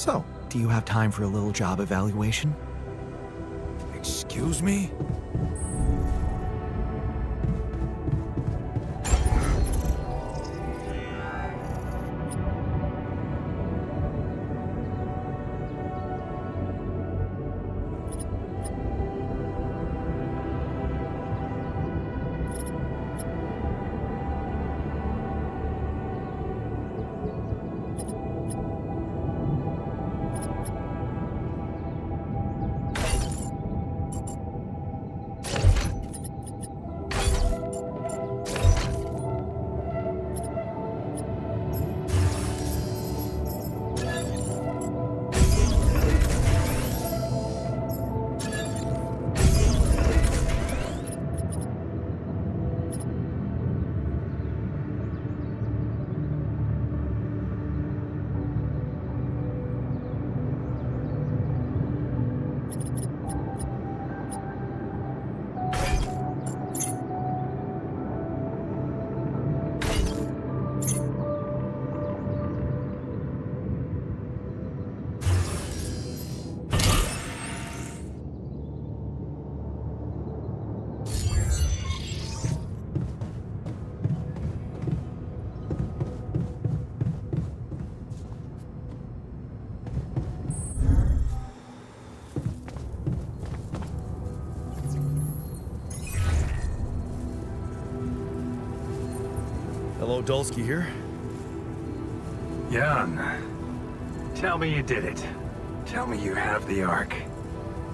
So, do you have time for a little job evaluation? Excuse me? Hello, Dulski here. Jan, tell me you did it. Tell me you have the Ark.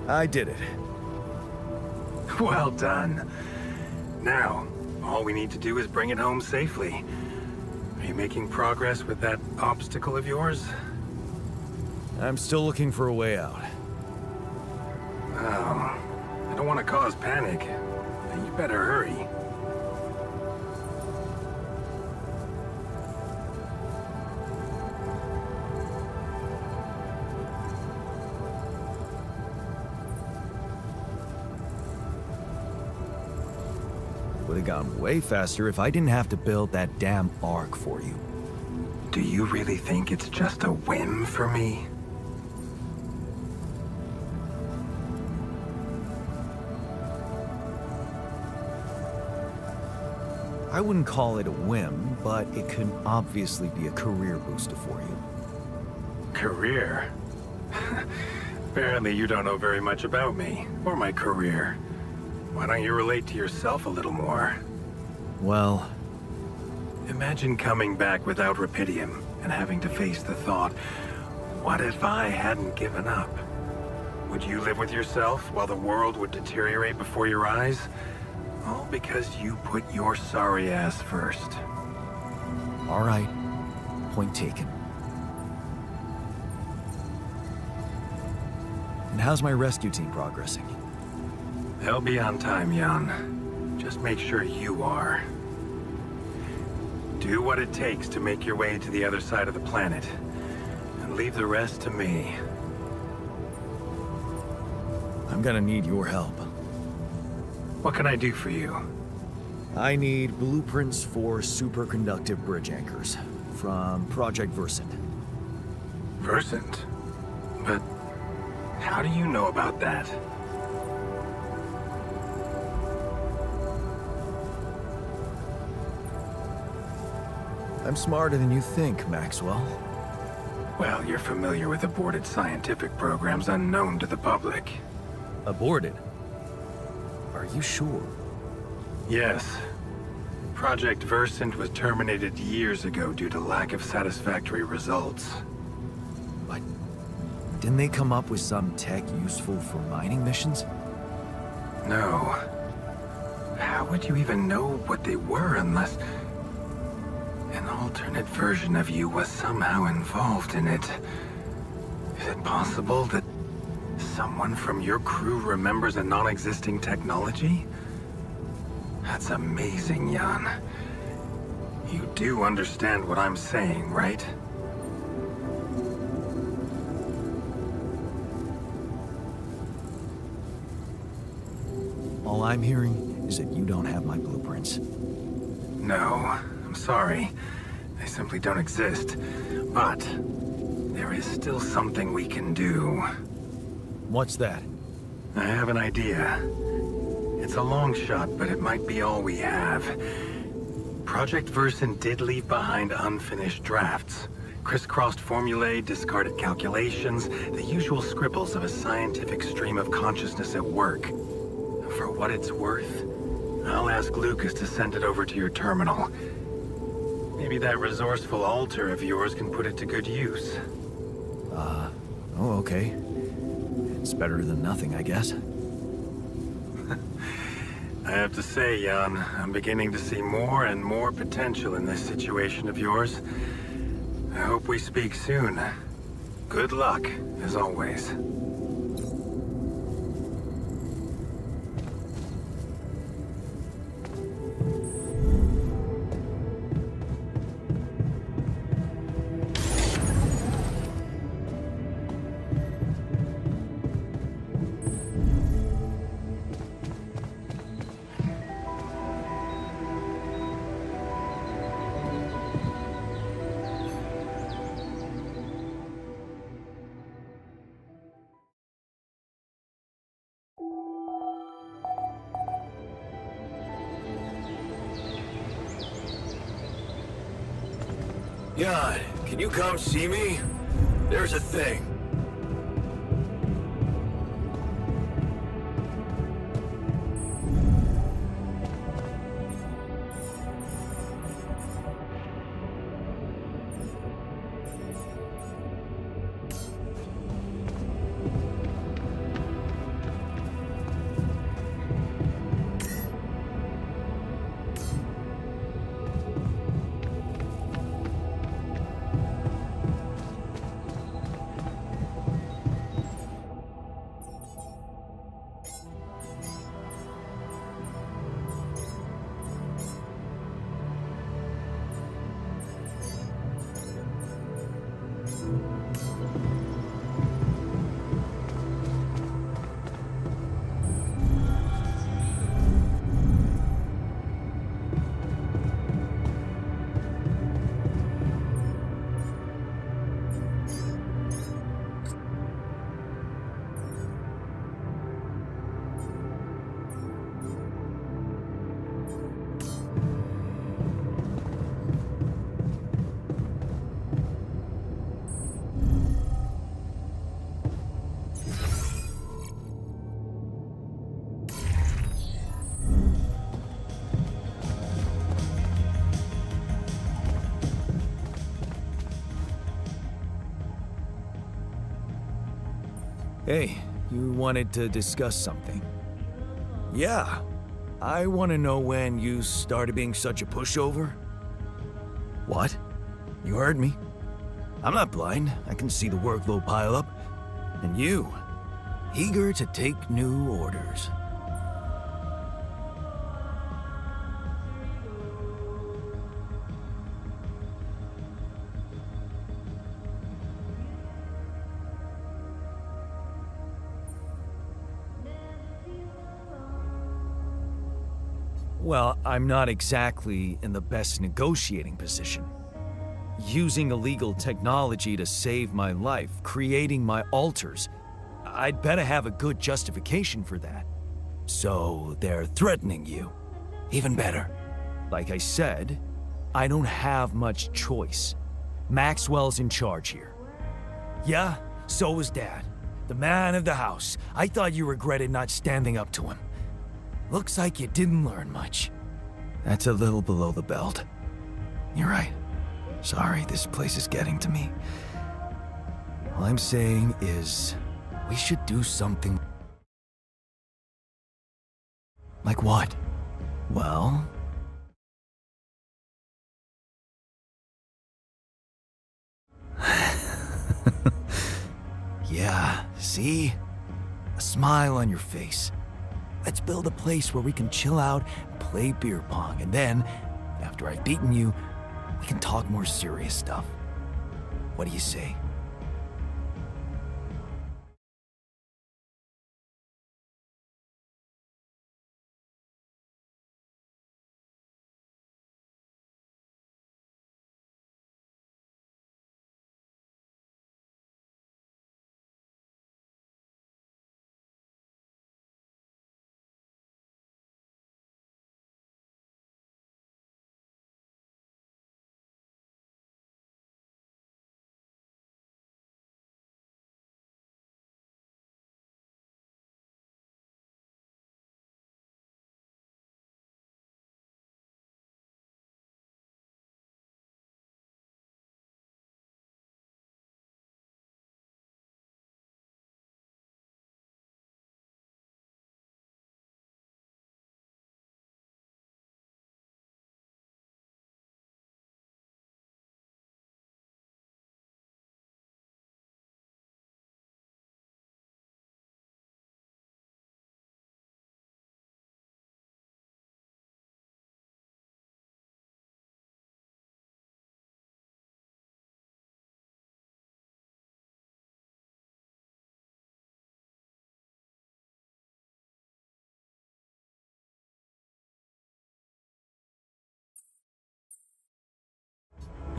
I did it. Well done. Now, all we need to do is bring it home safely. Are you making progress with that obstacle of yours? I'm still looking for a way out. Oh, I don't want to cause panic. You better hurry. Would have gone way faster if I didn't have to build that damn Ark for you. Do you really think it's just a whim for me? I wouldn't call it a whim, but it could obviously be a career booster for you. Career? Apparently you don't know very much about me, or my career. Why don't you relate to yourself a little more? Well, Imagine coming back without Rapidium and having to face the thought, what if I hadn't given up? Would you live with yourself while the world would deteriorate before your eyes? All because you put your sorry ass first. all right. Point taken. And how's my rescue team progressing? They'll be on time, Jan. Just make sure you are. Do what it takes to make your way to the other side of the planet. And leave the rest to me. I'm gonna need your help. What can I do for you? I need blueprints for superconductive bridge anchors from Project Versant. Versant? But how do you know about that? I'm smarter than you think, Maxwell. Well, you're familiar with aborted scientific programs unknown to the public. Aborted? Are you sure? Yes. Project Versant was terminated years ago due to lack of satisfactory results. But didn't they come up with some tech useful for mining missions? No. How would you even know what they were unless an alternate version of you was somehow involved in it? Is it possible that someone from your crew remembers a non-existing technology? That's amazing, Jan. You do understand what I'm saying, right? All I'm hearing is that you don't have my blueprints. No, I'm sorry. They simply don't exist. But there is still something we can do. What's that? I have an idea. It's a long shot, but it might be all we have. Project Versen did leave behind unfinished drafts. Crisscrossed formulae, discarded calculations, the usual scribbles of a scientific stream of consciousness at work. For what it's worth, I'll ask Lucas to send it over to your terminal. Maybe that resourceful altar of yours can put it to good use. Oh, okay. It's better than nothing, I guess. I have to say, Jan, I'm beginning to see more and more potential in this situation of yours. I hope we speak soon. Good luck, as always. Jan, can you come see me? There's a thing. Hey, you wanted to discuss something? Yeah. I want to know when you started being such a pushover. What? You heard me. I'm not blind. I can see the workload pile up. And you, eager to take new orders. Well, I'm not exactly in the best negotiating position. Using illegal technology to save my life, creating my altars, I'd better have a good justification for that. So they're threatening you. Even better. Like I said, I don't have much choice. Maxwell's in charge here. Yeah, so was Dad. The man of the house. I thought you regretted not standing up to him. Looks like you didn't learn much. That's a little below the belt. You're right. Sorry, this place is getting to me. All I'm saying is, we should do something. Like what? Well... Yeah, see? A smile on your face. Let's build a place where we can chill out and play beer pong, and then, after I've beaten you, we can talk more serious stuff. What do you say?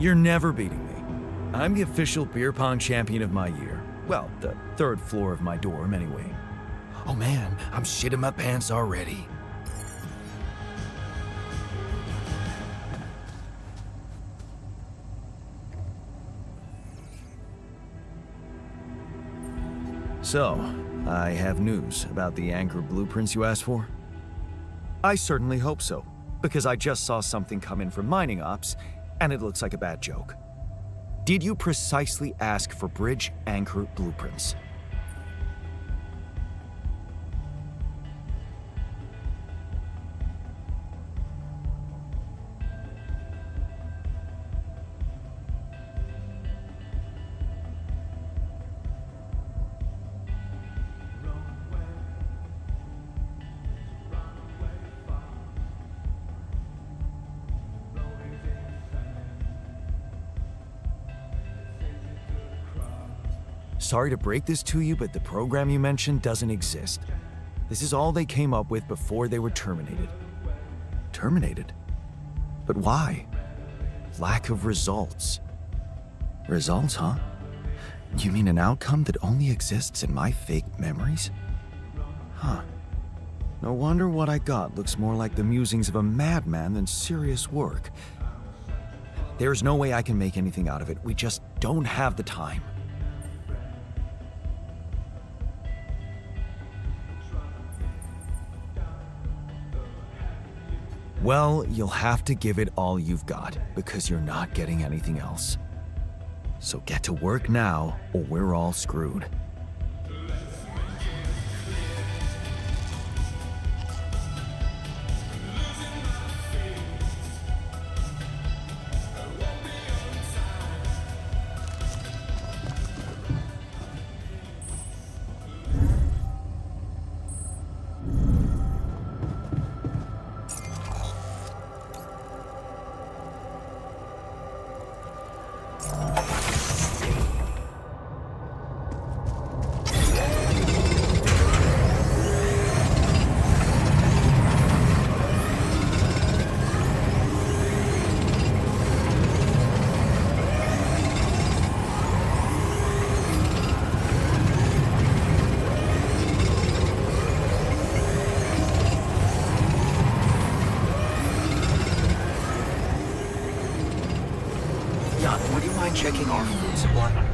You're never beating me. I'm the official beer pong champion of my year. Well, the third floor of my dorm, anyway. Oh man, I'm shitting my pants already. So, I have news about the Anchor blueprints you asked for? I certainly hope so, because I just saw something come in from mining ops, and it looks like a bad joke. Did you precisely ask for Bridge Anchor blueprints? Sorry to break this to you, but the program you mentioned doesn't exist. This is all they came up with before they were terminated. Terminated? But why? Lack of results. Results, huh? You mean an outcome that only exists in my fake memories? Huh. No wonder what I got looks more like the musings of a madman than serious work. There's no way I can make anything out of it. We just don't have the time. Well, you'll have to give it all you've got, because you're not getting anything else. So get to work now, or we're all screwed. Jan, would you mind checking our food supply?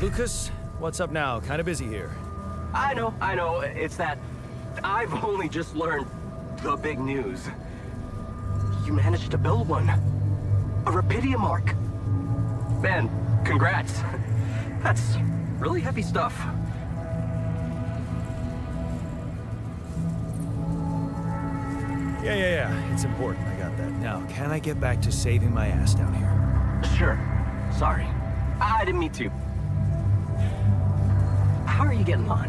Lucas, what's up now? Kinda busy here. I know. It's that I've only just learned the big news. You managed to build one. A Rapidium Arc. Man, congrats. That's really heavy stuff. Yeah. It's important. I got that. Now, can I get back to saving my ass down here? Sure. Sorry. I didn't mean to. How are you getting on?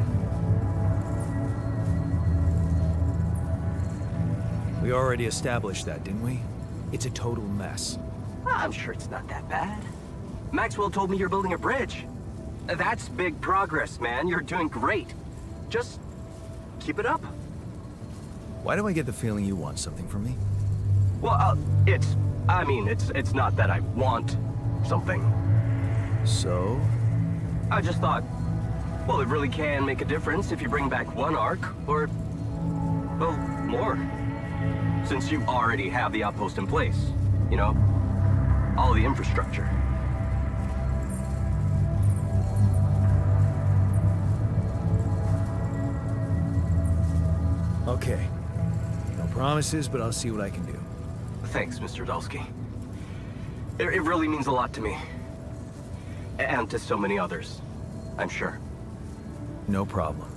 We already established that, didn't we? It's a total mess. I'm sure it's not that bad. Maxwell told me you're building a bridge. That's big progress, man. You're doing great. Just keep it up. Why do I get the feeling you want something from me? Well, it's not that I want something. So? I just thought, well, it really can make a difference if you bring back one arc, or, well, more. Since you already have the outpost in place, you know? All the infrastructure. Okay. No promises, but I'll see what I can do. Thanks, Mr. Dulski. It really means a lot to me. And to so many others, I'm sure. No problem.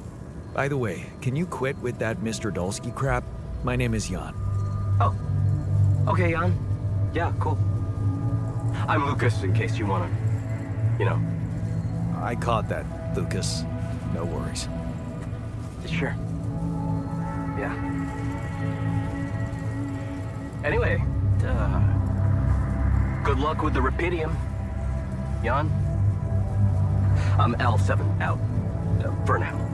By the way, can you quit with that Mr. Dulski crap? My name is Jan. Oh. Okay, Jan. Yeah, cool. I'm Lucas, in case you wanna, you know. I caught that, Lucas. No worries. Sure. Yeah. Anyway, good luck with the Rapidium, Jan. I'm L7 out, for now.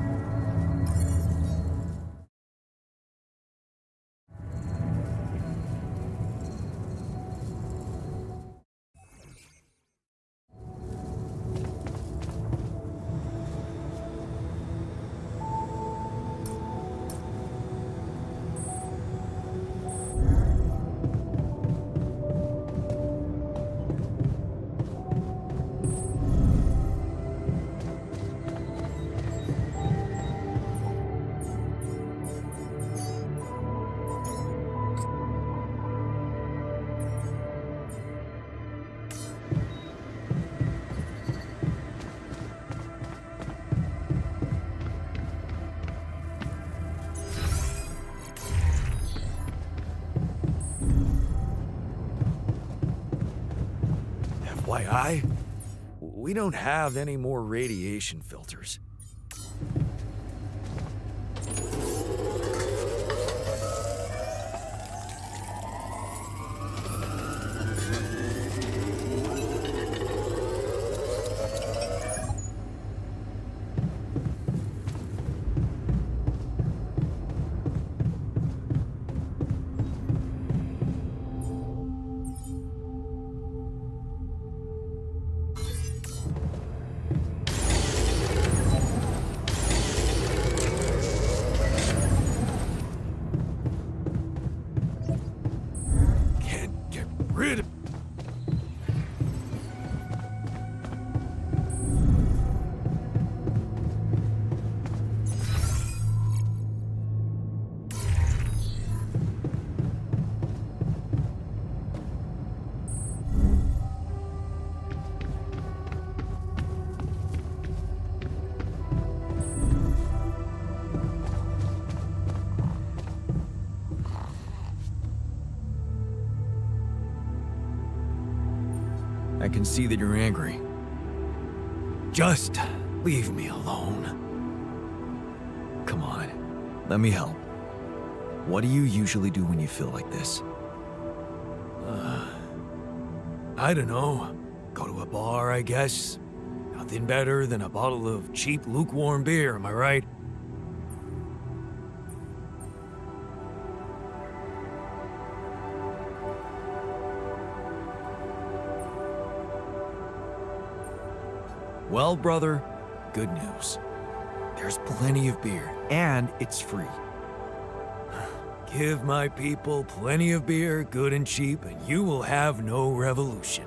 FYI, we don't have any more radiation filters. Rid of... I can see that you're angry. Just leave me alone. Come on, let me help. What do you usually do when you feel like this? I don't know. Go to a bar, I guess. Nothing better than a bottle of cheap, lukewarm beer, am I right? Well, brother, good news. There's plenty of beer, and it's free. Give my people plenty of beer, good and cheap, and you will have no revolution.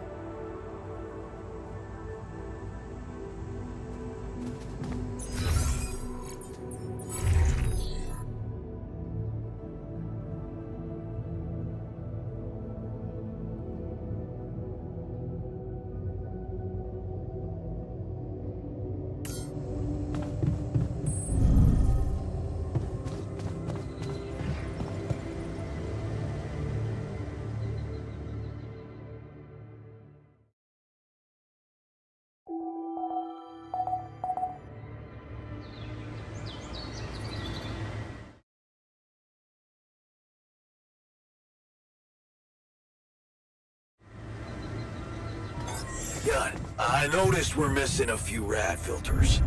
Yeah, I noticed we're missing a few rad filters.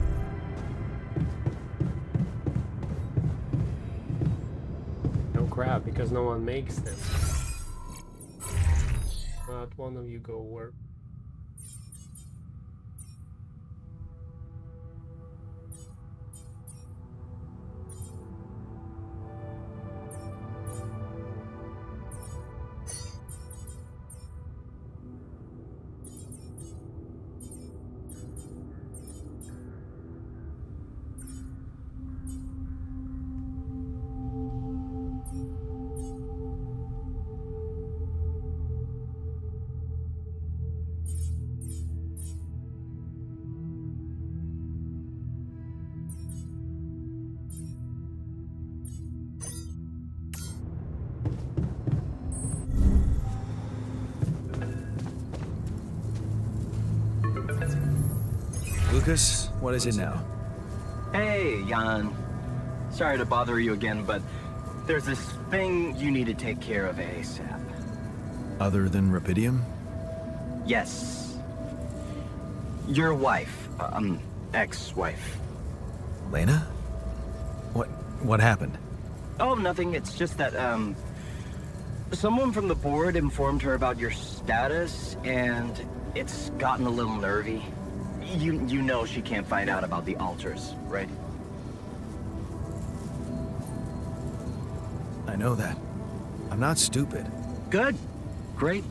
No crap, because no one makes them. Not one of you go work. Lucas, what is it now? Hey, Jan. Sorry to bother you again, but there's this thing you need to take care of ASAP. Other than Rapidium? Yes. Your wife, ex-wife. Lena? What happened? Oh, nothing. It's just that, someone from the board informed her about your status, and it's gotten a little nervy. You know she can't find out about the altars, right? I know that. I'm not stupid. Good. Great.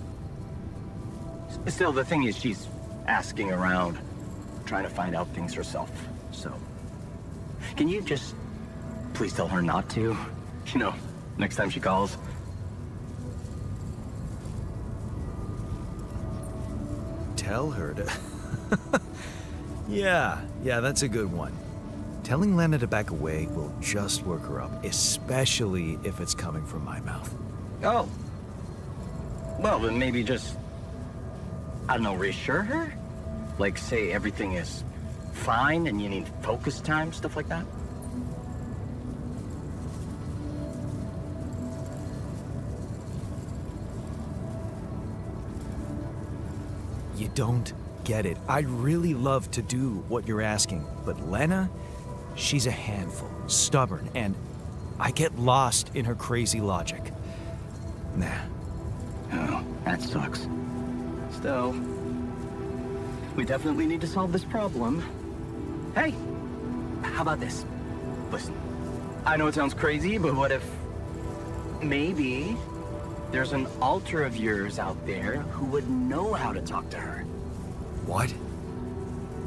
Still, the thing is, she's asking around, trying to find out things herself, so... Can you just please tell her not to? You know, next time she calls. Tell her to... Yeah, that's a good one. Telling Lena to back away will just work her up, especially if it's coming from my mouth. Oh. Well, then maybe just... I don't know, reassure her? Like, say everything is fine and you need focus time, stuff like that? You don't get it. I'd really love to do what you're asking, but Lena, she's a handful, stubborn, and I get lost in her crazy logic. Nah. Oh, that sucks. Still, we definitely need to solve this problem. Hey, how about this? Listen, I know it sounds crazy, but what if maybe there's an alter of yours out there who would know how to talk to her? What?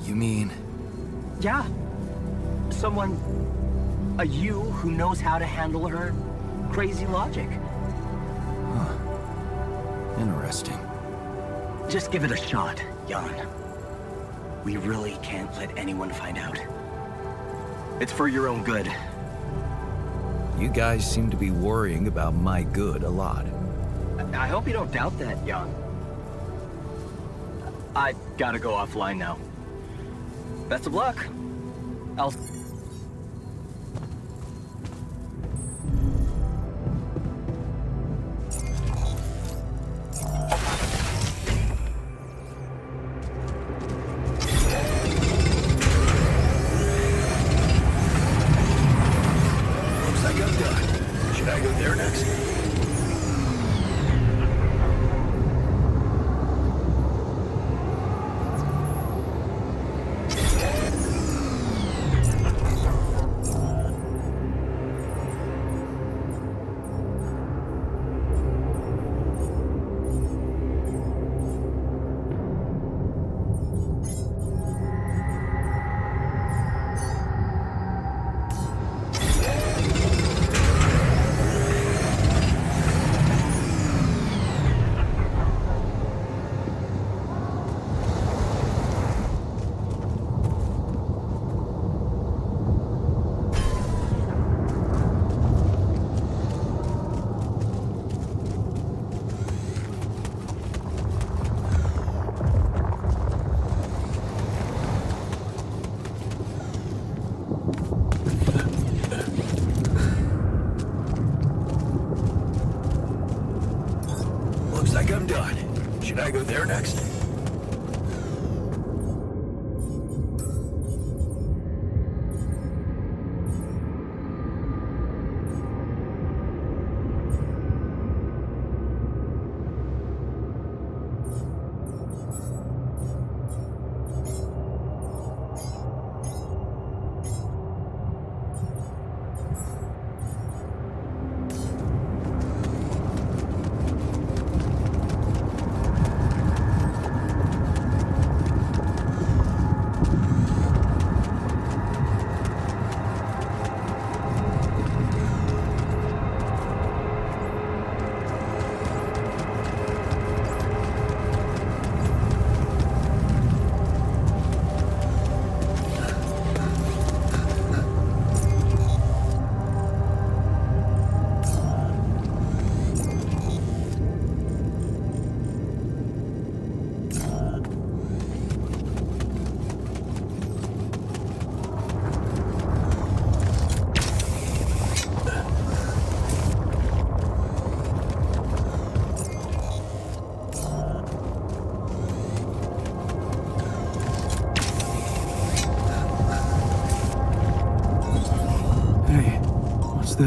You mean... Yeah. Someone, a you who knows how to handle her crazy logic. Interesting. Just give it a shot, Jan. We really can't let anyone find out. It's for your own good. You guys seem to be worrying about my good a lot. I hope you don't doubt that, Jan. I gotta go offline now. Best of luck. I'll... Looks like I'm done. Should I go there next? Looks like I'm done. Should I go there next?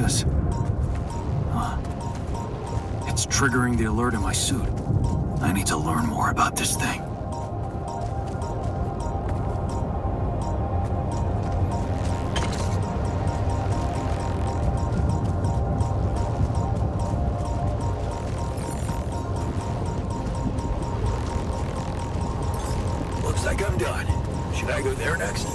this? Huh. It's triggering the alert in my suit. I need to learn more about this thing. Looks like I'm done. Should I go there next?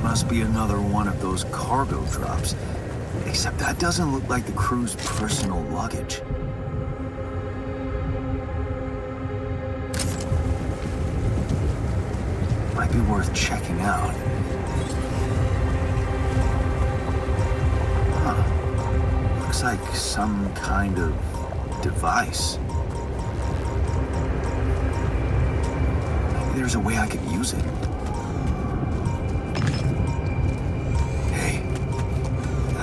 Must be another one of those cargo drops. Except that doesn't look like the crew's personal luggage. Might be worth checking out. Huh. Looks like some kind of device. Maybe there's a way I could use it.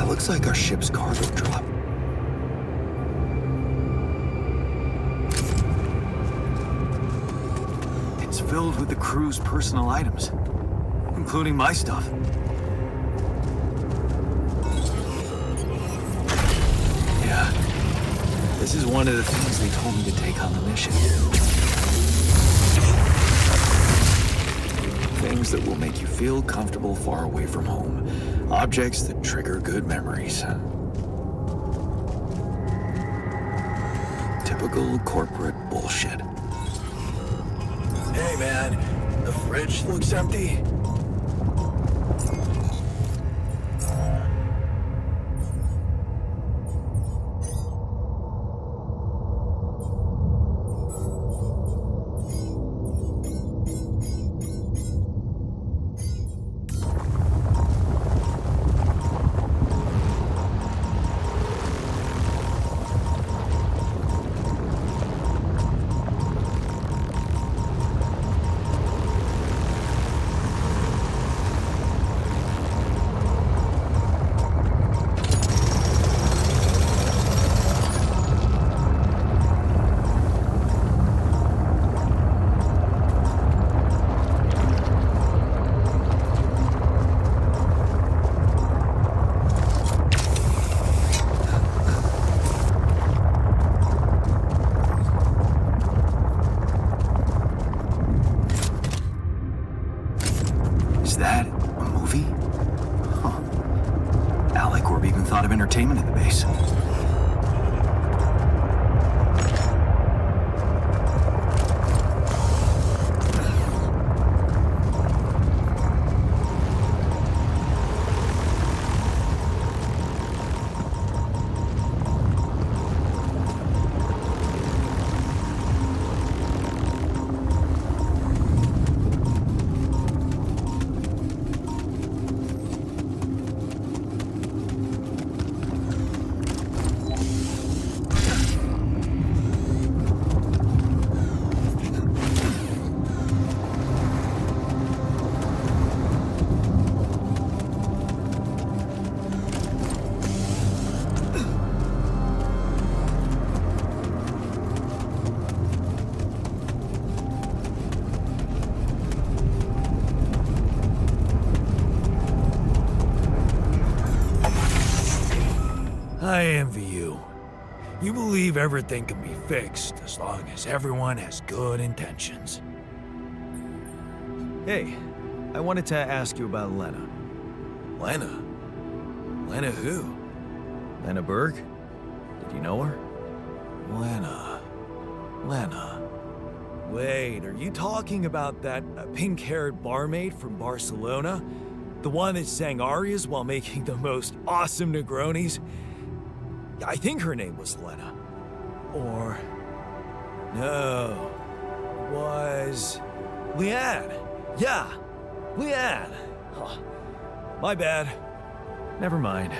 Looks like our ship's cargo drop. It's filled with the crew's personal items, including my stuff. Yeah, this is one of the things they told me to take on the mission. Things that will make you feel comfortable far away from home. Objects that trigger good memories. Typical corporate bullshit. Hey man, the fridge looks empty. lot of entertainment at the base. I envy you. You believe everything can be fixed as long as everyone has good intentions. Hey, I wanted to ask you about Lena. Lena? Lena who? Lena Berg? Did you know her? Lena. Wait, are you talking about that pink-haired barmaid from Barcelona? The one that sang arias while making the most awesome Negronis? I think her name was Lena. Or... no. It was... Leanne. Yeah, Leanne. Huh. My bad. Never mind.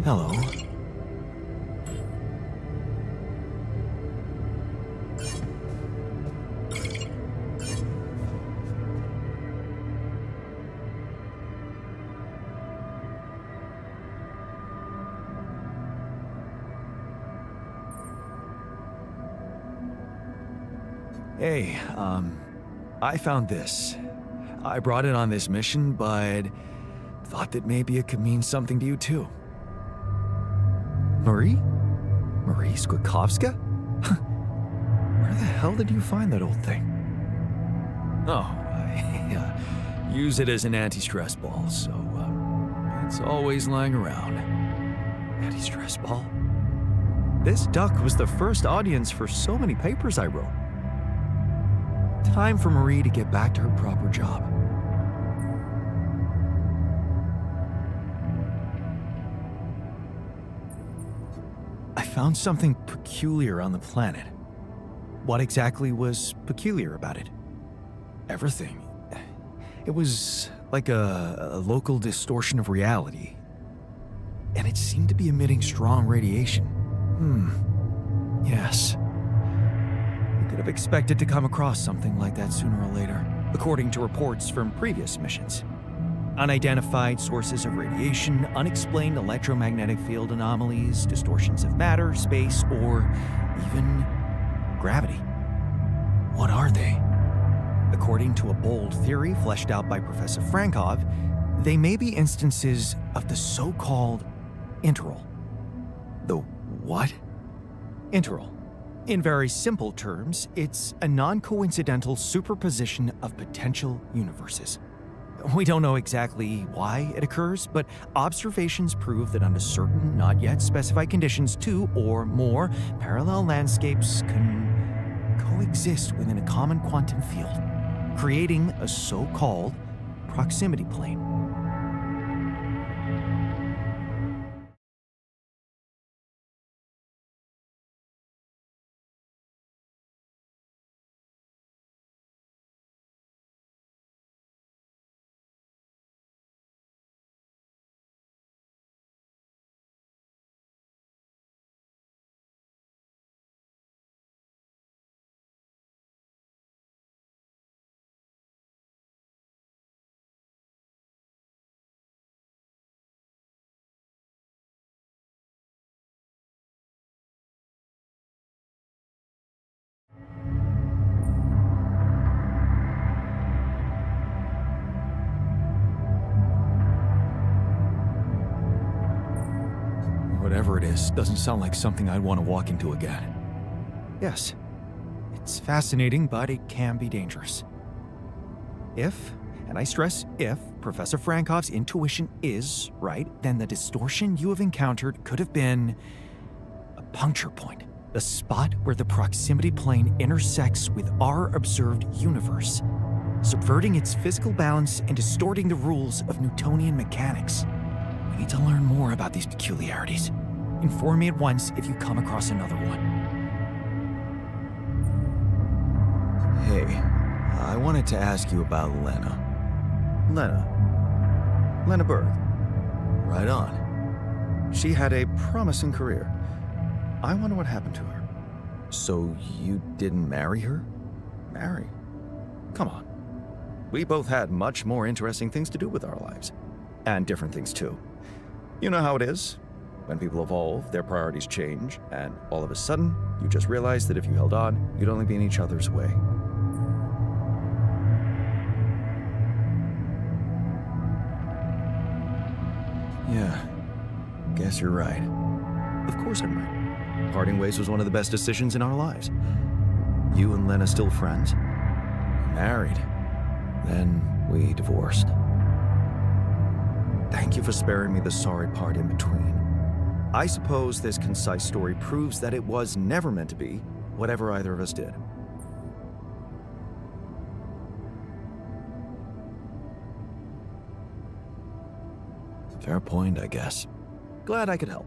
Hello. Hey, I found this. I brought it on this mission, but thought that maybe it could mean something to you too. Marie? Marie Skłodowska? Where the hell did you find that old thing? Oh, I use it as an anti-stress ball, so it's always lying around. Anti-stress ball? This duck was the first audience for so many papers I wrote. Time for Marie to get back to her proper job. I found something peculiar on the planet. What exactly was peculiar about it? Everything. It was like a local distortion of reality. And it seemed to be emitting strong radiation. Yes. We could have expected to come across something like that sooner or later, according to reports from previous missions. Unidentified sources of radiation, unexplained electromagnetic field anomalies, distortions of matter, space, or even gravity. What are they? According to a bold theory fleshed out by Professor Frankov, they may be instances of the so-called interral. The what? Interral. In very simple terms, it's a non-coincidental superposition of potential universes. We don't know exactly why it occurs, but observations prove that under certain, not yet specified conditions, two or more parallel landscapes can coexist within a common quantum field, creating a so-called proximity plane. this doesn't sound like something I'd want to walk into again. Yes, it's fascinating, but it can be dangerous. If, and I stress if, Professor Frankov's intuition is right, then the distortion you have encountered could have been a puncture point, the spot where the proximity plane intersects with our observed universe, subverting its physical balance and distorting the rules of Newtonian mechanics. We need to learn more about these peculiarities. Inform me at once if you come across another one. Hey, I wanted to ask you about Lena. Lena Berg. Right on. She had a promising career. I wonder what happened to her. So you didn't marry her? Marry? Come on. We both had much more interesting things to do with our lives. And different things too. You know how it is. When people evolve, their priorities change, and all of a sudden, you just realize that if you held on, you'd only be in each other's way. Yeah, guess you're right. Of course I'm right. Parting ways was one of the best decisions in our lives. You and Lena still friends? Married. Then we divorced. Thank you for sparing me the sorry part in between. I suppose this concise story proves that it was never meant to be, whatever either of us did. Fair point, I guess. Glad I could help.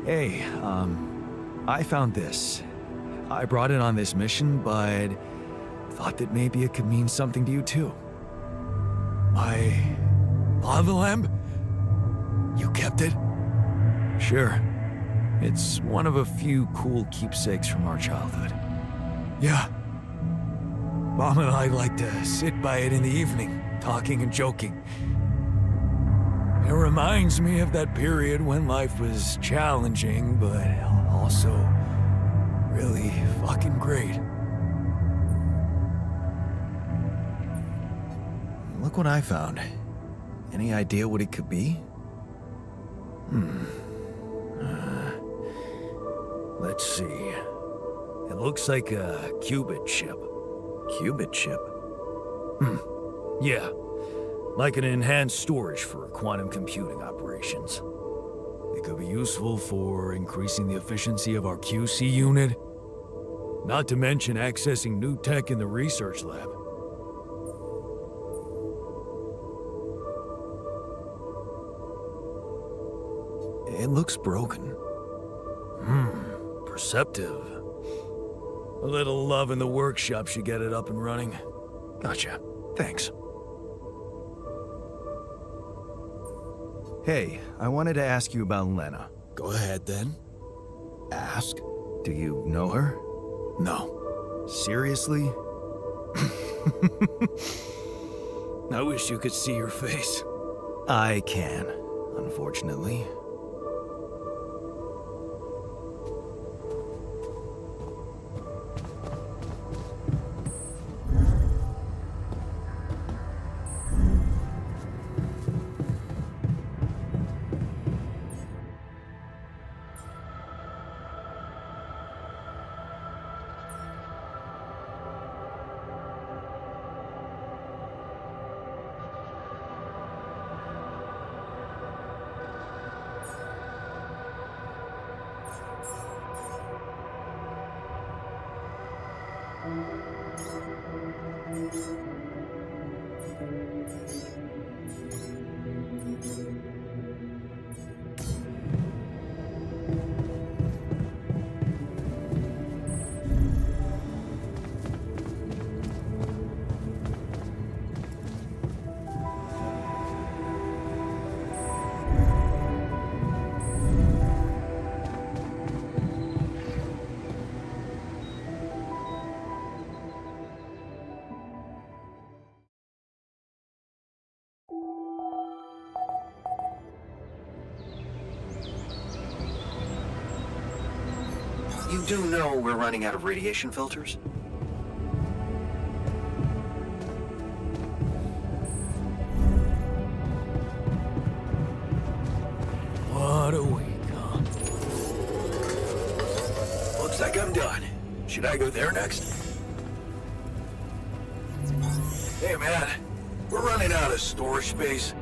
Hey, I found this. I brought it on this mission, but thought that maybe it could mean something to you too. My lava lamp? You kept it? Sure. It's one of a few cool keepsakes from our childhood. Yeah. Mom and I like to sit by it in the evening, talking and joking. It reminds me of that period when life was challenging, but also really fucking great. Look what I found. Any idea what it could be? Let's see. It looks like a qubit chip. Qubit chip? Yeah. Like an enhanced storage for quantum computing operations. It could be useful for increasing the efficiency of our QC unit. Not to mention accessing new tech in the research lab. It looks broken. Perceptive. A little love in the workshop should get it up and running. Gotcha. Thanks. Hey, I wanted to ask you about Lena. Go ahead, then. Ask? Do you know her? No. Seriously? I wish you could see her face. I can, unfortunately. You do know we're running out of radiation filters? What a week, huh? Looks like I'm done. Should I go there next? Hey, man. We're running out of storage space.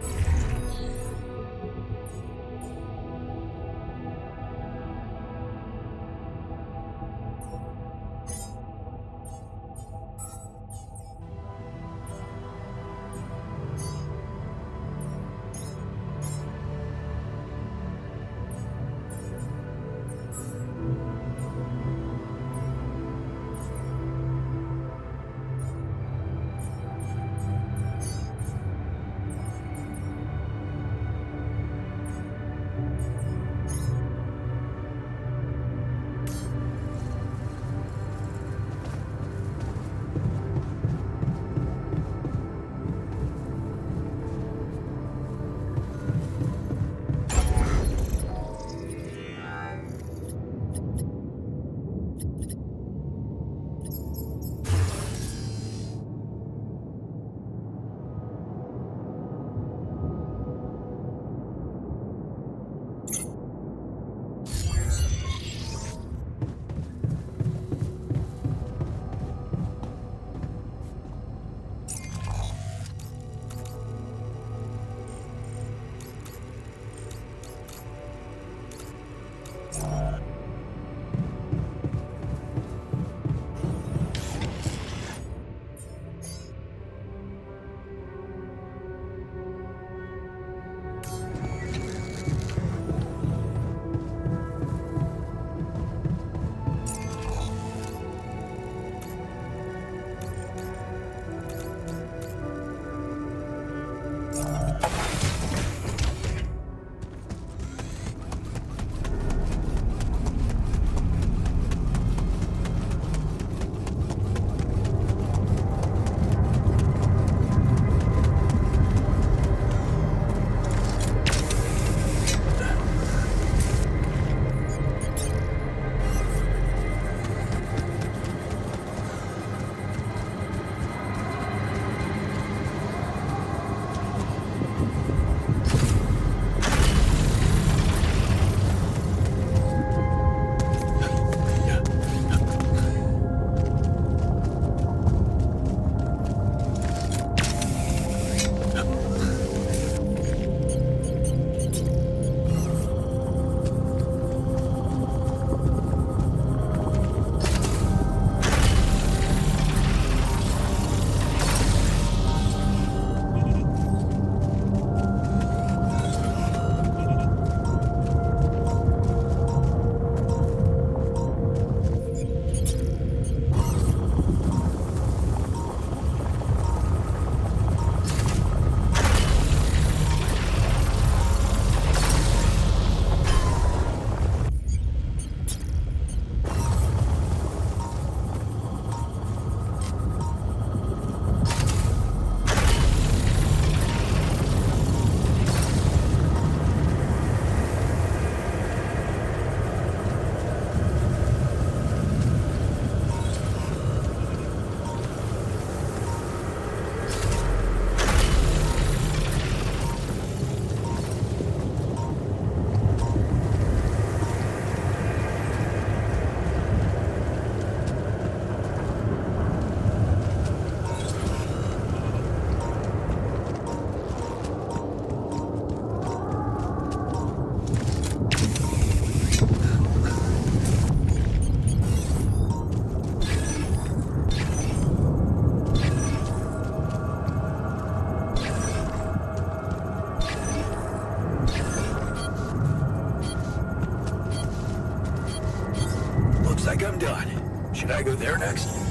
like I'm done. Should I go there next?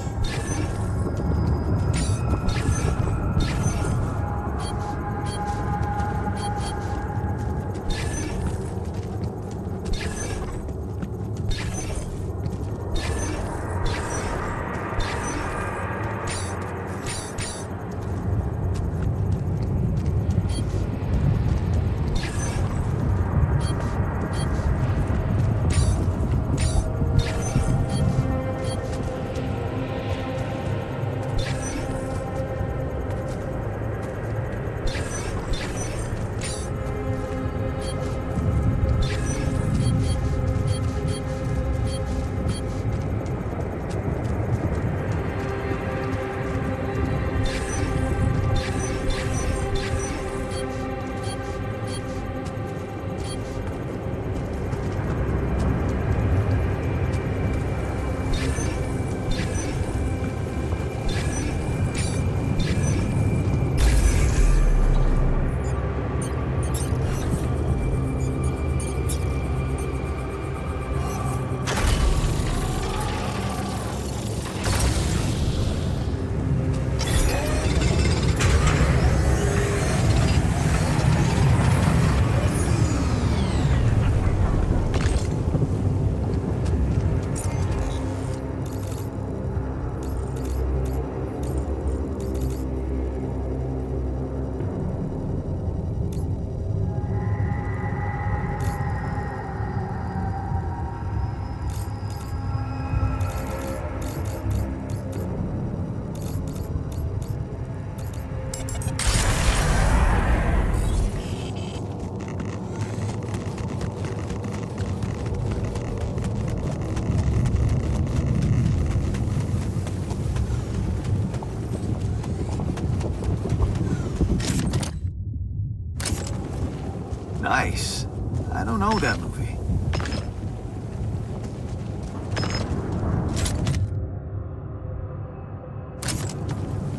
that movie.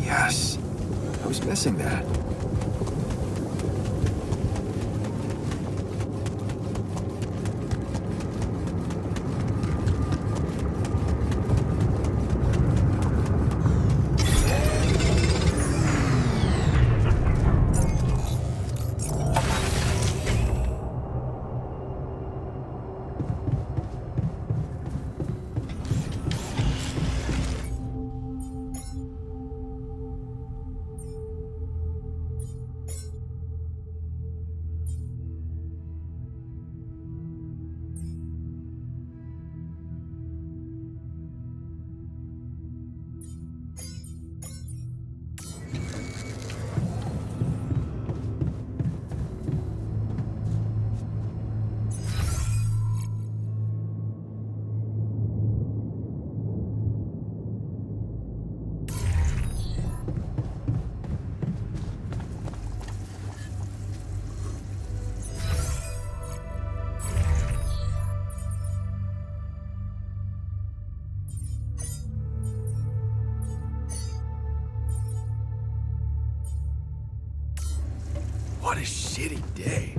Yes. I was missing that. What a shitty day.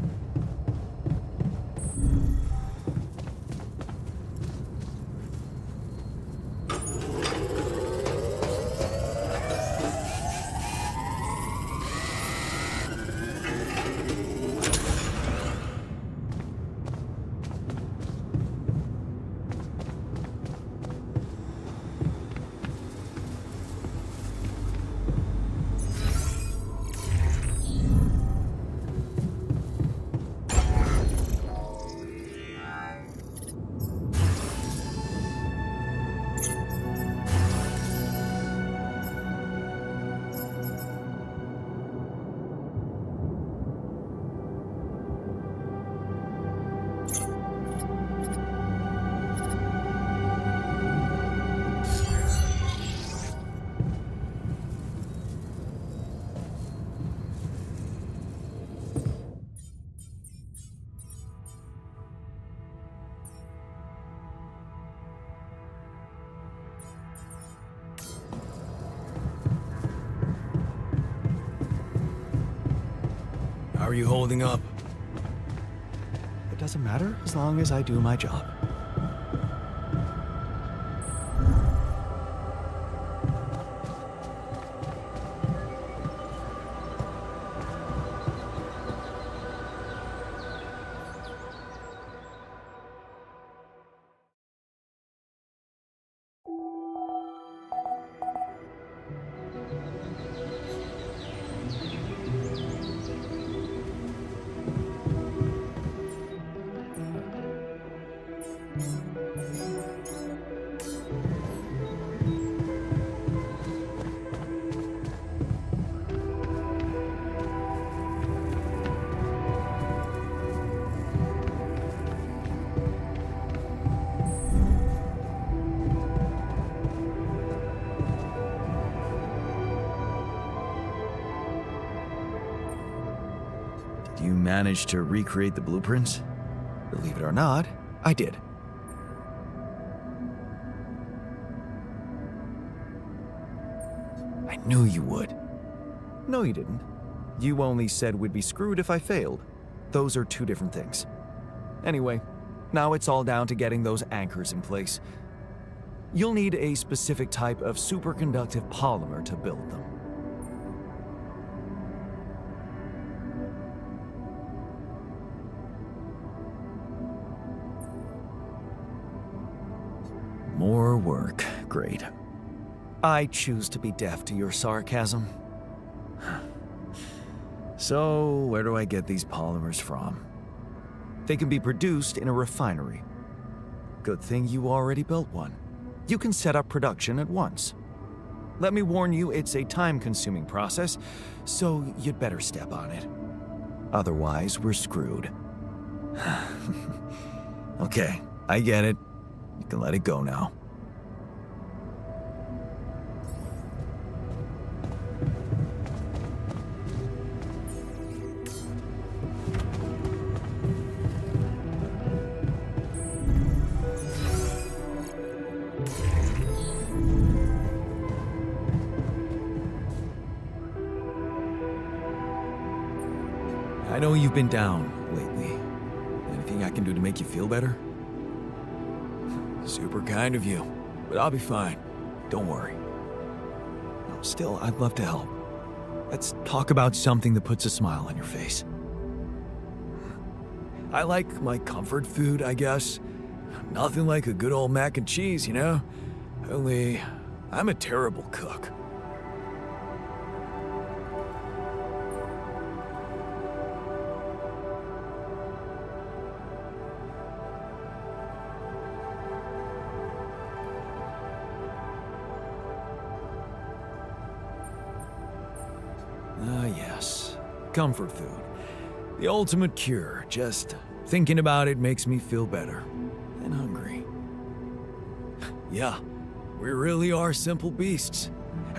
How are you holding up? It doesn't matter as long as I do my job. You managed to recreate the blueprints? Believe it or not, I did. I knew you would. No, you didn't. You only said we'd be screwed if I failed. Those are two different things. Anyway, now it's all down to getting those anchors in place. You'll need a specific type of superconductive polymer to build them. More work. Great. I choose to be deaf to your sarcasm. So, where do I get these polymers from? They can be produced in a refinery. Good thing you already built one. You can set up production at once. Let me warn you, it's a time-consuming process, so you'd better step on it. Otherwise, we're screwed. Okay, I get it. You can let it go now. know you've been down lately. Anything I can do to make you feel better? Super kind of you, but I'll be fine. Don't worry. No, still, I'd love to help. Let's talk about something that puts a smile on your face. I like my comfort food, I guess. Nothing like a good old mac and cheese, you know? Only, I'm a terrible cook. Ah, yes. Comfort food. The ultimate cure. Just thinking about it makes me feel better. And hungry. Yeah, we really are simple beasts.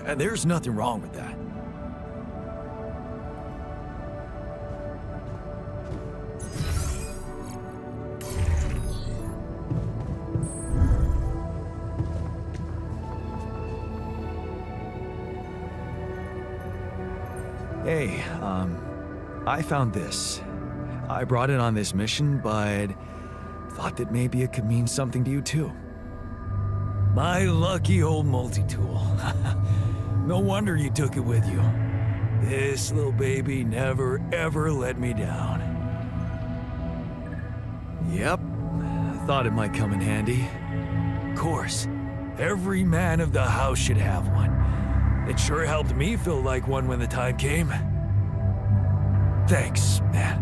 And there's nothing wrong with that. Hey, I found this. I brought it on this mission, but thought that maybe it could mean something to you too. My lucky old multi-tool. No wonder you took it with you. This little baby never ever let me down. Yep, I thought it might come in handy. Of course, every man of the house should have one. It sure helped me feel like one when the time came. Thanks, man.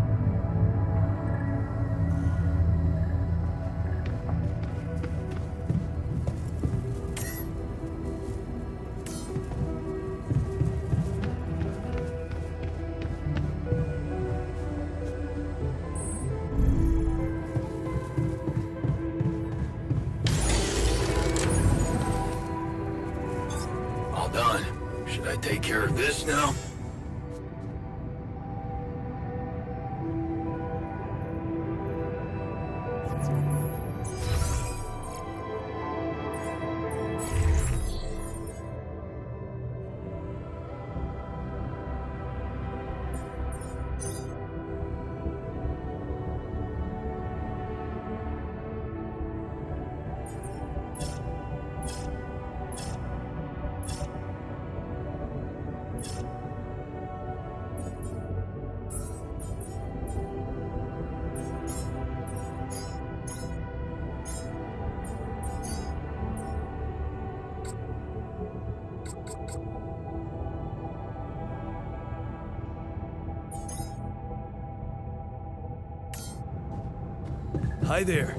All done. Should I take care of this now? Hi there.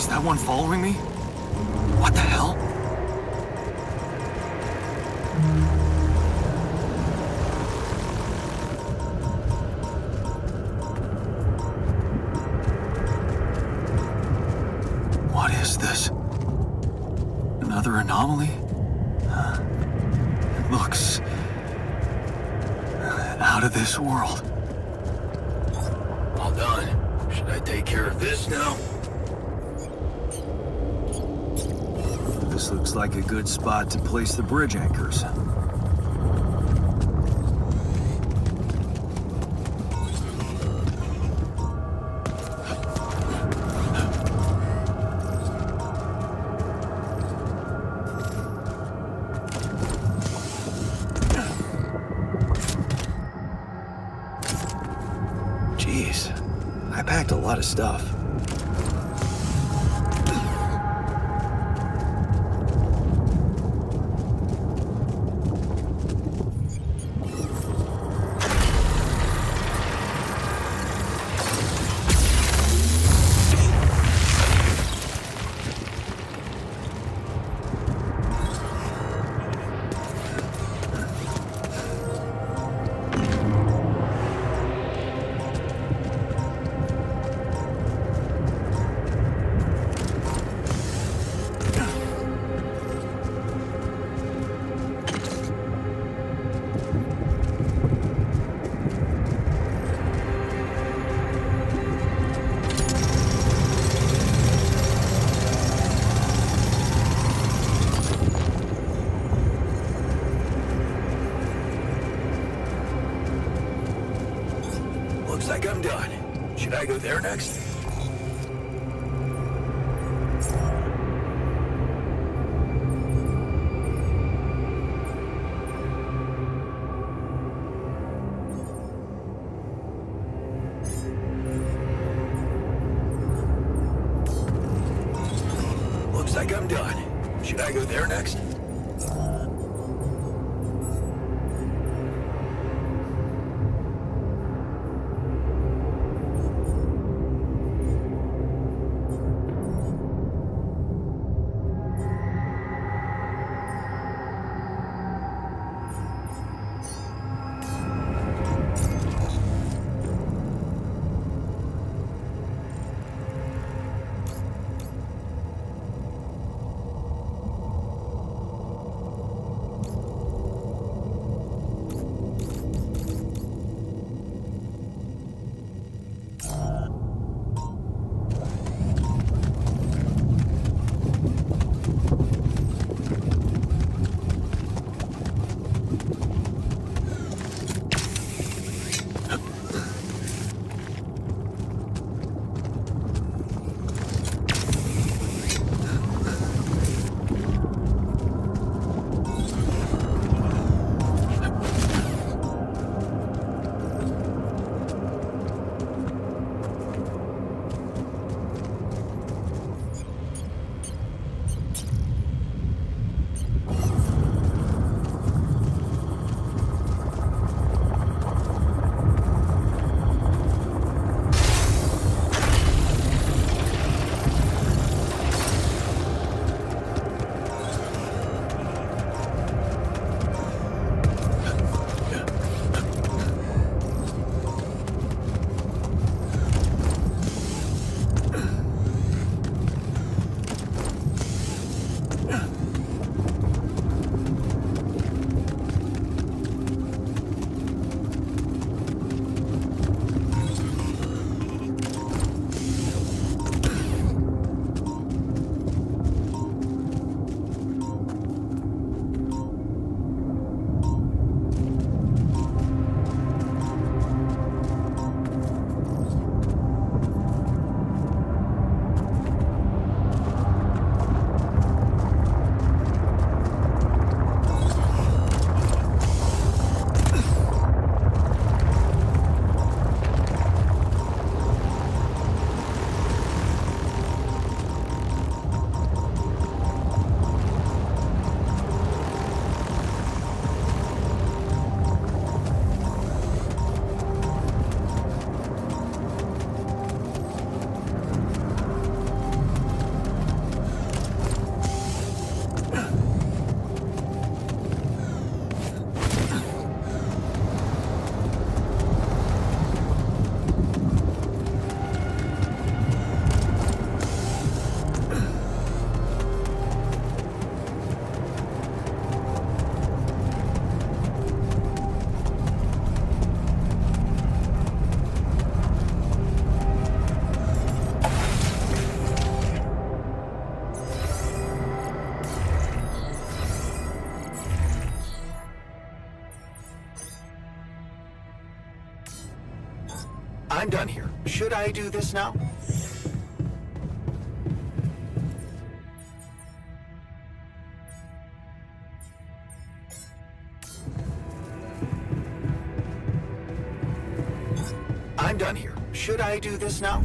Is that one following me? What the hell? What is this? Another anomaly? It looks out of this world. All done. Should I take care of this now? This looks like a good spot to place the bridge anchors. Jeez, I packed a lot of stuff. Looks like I'm done. Should I go there next? Looks like I'm done. Should I go there next? I'm done here. Should I do this now? I'm done here. Should I do this now?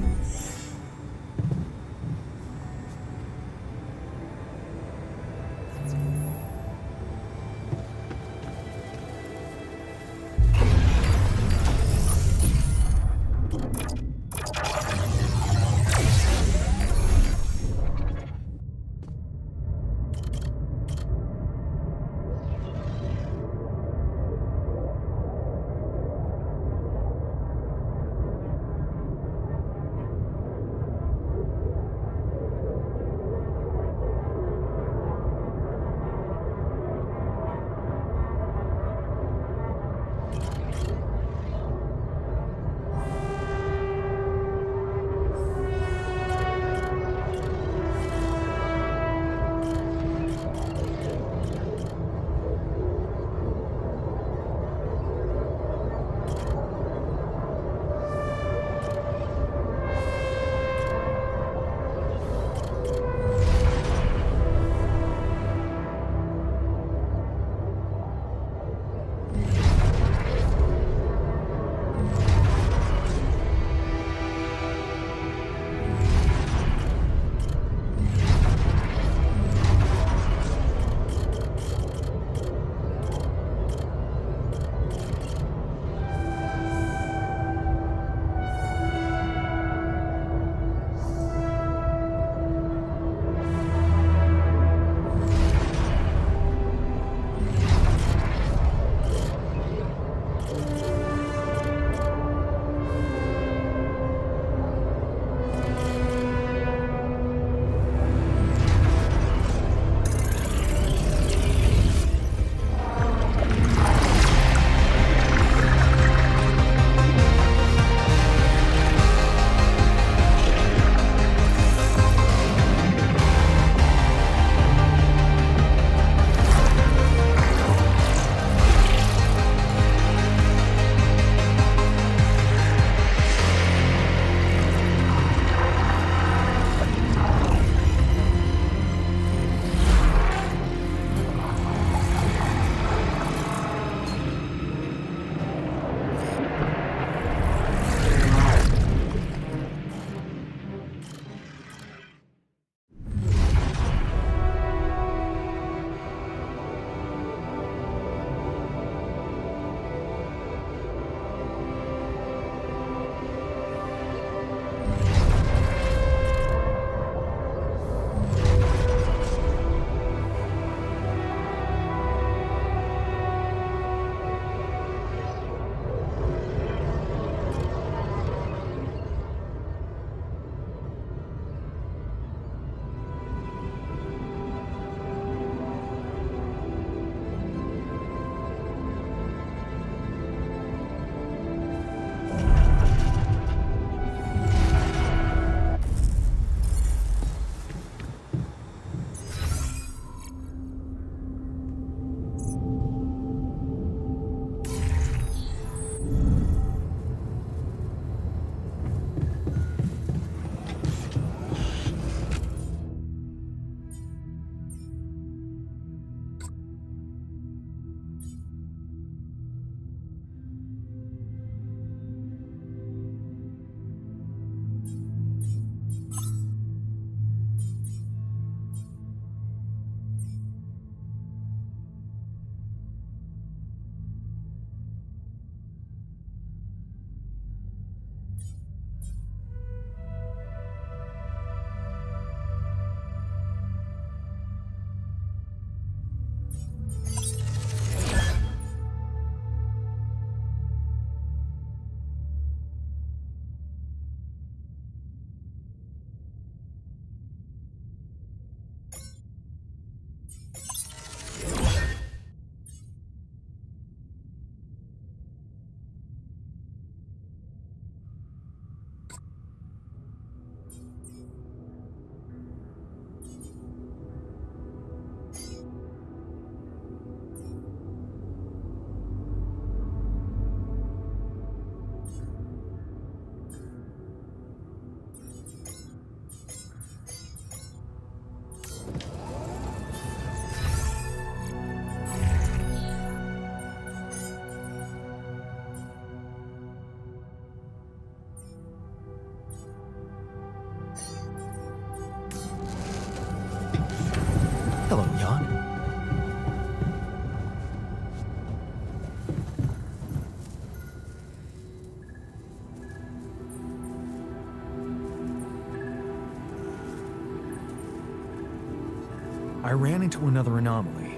I ran into another anomaly.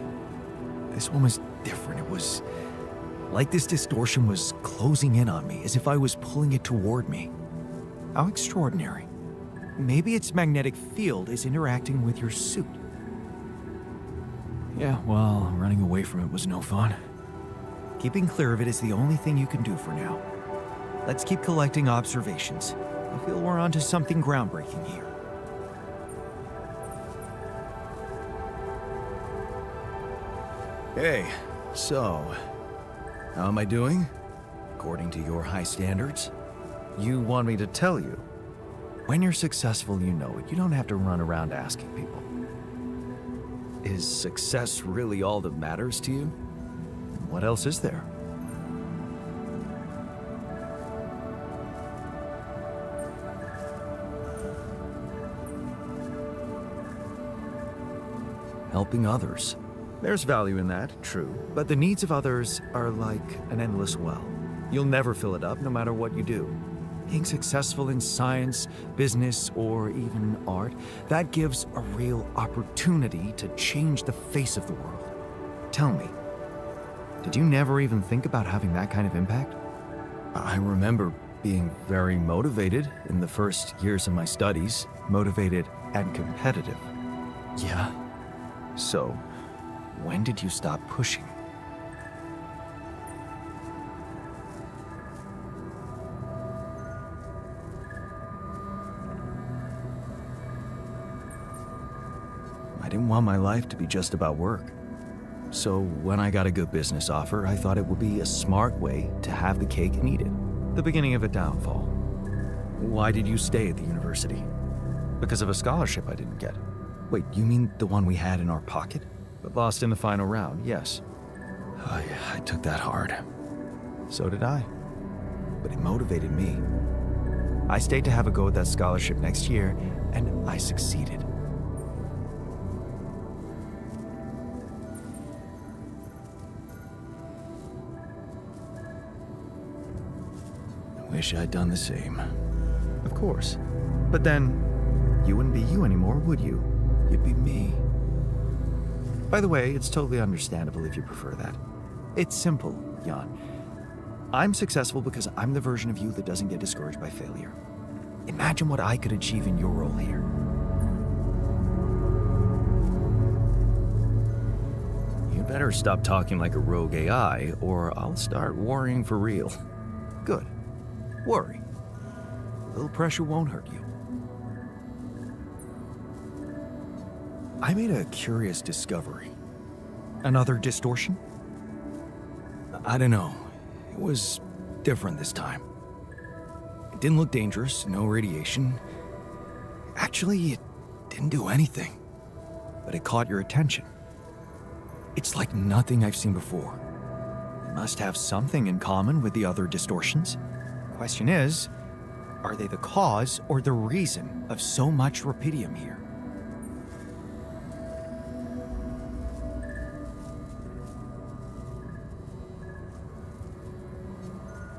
This one was different. It was like this distortion was closing in on me, as if I was pulling it toward me. How extraordinary. Maybe its magnetic field is interacting with your suit. Yeah, well, running away from it was no fun. Keeping clear of it is the only thing you can do for now. Let's keep collecting observations. I feel we're onto something groundbreaking here. Hey, so, how am I doing? According to your high standards? You want me to tell you? When you're successful, you know it. You don't have to run around asking people. Is success really all that matters to you? What else is there? Helping others. There's value in that, true, but the needs of others are like an endless well. You'll never fill it up, no matter what you do. Being successful in science, business, or even art, that gives a real opportunity to change the face of the world. Tell me, did you never even think about having that kind of impact? I remember being very motivated in the first years of my studies, motivated and competitive. Yeah. So, when did you stop pushing? I didn't want my life to be just about work. So when I got a good business offer, I thought it would be a smart way to have the cake and eat it. The beginning of a downfall. Why did you stay at the university? Because of a scholarship I didn't get. Wait, you mean the one we had in our pocket? But lost in the final round, yes. I took that hard. So did I. But it motivated me. I stayed to have a go at that scholarship next year, and I succeeded. I wish I'd done the same. Of course. But then, you wouldn't be you anymore, would you? You'd be me. By the way, it's totally understandable if you prefer that. It's simple, Jan. I'm successful because I'm the version of you that doesn't get discouraged by failure. Imagine what I could achieve in your role here. You better stop talking like a rogue AI, or I'll start worrying for real. Good. Worry. A little pressure won't hurt you. I made a curious discovery. Another distortion? I don't know. It was different this time. It didn't look dangerous, no radiation. Actually, it didn't do anything. But it caught your attention. It's like nothing I've seen before. It must have something in common with the other distortions. Question is, are they the cause or the reason of so much rupidium here?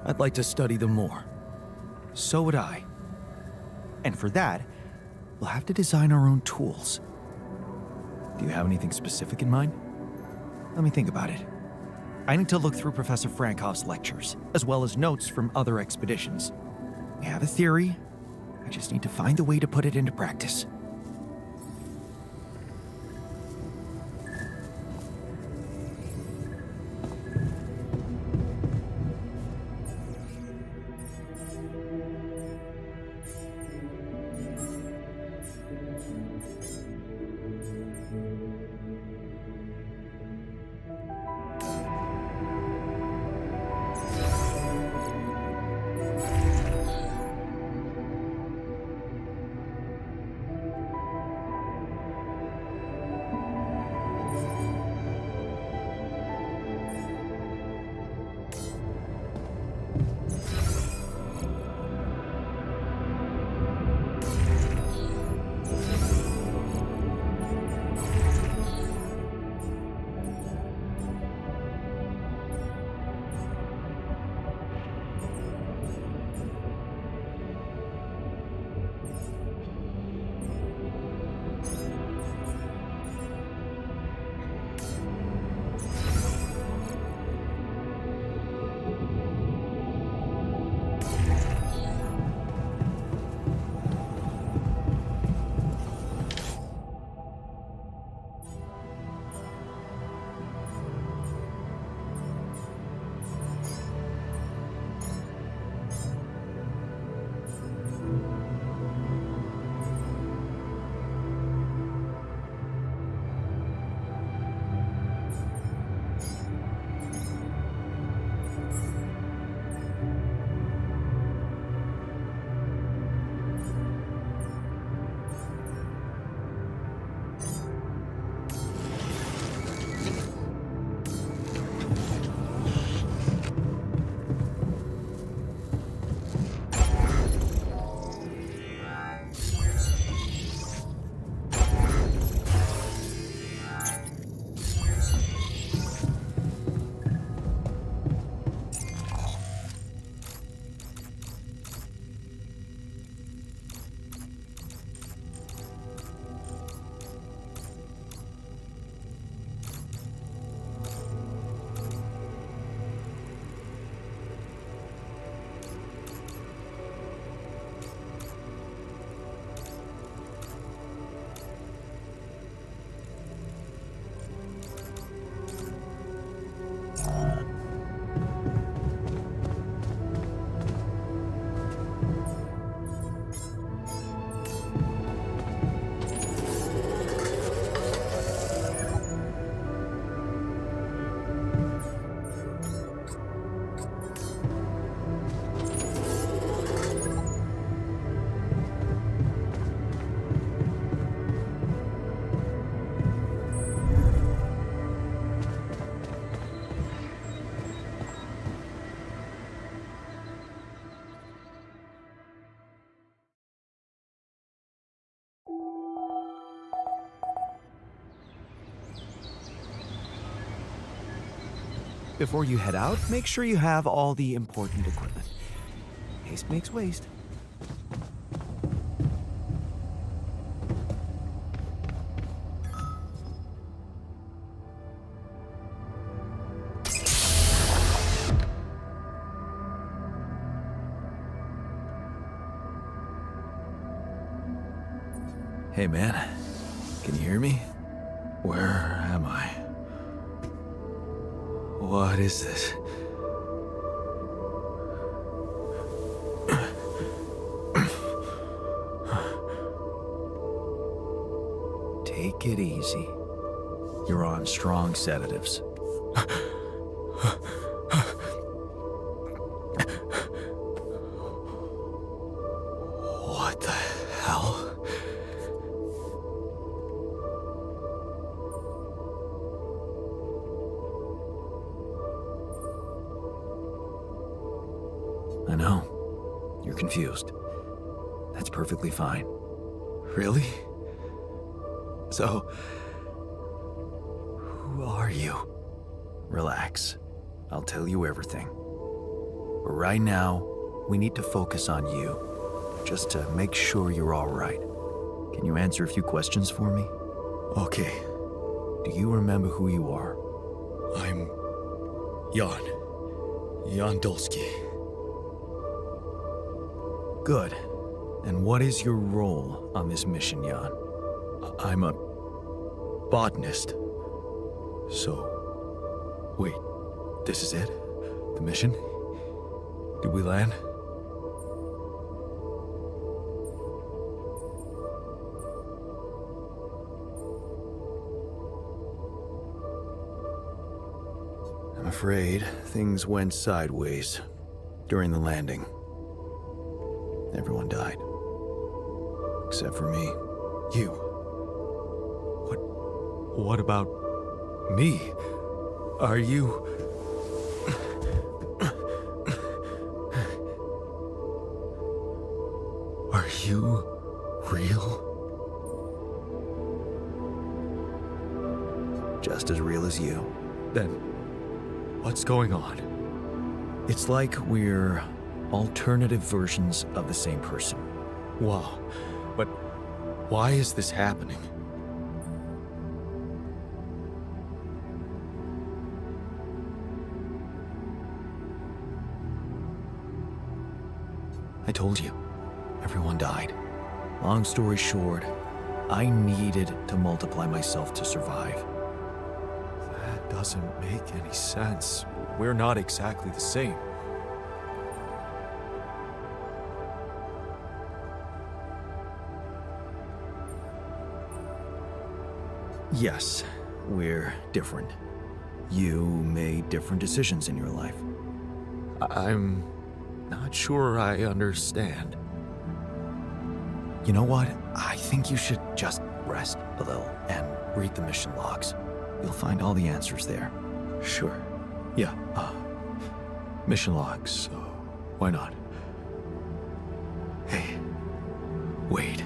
I'd like to study them more. So would I. And for that, we'll have to design our own tools. Do you have anything specific in mind? Let me think about it. I need to look through Professor Frankov's lectures, as well as notes from other expeditions. We have a theory. I just need to find a way to put it into practice. Before you head out, make sure you have all the important equipment. Haste makes waste. Hey, man. Can you hear me? Where am I? What is this? Take it easy. You're on strong sedatives. What the hell? I know. You're confused. That's perfectly fine. Really? So, who are you? Relax. I'll tell you everything. But right now, we need to focus on you, just to make sure you're all right. Can you answer a few questions for me? Okay, Do you remember who you are? I'm Jan Dolsky. Good. And what is your role on this mission, Jan? I'm a botanist. So, wait, this is it? The mission? Did we land? I'm afraid things went sideways during the landing. Everyone died. Except for me. You. What about me? Are you... Are you real? Just as real as you. Then, what's going on? It's like we're alternative versions of the same person. Wow, but why is this happening? I told you, everyone died. Long story short, I needed to multiply myself to survive. That doesn't make any sense. We're not exactly the same. Yes, we're different. You made different decisions in your life. I'm not sure I understand. You know what? I think you should just rest a little and read the mission logs. You'll find all the answers there. Sure. Yeah, mission logs, why not? Hey, wait.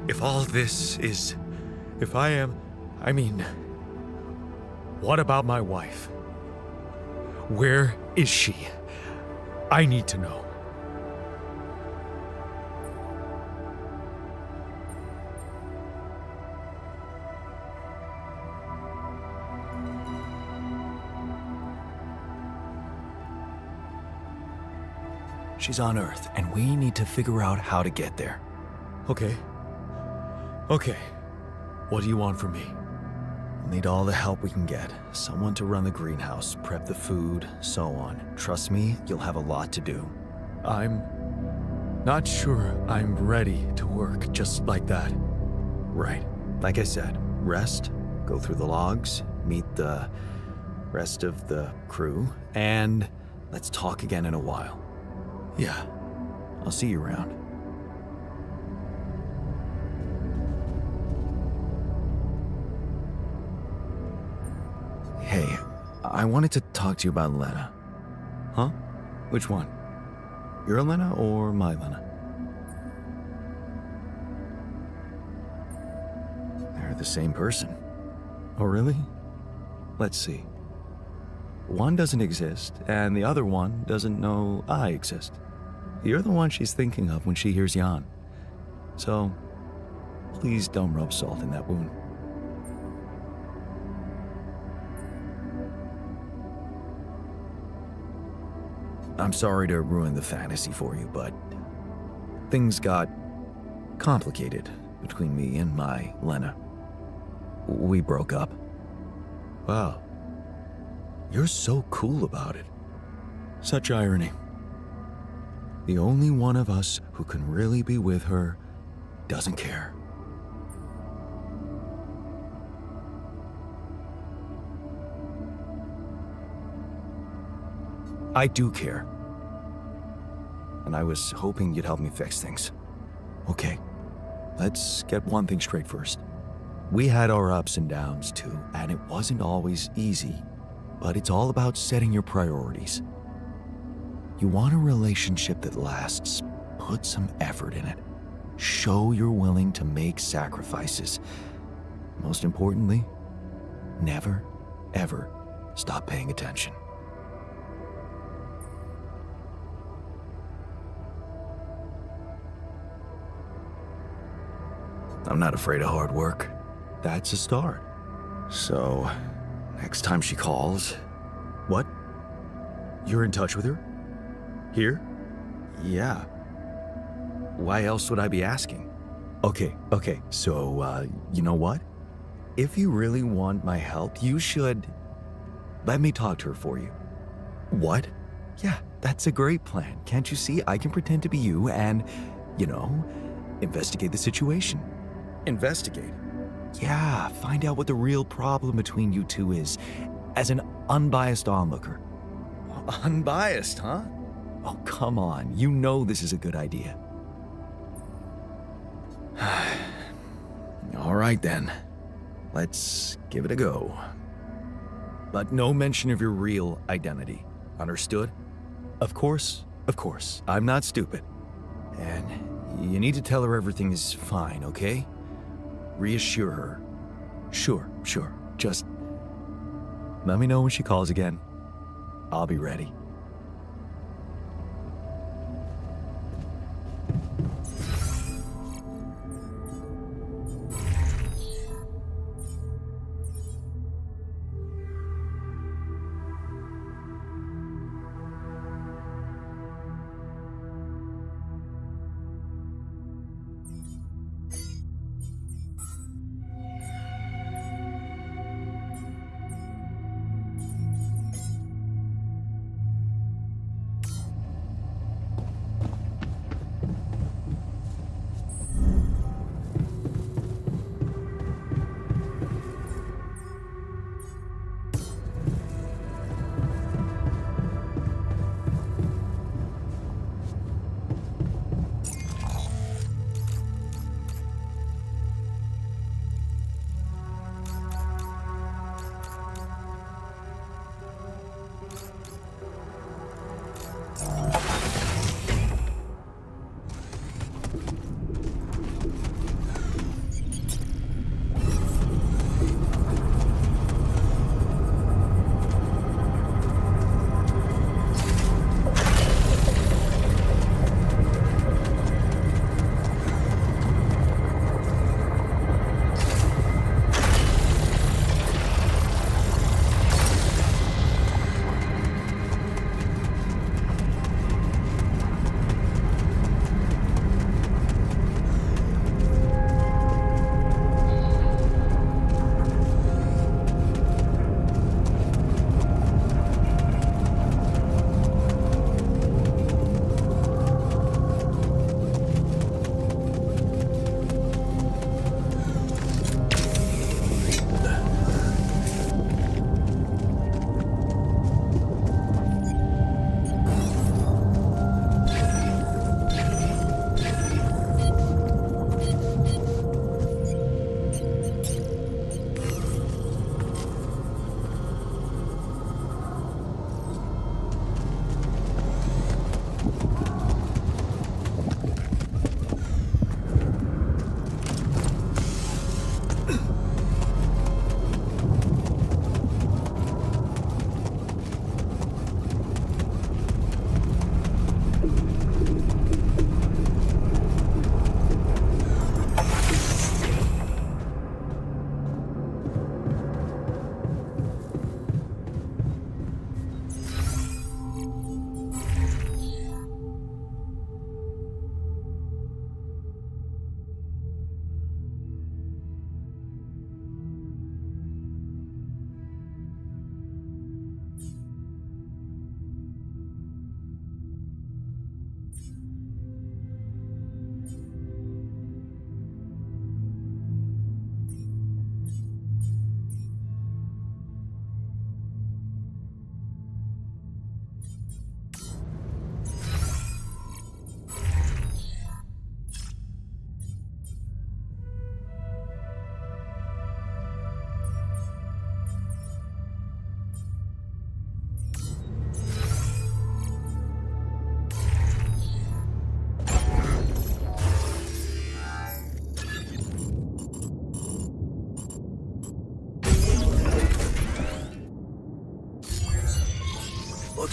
If all this is... If I am... I mean... What about my wife? Where is she? I need to know. She's on Earth, and we need to figure out how to get there. Okay. Okay. What do you want from me? We'll need all the help we can get. Someone to run the greenhouse, prep the food, so on. Trust me, you'll have a lot to do. I'm not sure I'm ready to work just like that. Right. Like I said, rest, go through the logs, meet the rest of the crew, and let's talk again in a while. Yeah. I'll see you around. Hey, I wanted to talk to you about Lena. Huh? Which one? Your Lena or my Lena? They're the same person. Oh, really? Let's see. One doesn't exist, and the other one doesn't know I exist. You're the one she's thinking of when she hears Jan. So, please don't rub salt in that wound. I'm sorry to ruin the fantasy for you, but things got complicated between me and my Lena. We broke up. Wow. You're so cool about it. Such irony. The only one of us who can really be with her doesn't care. I do care. And I was hoping you'd help me fix things. Okay, let's get one thing straight first. We had our ups and downs too, and it wasn't always easy. But it's all about setting your priorities. You want a relationship that lasts, put some effort in it. Show you're willing to make sacrifices. Most importantly, never, ever stop paying attention. I'm not afraid of hard work. That's a start. So, next time she calls... What? You're in touch with her? Here? Yeah. Why else would I be asking? Okay, so, you know what? If you really want my help, you should... let me talk to her for you. What? Yeah, that's a great plan. Can't you see? I can pretend to be you and, investigate the situation. Investigate? Yeah, find out what the real problem between you two is, as an unbiased onlooker. Unbiased, huh? Oh, come on. You know this is a good idea. All right, then. Let's give it a go. But no mention of your real identity. Understood? Of course. I'm not stupid. And you need to tell her everything is fine, okay? Reassure her. Sure. Just let me know when she calls again. I'll be ready.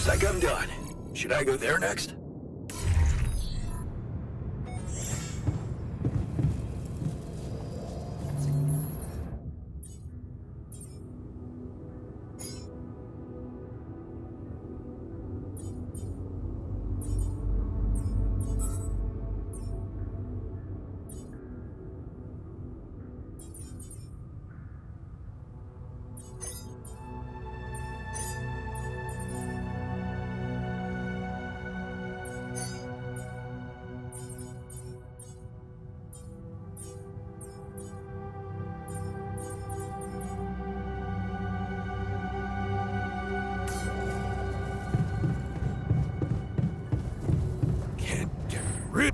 Looks like I'm done. Should I go there next? Can't get rid.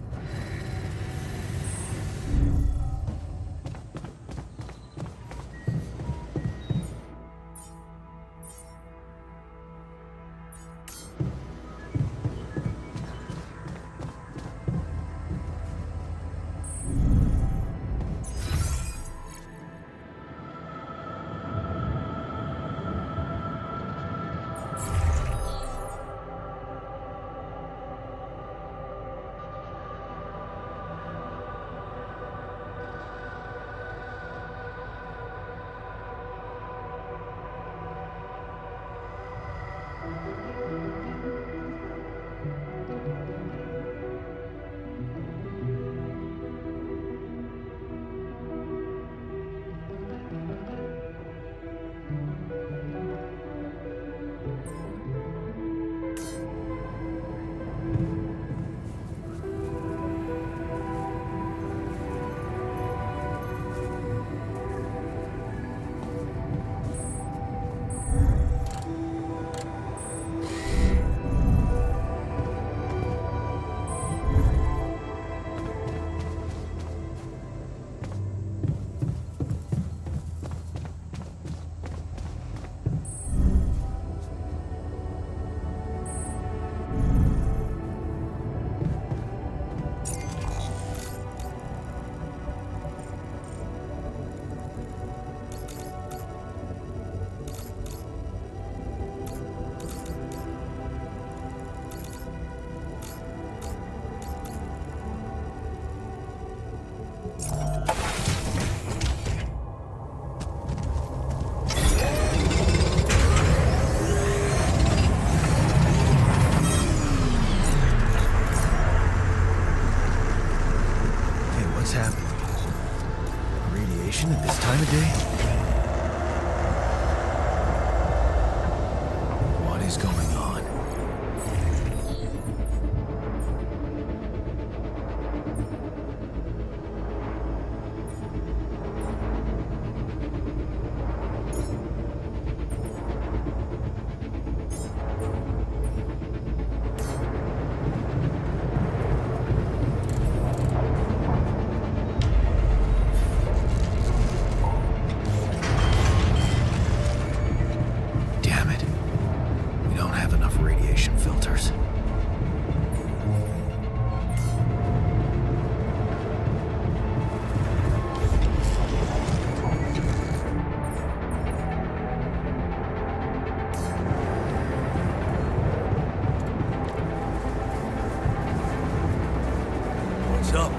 At this time of day? What is going on? Damn it. We don't have enough radiation filters. What's up?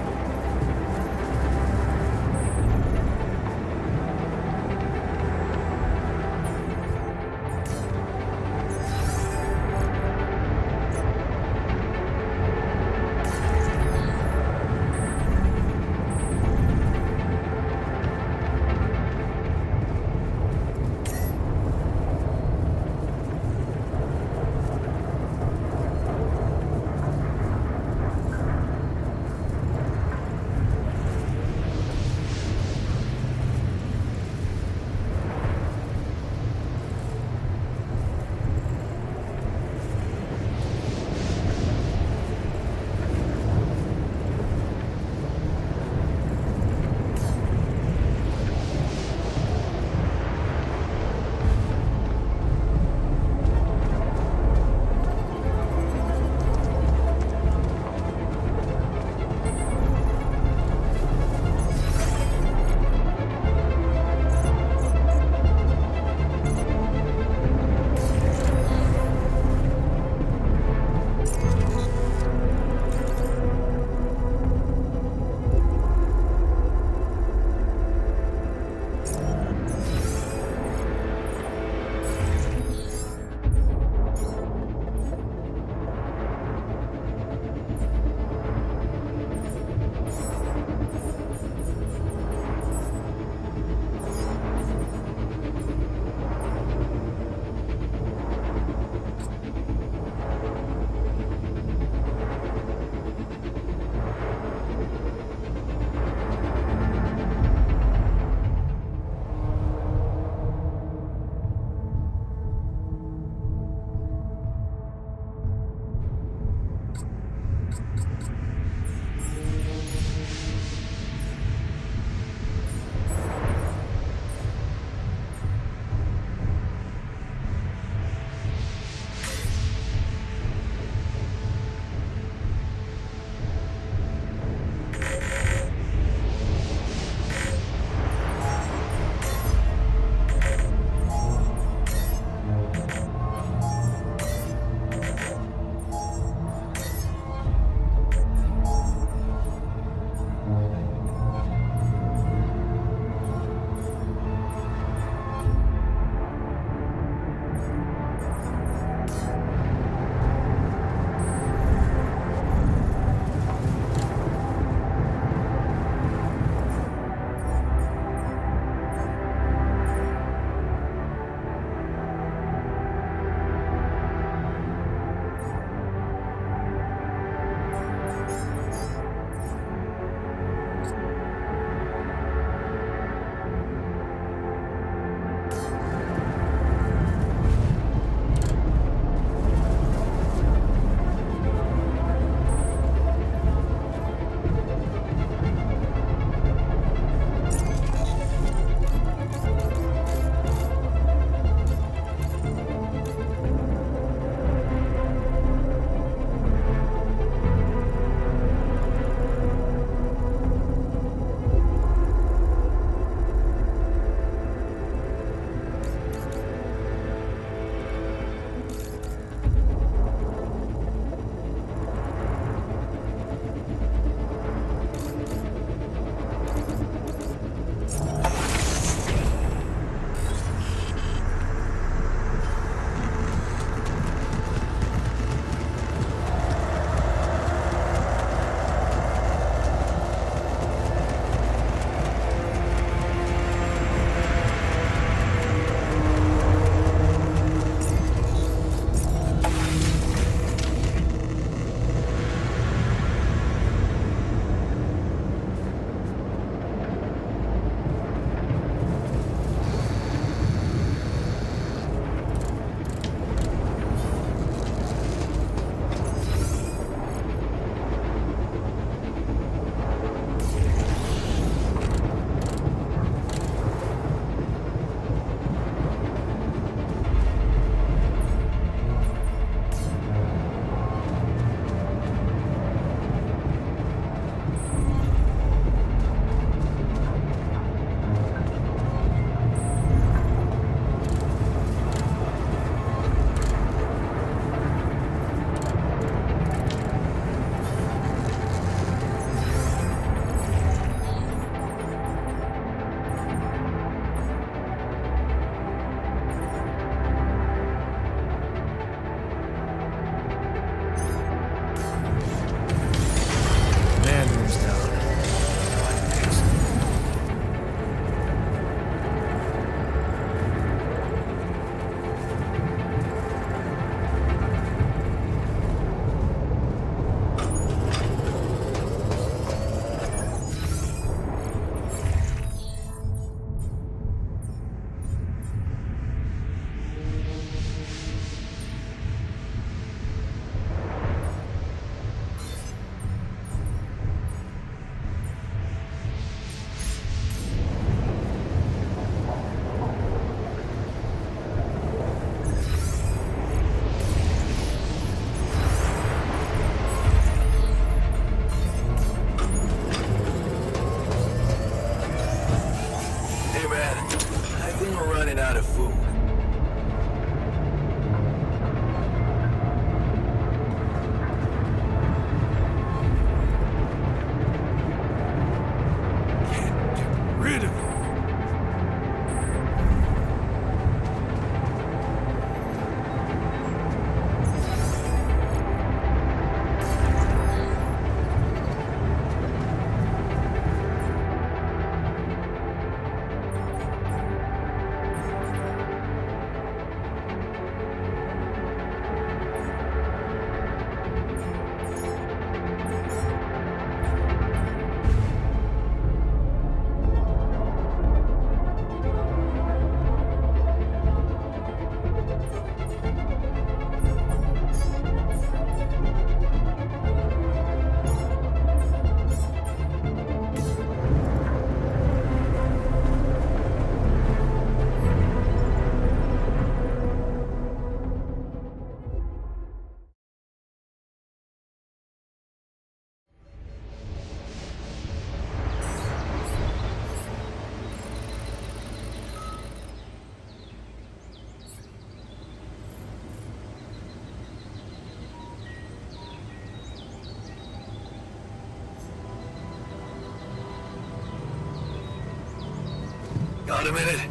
got a minute?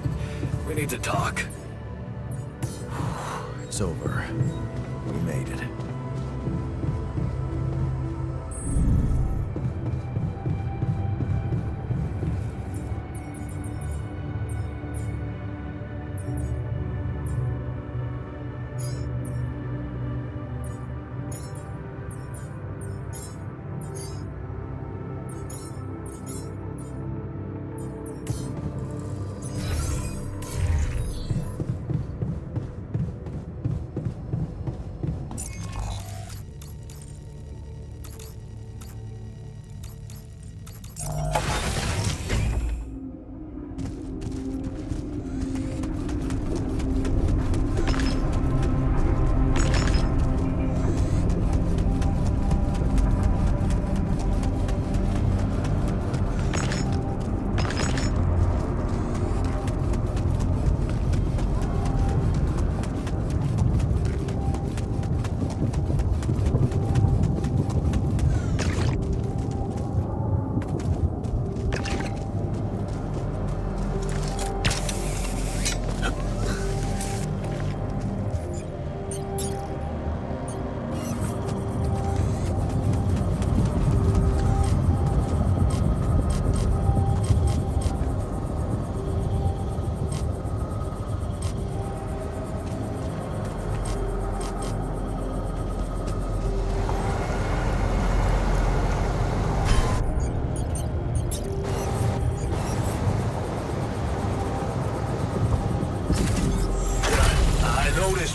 We need to talk. It's over. We made it.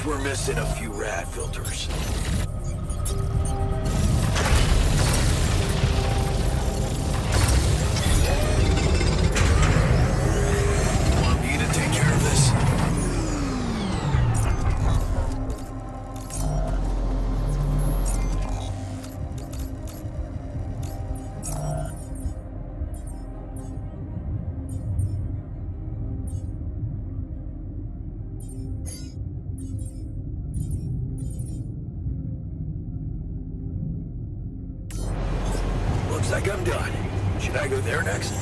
We're missing a few rad filters. Want me to take care of this? Looks like I'm done. Should I go there next?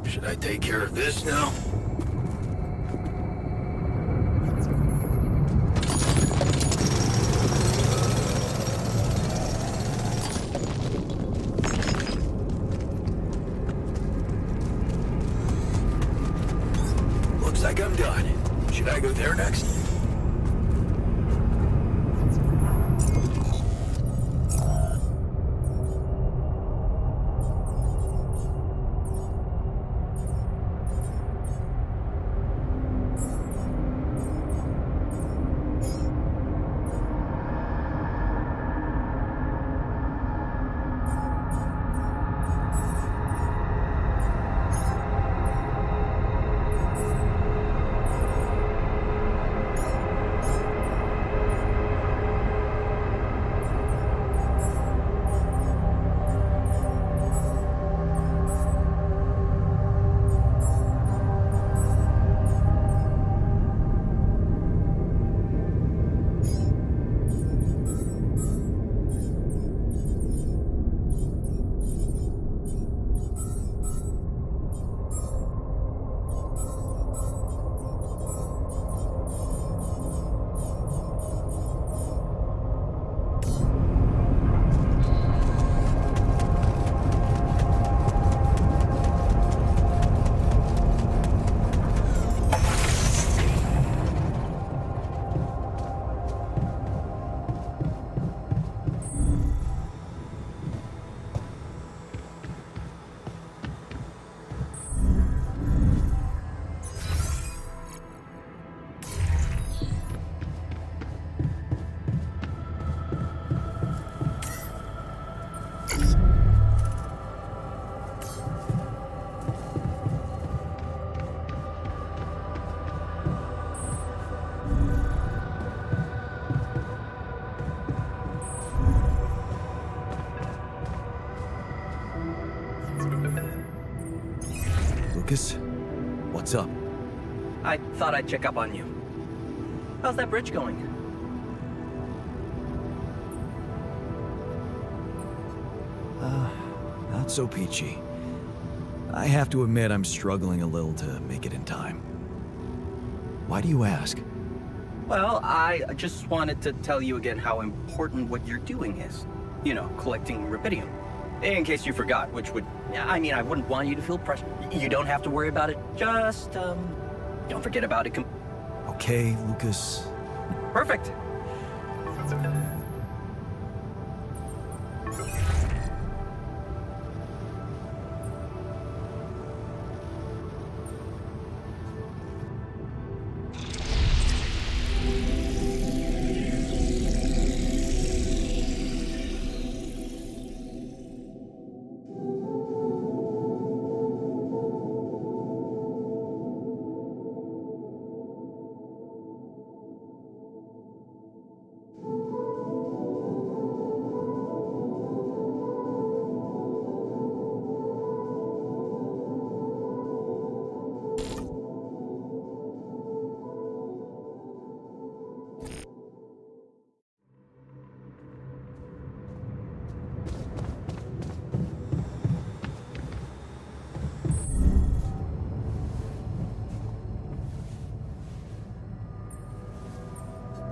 Should I take care of this now? Looks like I'm done. Should I go there next? Lucas. What's up? I thought I'd check up on you. How's that bridge going? Not so peachy. I have to admit I'm struggling a little to make it in time. Why do you ask? Well, I just wanted to tell you again how important what you're doing is. You know, collecting rubidium. In case you forgot, which would... I mean, I wouldn't want you to feel pressure. You don't have to worry about it. Just, don't forget about it. Okay, Lucas. Perfect.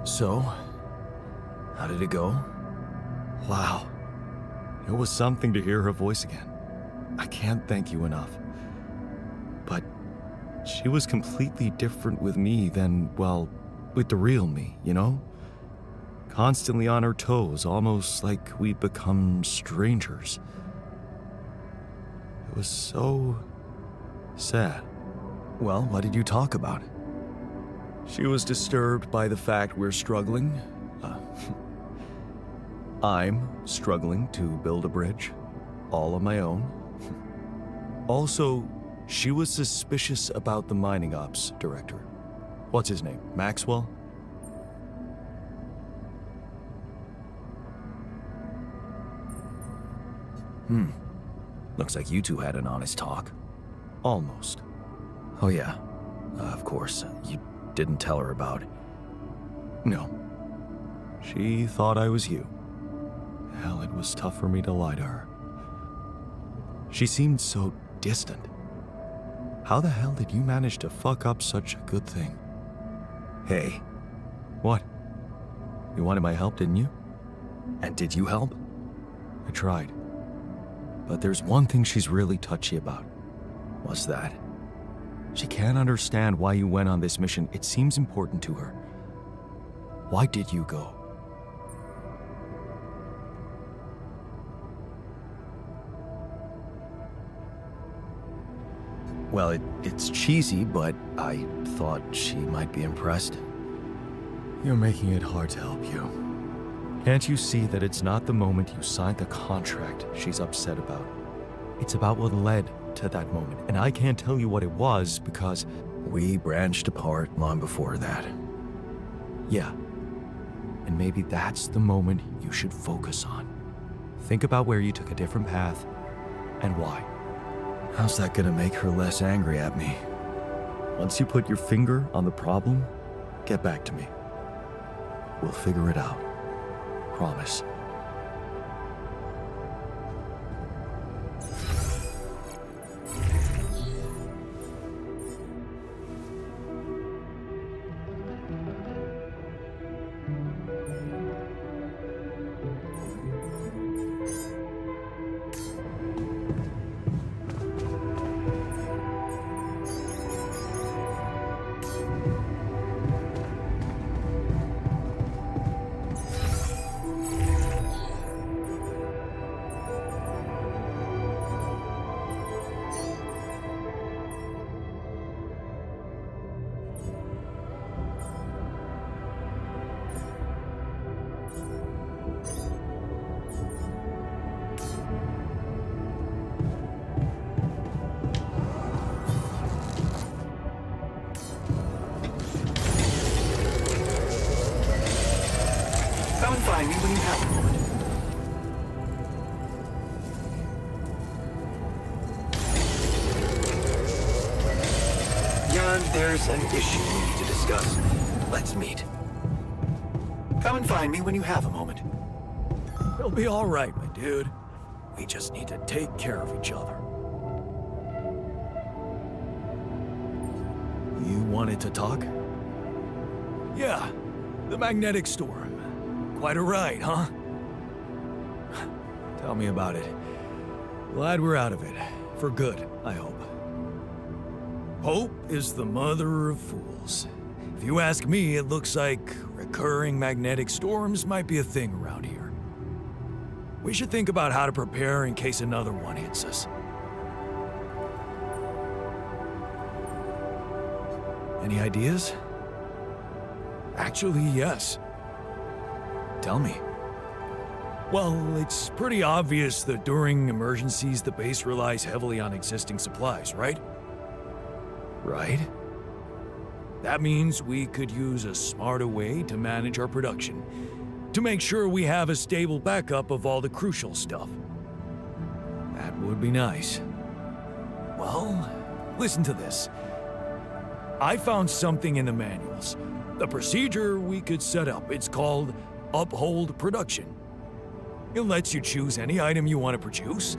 So, how did it go? Wow. It was something to hear her voice again. I can't thank you enough. But she was completely different with me than, well, with the real me, you know? Constantly on her toes, almost like we'd become strangers. It was so sad. Well, what did you talk about? She was disturbed by the fact we're struggling. I'm struggling to build a bridge, all on my own. Also, she was suspicious about the mining ops director. What's his name? Maxwell? Looks like you two had an honest talk. Almost. Oh yeah, of course. You didn't tell her about... No. She thought I was you. Hell, it was tough for me to lie to her. She seemed so distant. How the hell did you manage to fuck up such a good thing? Hey, What? You wanted my help, didn't you? and did you help? I tried. But there's one thing she's really touchy about. What's that? She can't understand why you went on this mission. It seems important to her. Why did you go? Well, it's cheesy, but I thought she might be impressed. You're making it hard to help you. Can't you see that it's not the moment you signed the contract she's upset about? It's about what led to that moment, and I can't tell you what it was because... We branched apart long before that. Yeah. And maybe that's the moment you should focus on. Think about where you took a different path and why. How's that gonna make her less angry at me? Once you put your finger on the problem, get back to me. We'll figure it out. Promise. Come and find me when you have a moment. There's an issue we need to discuss. Let's meet. Come and find me when you have a moment. It'll be all right, my dude. We just need to take care of each other. You wanted to talk? Yeah, the magnetic storm. Quite a ride, huh? Tell me about it. Glad we're out of it. For good, I hope. Hope is the mother of fools. If you ask me, it looks like recurring magnetic storms might be a thing around here. We should think about how to prepare in case another one hits us. Any ideas? Actually, yes. Tell me. Well, it's pretty obvious that during emergencies, the base relies heavily on existing supplies, right? Right? That means we could use a smarter way to manage our production, to make sure we have a stable backup of all the crucial stuff. That would be nice. Well, listen to this. I found something in the manuals. The procedure we could set up. It's called Uphold Production. It lets you choose any item you want to produce.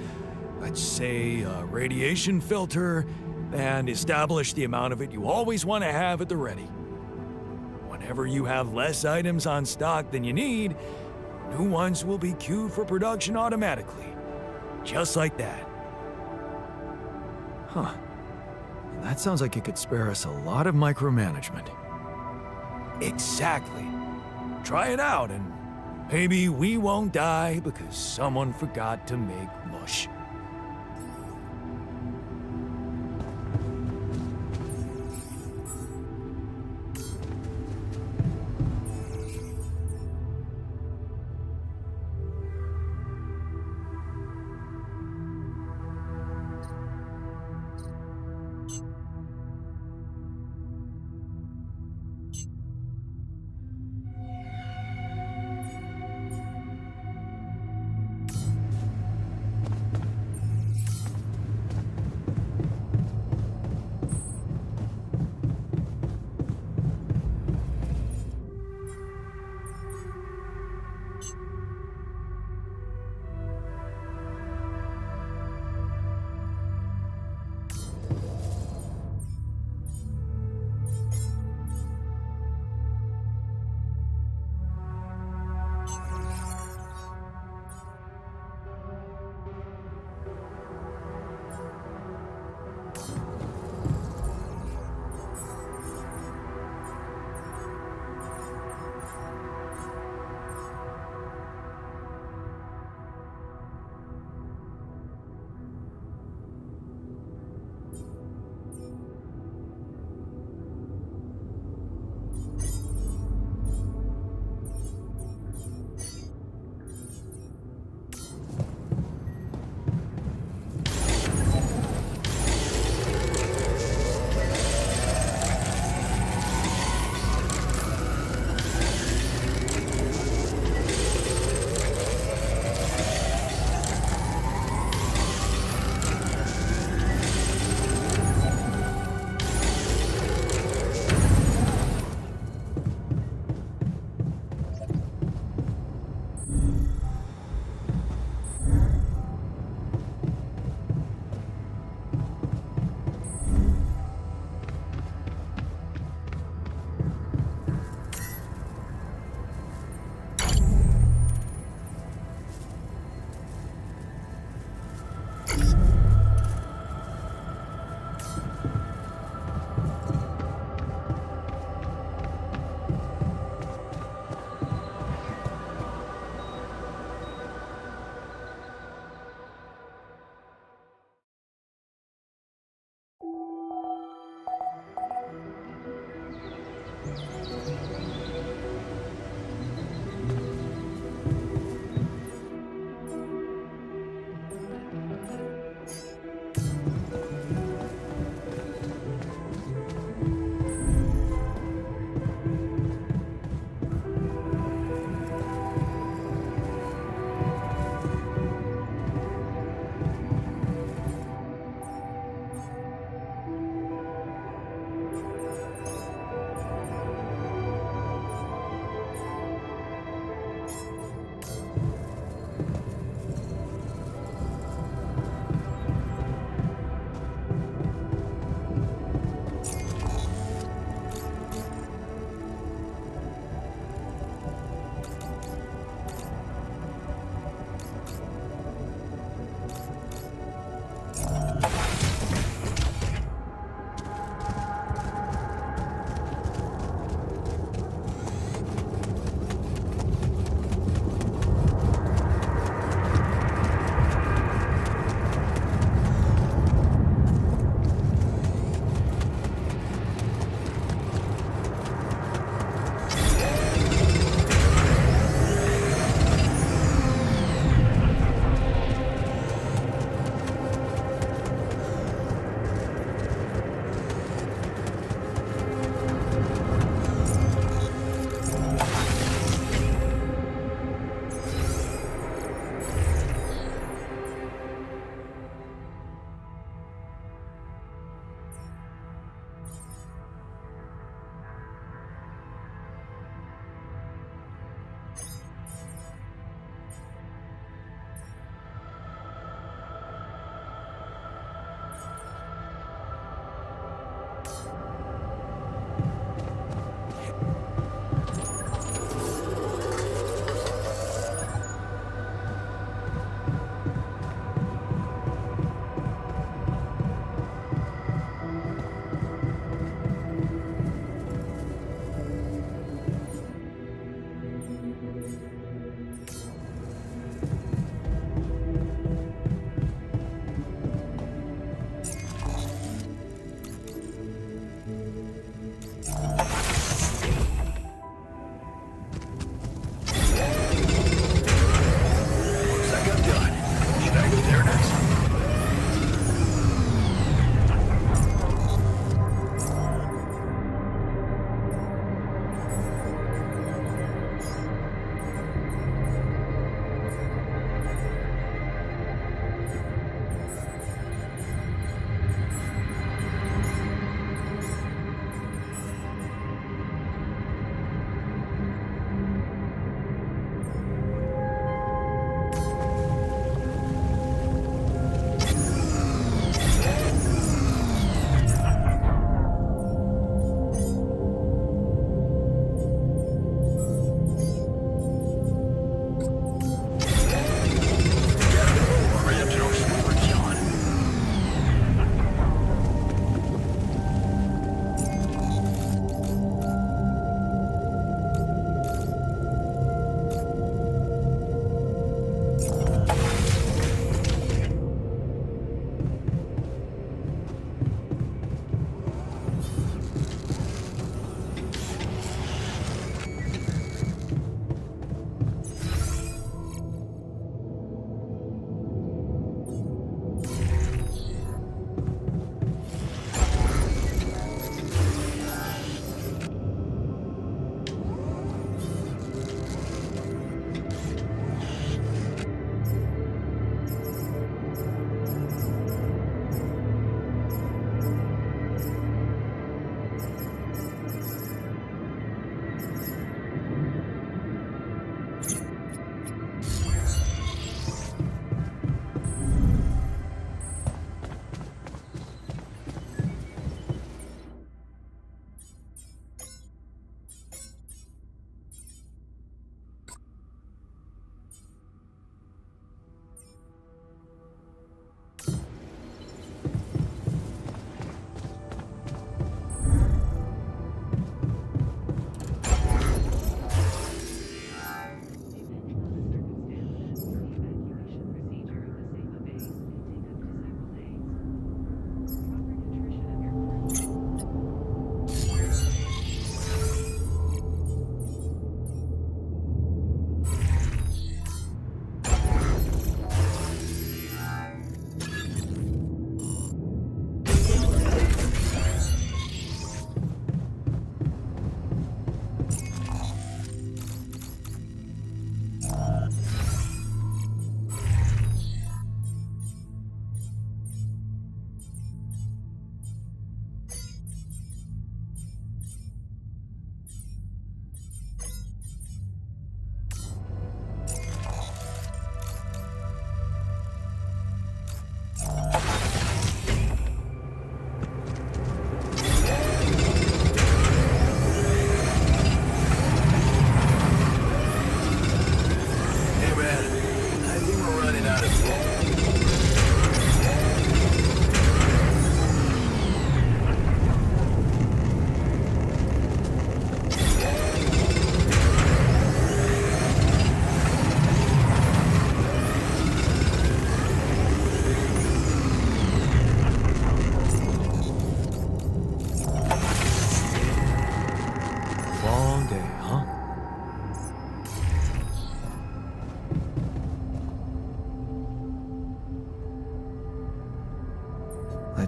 Let's say a radiation filter, and establish the amount of it you always want to have at the ready. Whenever you have less items on stock than you need, new ones will be queued for production automatically. Just like that. Huh. That sounds like it could spare us a lot of micromanagement. Exactly. Try it out and maybe we won't die because someone forgot to make mush.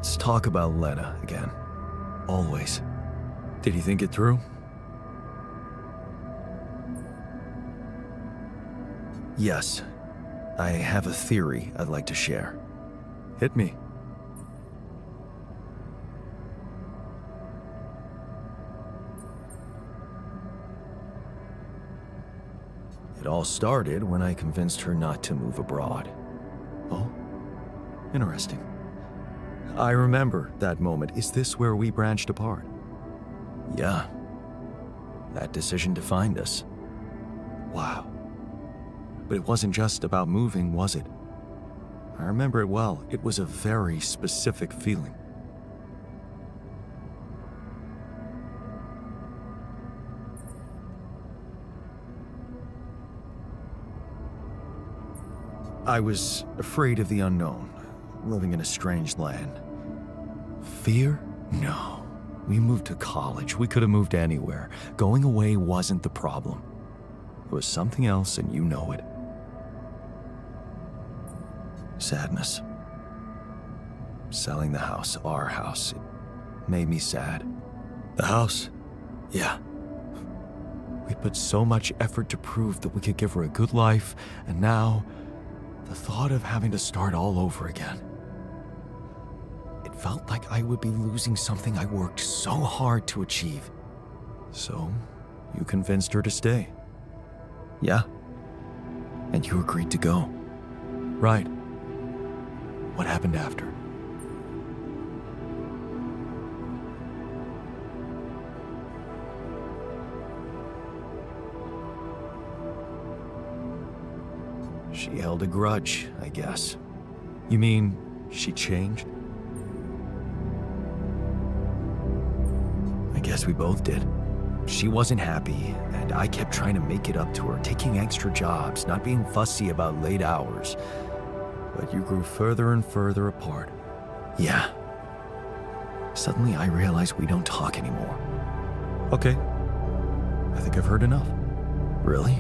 Let's talk about Lena again. Always. Did he think it through? Yes. I have a theory I'd like to share. Hit me. It all started when I convinced her not to move abroad. Oh, interesting. I remember that moment. Is this where we branched apart? Yeah. That decision defined us. Wow. But it wasn't just about moving, was it? I remember it well. It was a very specific feeling. I was afraid of the unknown, living in a strange land. Fear? No. We moved to college. We could have moved anywhere. Going away wasn't the problem. It was something else, and you know it. Sadness. Selling the house, our house, it made me sad. The house? Yeah. We put so much effort to prove that we could give her a good life, and now, the thought of having to start all over again. It felt like I would be losing something I worked so hard to achieve. So, you convinced her to stay. Yeah. And you agreed to go. Right. What happened after? She held a grudge, I guess. You mean she changed? I guess we both did. She wasn't happy, and I kept trying to make it up to her, taking extra jobs, not being fussy about late hours. But you grew further and further apart. Yeah. Suddenly I realized we don't talk anymore. Okay. I think I've heard enough. Really?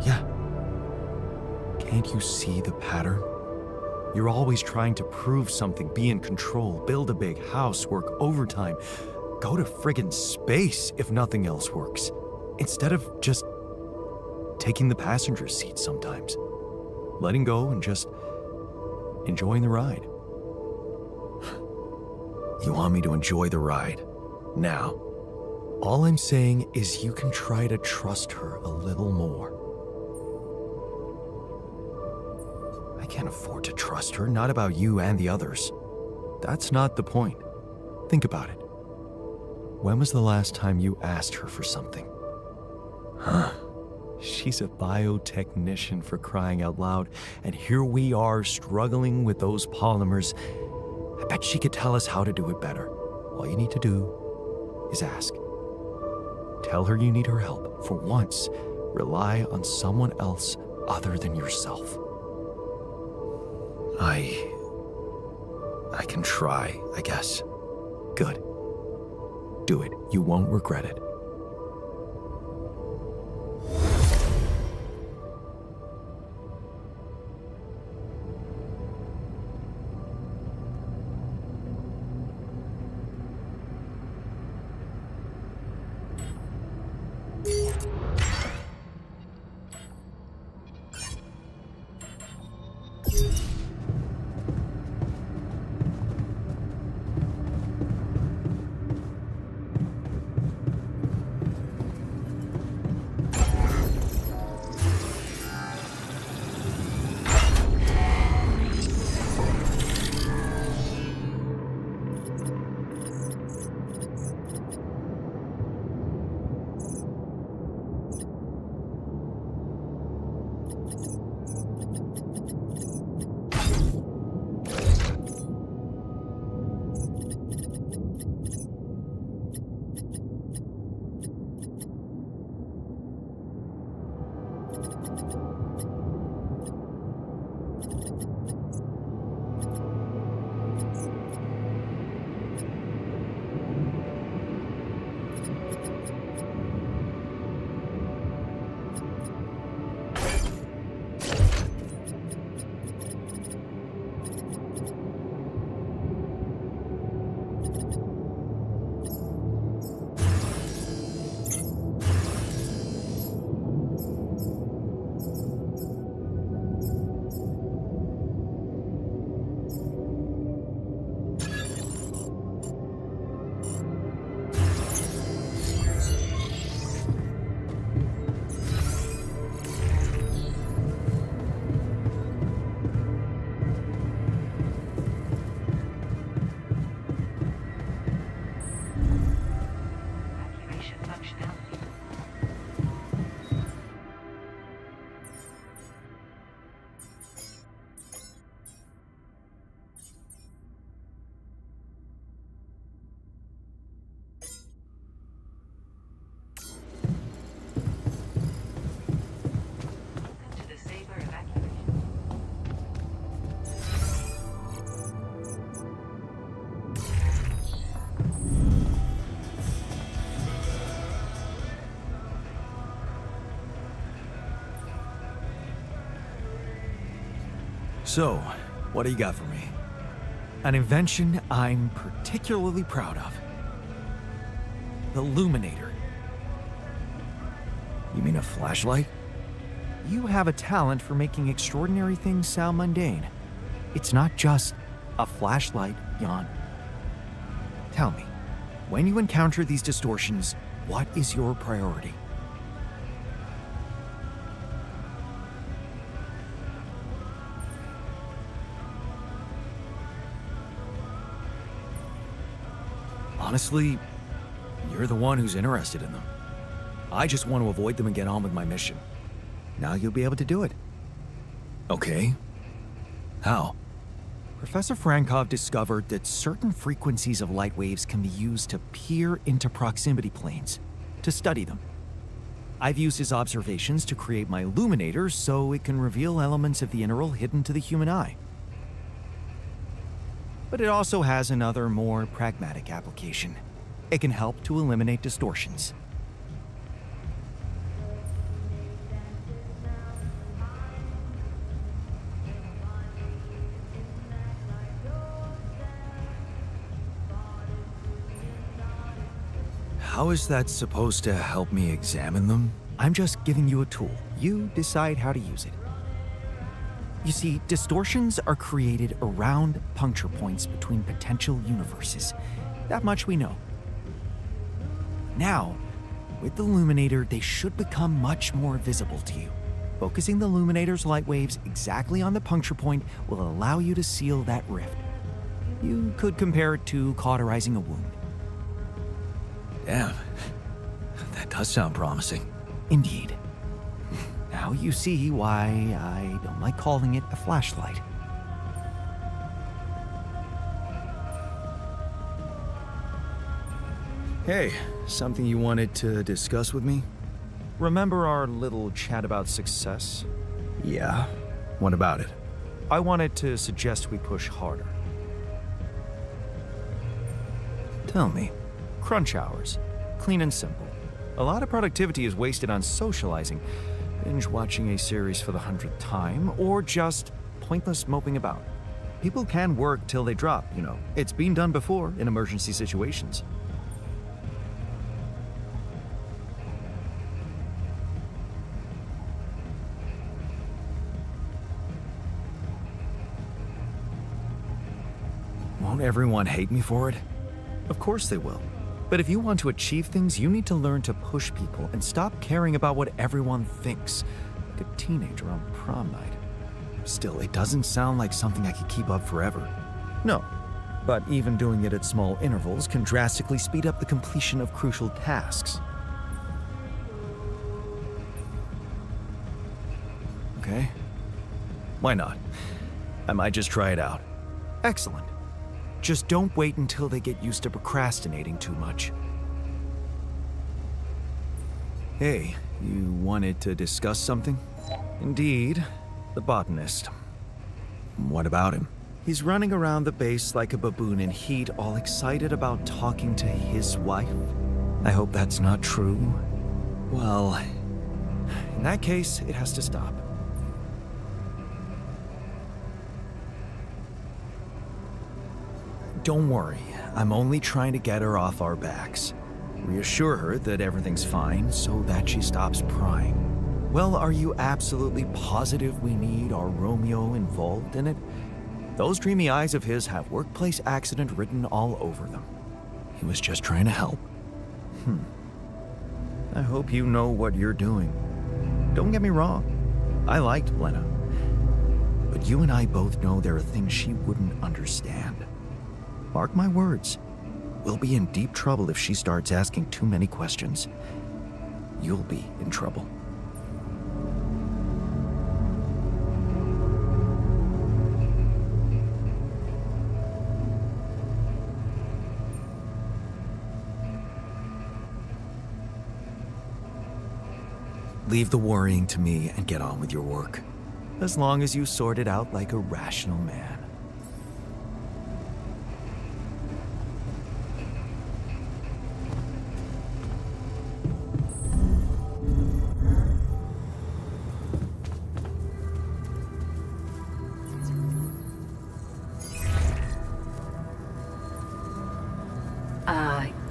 Yeah. Can't you see the pattern? You're always trying to prove something, be in control, build a big house, work overtime, go to friggin' space if nothing else works, instead of just taking the passenger seat sometimes, letting go and just enjoying the ride. You want me to enjoy the ride now? All I'm saying is you can try to trust her a little more. I can't afford to trust her, not about you and the others. That's not the point. Think about it. When was the last time you asked her for something? Huh? She's a biotechnician, for crying out loud, and here we are struggling with those polymers. I bet she could tell us how to do it better. All you need to do is ask. Tell her you need her help. For once, rely on someone else other than yourself. I can try, I guess. Good. Do it. You won't regret it. So, what do you got for me? An invention I'm particularly proud of. The Luminator. You mean a flashlight? You have a talent for making extraordinary things sound mundane. It's not just a flashlight, Jan. Tell me, when you encounter these distortions, what is your priority? Honestly, you're the one who's interested in them. I just want to avoid them and get on with my mission. Now you'll be able to do it. Okay. How? Professor Frankov discovered that certain frequencies of light waves can be used to peer into proximity planes, to study them. I've used his observations to create my Illuminator so it can reveal elements of the interval hidden to the human eye. But it also has another, more pragmatic application. It can help to eliminate distortions. How is that supposed to help me examine them? I'm just giving you a tool. You decide how to use it. You see, distortions are created around puncture points between potential universes. That much we know. Now, with the Illuminator, they should become much more visible to you. Focusing the Illuminator's light waves exactly on the puncture point will allow you to seal that rift. You could compare it to cauterizing a wound. Damn, that does sound promising. Indeed. Now you see why I don't like calling it a flashlight. Hey, something you wanted to discuss with me? Remember our little chat about success? Yeah. What about it? I wanted to suggest we push harder. Tell me. Crunch hours. Clean and simple. A lot of productivity is wasted on socializing, binge watching a series for the 100th time, or just pointless moping about. People can work till they drop, you know. It's been done before in emergency situations. Won't everyone hate me for it? Of course they will. But if you want to achieve things, you need to learn to push people and stop caring about what everyone thinks, like a teenager on prom night. Still, it doesn't sound like something I could keep up forever. No, but even doing it at small intervals can drastically speed up the completion of crucial tasks. Okay. Why not? I might just try it out. Excellent. Just don't wait until they get used to procrastinating too much. Hey, you wanted to discuss something? Indeed, the botanist. What about him? He's running around the base like a baboon in heat, all excited about talking to his wife. I hope that's not true. Well, in that case, it has to stop. Don't worry, I'm only trying to get her off our backs. Reassure her that everything's fine so that she stops prying. Well, are you absolutely positive we need our Romeo involved in it? Those dreamy eyes of his have workplace accident written all over them. He was just trying to help. I hope you know what you're doing. Don't get me wrong, I liked Lena. But you and I both know there are things she wouldn't understand. Mark my words, we'll be in deep trouble if she starts asking too many questions. You'll be in trouble. Leave the worrying to me and get on with your work. As long as you sort it out like a rational man.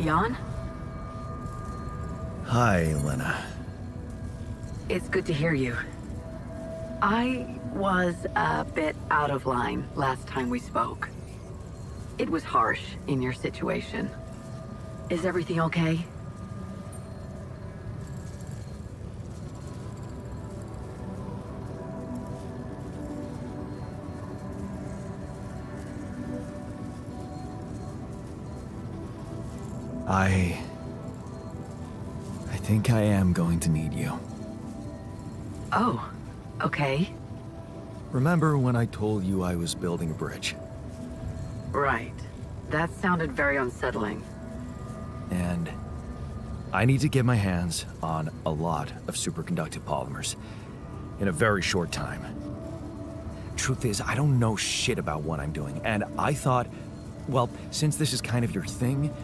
Jan? Hi, Elena. It's good to hear you. I was a bit out of line last time we spoke. It was harsh in your situation. Is everything okay? I think I am going to need you. Oh, okay. Remember when I told you I was building a bridge? Right. That sounded very unsettling. And I need to get my hands on a lot of superconductive polymers in a very short time. Truth is, I don't know shit about what I'm doing, and I thought, well, since this is kind of your thing,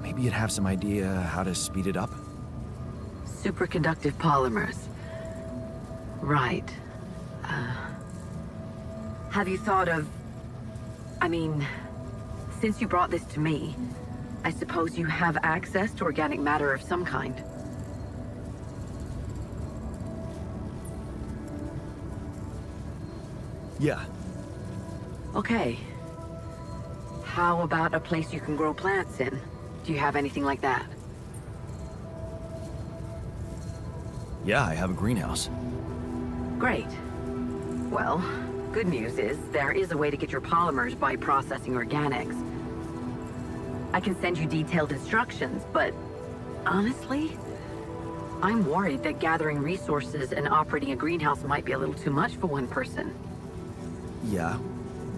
maybe you'd have some idea how to speed it up? Superconductive polymers. Right. Have you thought of... I mean, since you brought this to me, I suppose you have access to organic matter of some kind. Yeah. Okay. How about a place you can grow plants in? Do you have anything like that? Yeah, I have a greenhouse. Great. Well, good news is there is a way to get your polymers by processing organics. I can send you detailed instructions, but honestly, I'm worried that gathering resources and operating a greenhouse might be a little too much for one person. Yeah.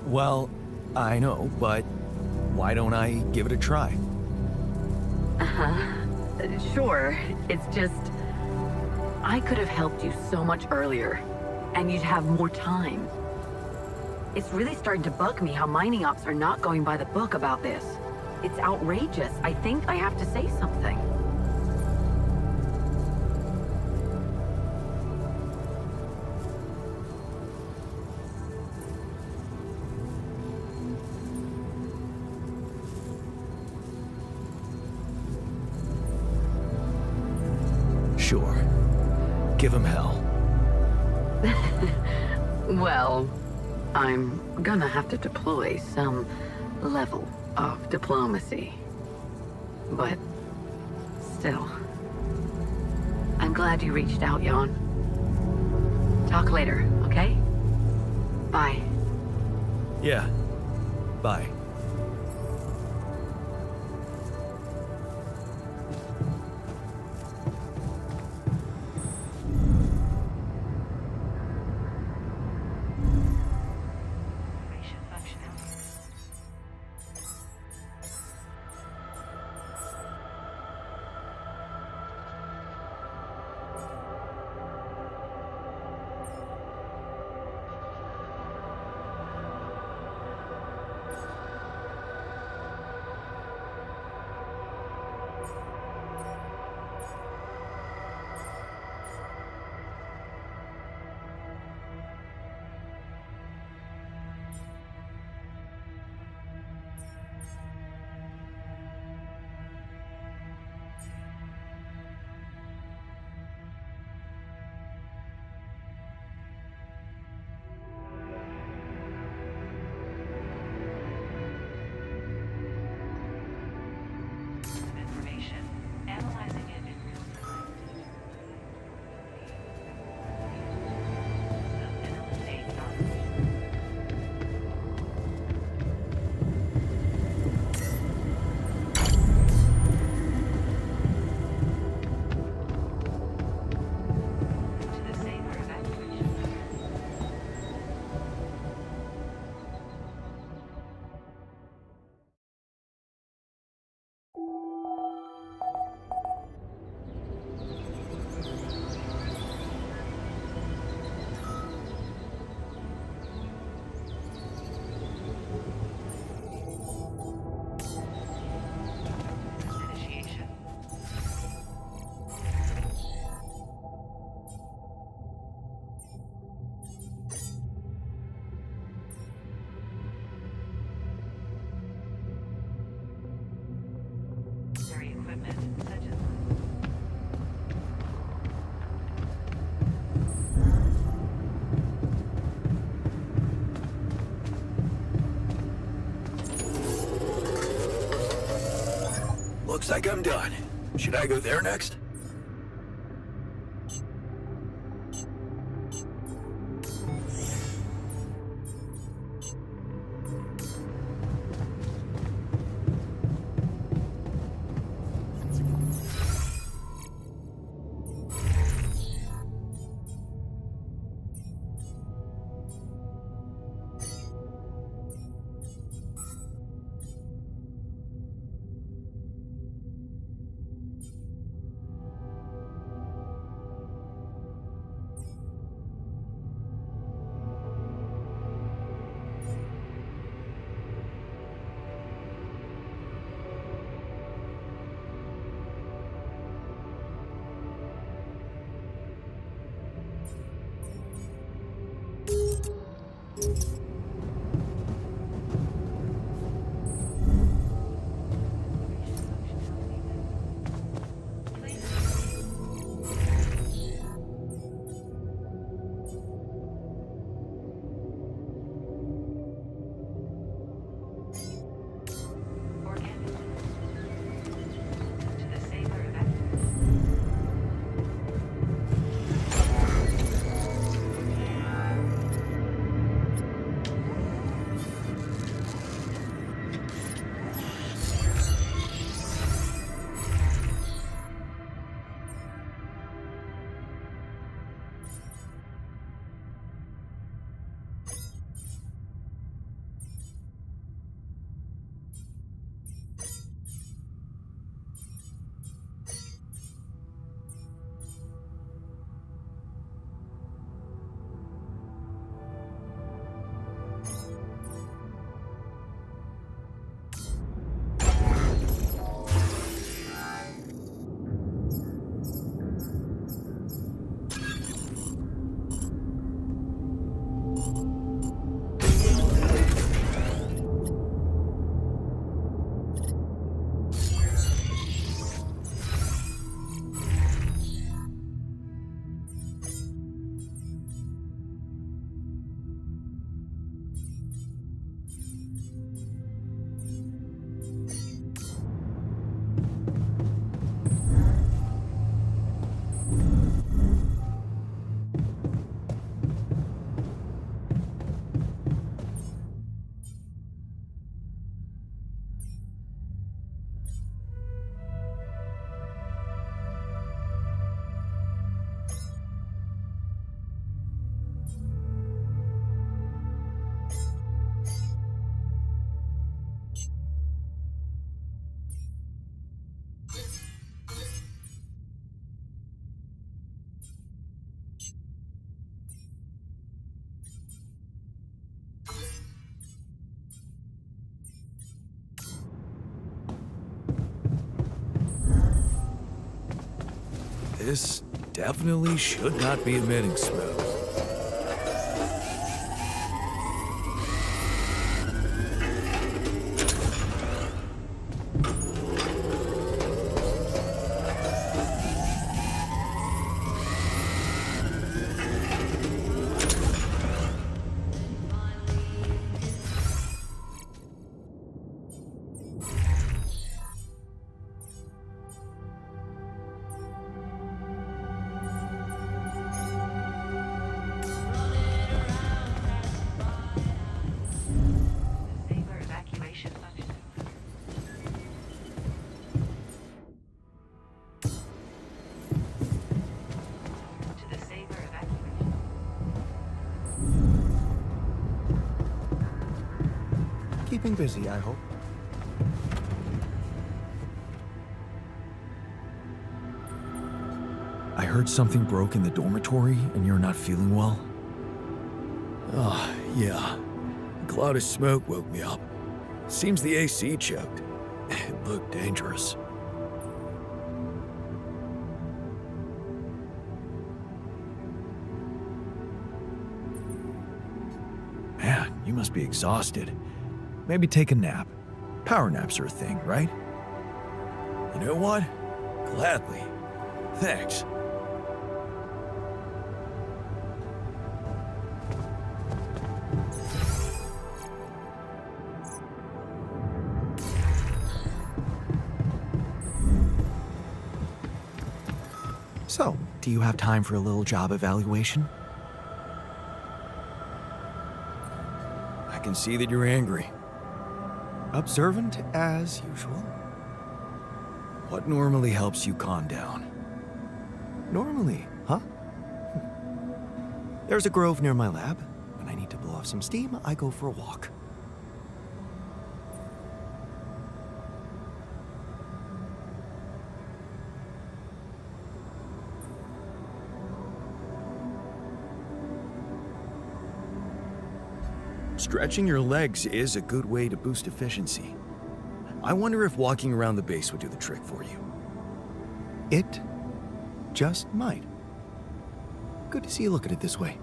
Well, I know, but why don't I give it a try? Sure, it's just... I could have helped you so much earlier, and you'd have more time. It's really starting to bug me how mining ops are not going by the book about this. It's outrageous. I think I have to say something. Sure. Give him hell. Well, I'm gonna have to deploy some level of diplomacy. But still, I'm glad you reached out, Jan. Talk later, okay? Bye. Yeah. Bye. Looks like I'm done. Should I go there next? This definitely should not be emitting smoke. Keeping busy, I hope. I heard something broke in the dormitory and you're not feeling well. Oh, yeah. A cloud of smoke woke me up. Seems the AC choked. It looked dangerous. Man, you must be exhausted. Maybe take a nap. Power naps are a thing, right? You know what? Gladly. Thanks. So, do you have time for a little job evaluation? I can see that you're angry. Observant as usual. What normally helps you calm down? Normally, huh? There's a grove near my lab. When I need to blow off some steam, I go for a walk. Stretching your legs is a good way to boost efficiency. I wonder if walking around the base would do the trick for you. It just might. Good to see you look at it this way.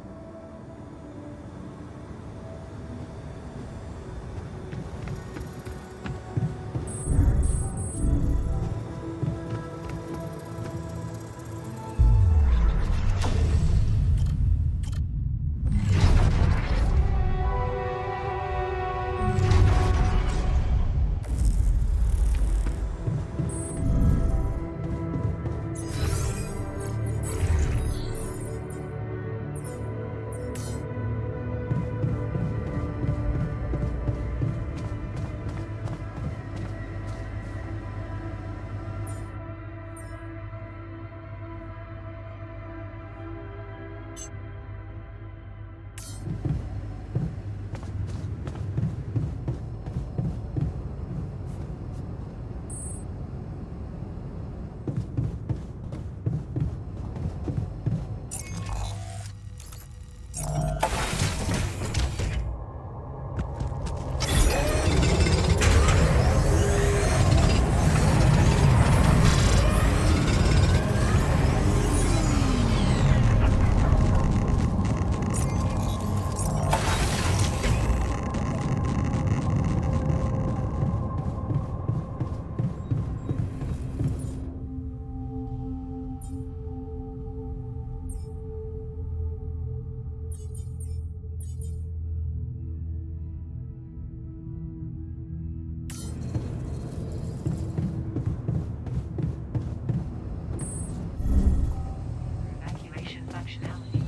Evacuation functionality.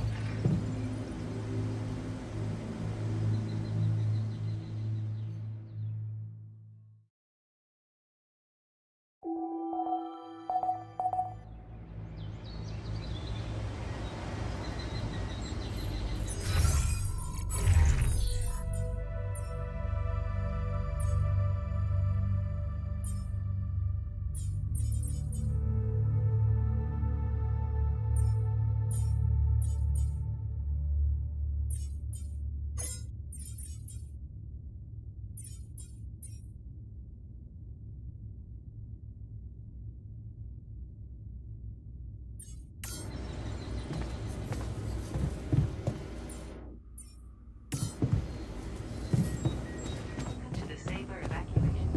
To the Saber evacuation.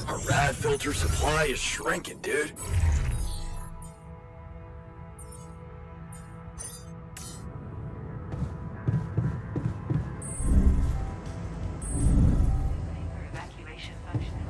Our rad filter supply is shrinking, dude. Saber evacuation functionality.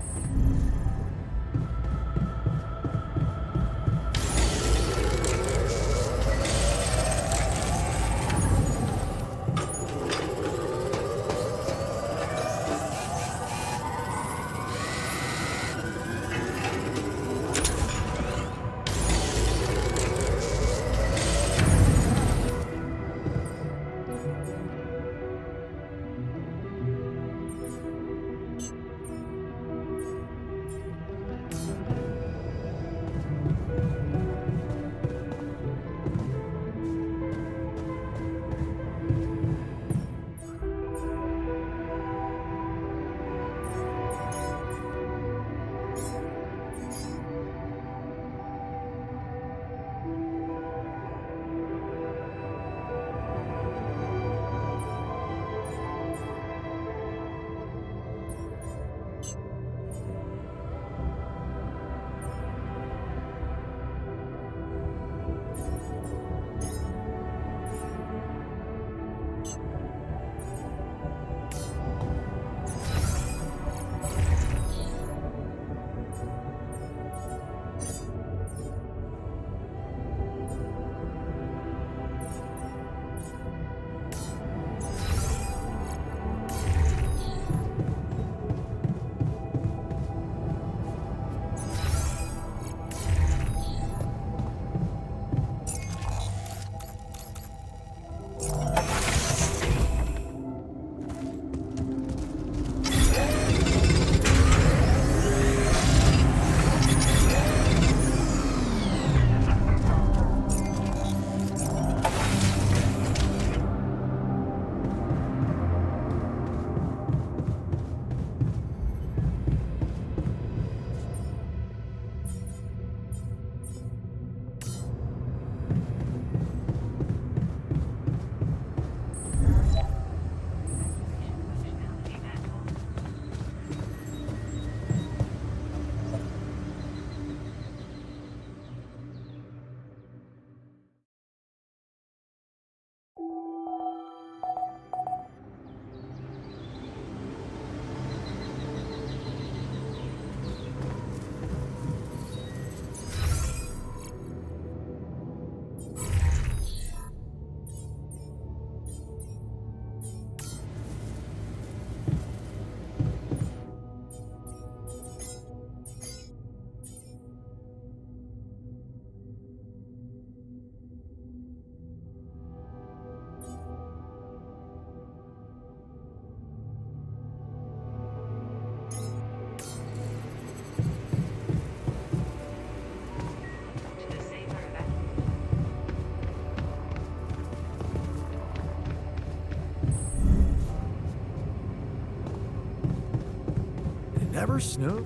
for Snoop.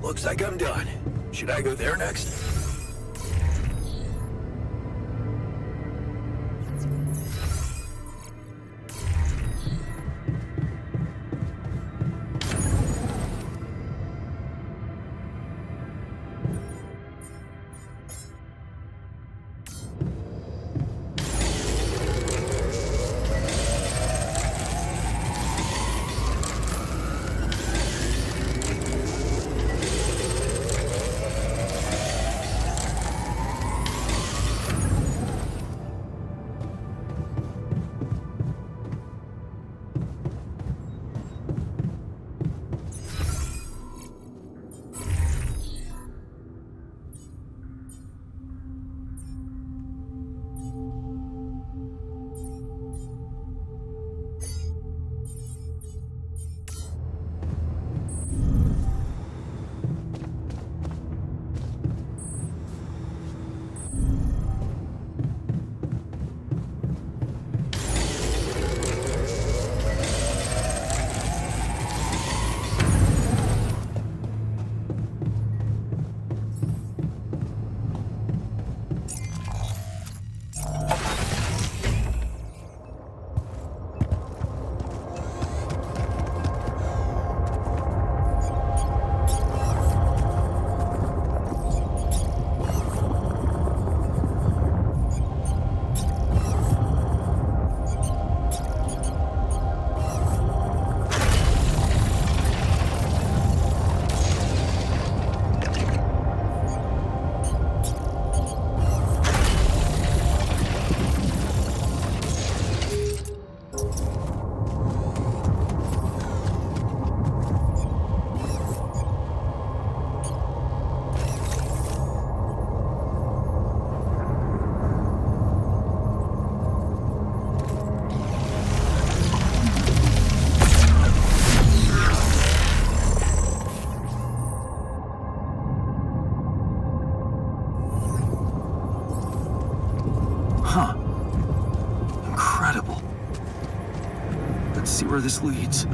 Looks like I'm done. Should I go there next? Huh. Incredible. Let's see where this leads.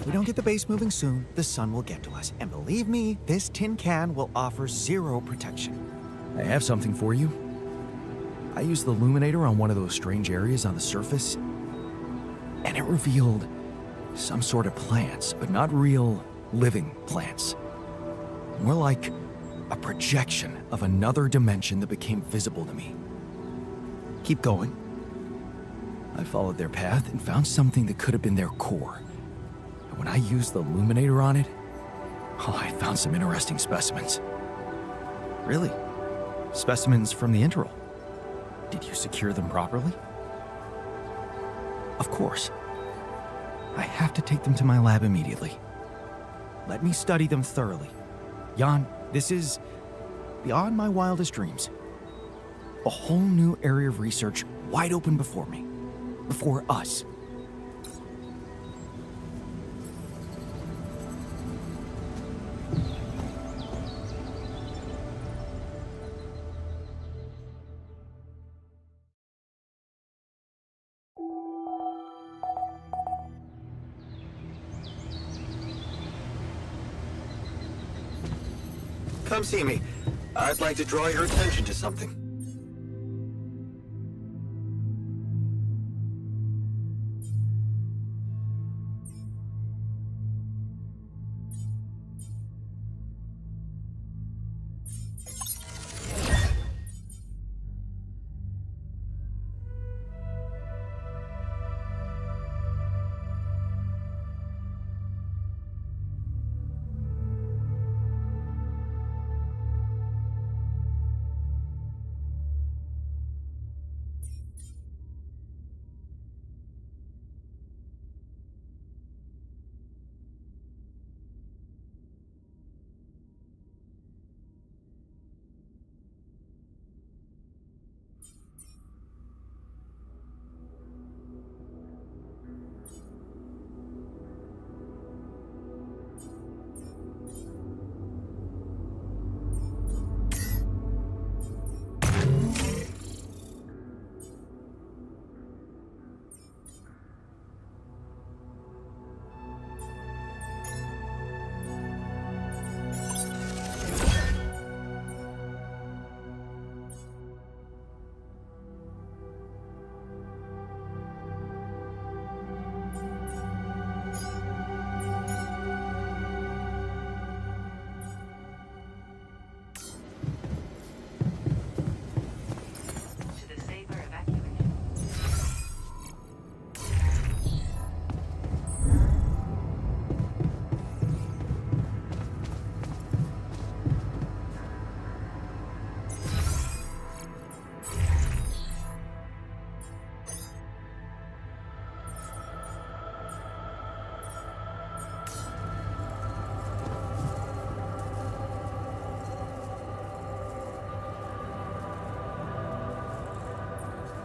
we don't get the base moving soon, the sun will get to us. And believe me, this tin can will offer zero protection. I have something for you. I used the illuminator on one of those strange areas on the surface, and it revealed some sort of plants, but not real living plants. More like a projection of another dimension that became visible to me. Keep going. I followed their path and found something that could have been their core. And when I used the illuminator on it, I found some interesting specimens. Really? Specimens from the interval. Did you secure them properly? Of course. I have to take them to my lab immediately. Let me study them thoroughly. Jan, this is beyond my wildest dreams. A whole new area of research wide open before me. Before us. Come see me. I'd like to draw your attention to something. To the Saber evacuation.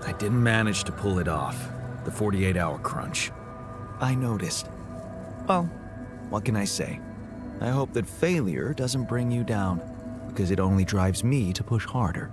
I didn't manage to pull it off. The 48-hour crunch. I noticed. Well, what can I say? I hope that failure doesn't bring you down, because it only drives me to push harder.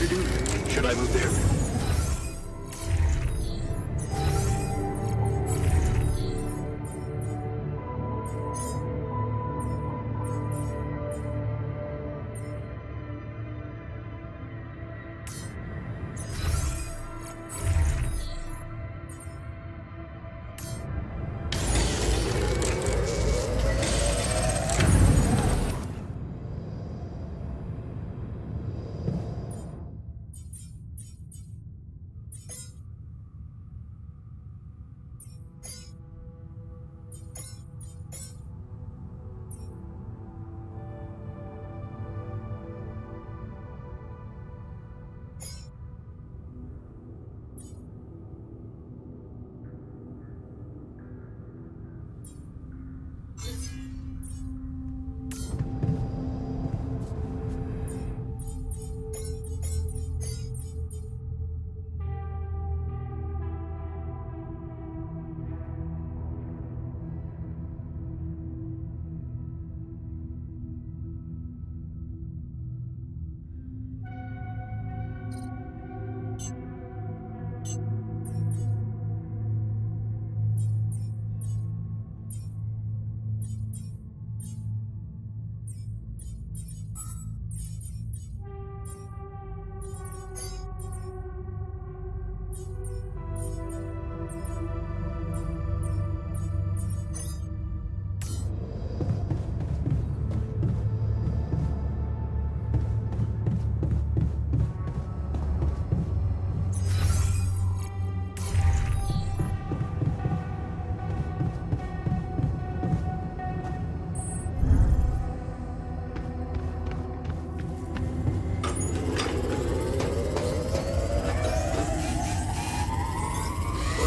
to do? Should I move there?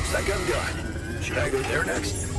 Looks like I'm done. Should I go there next?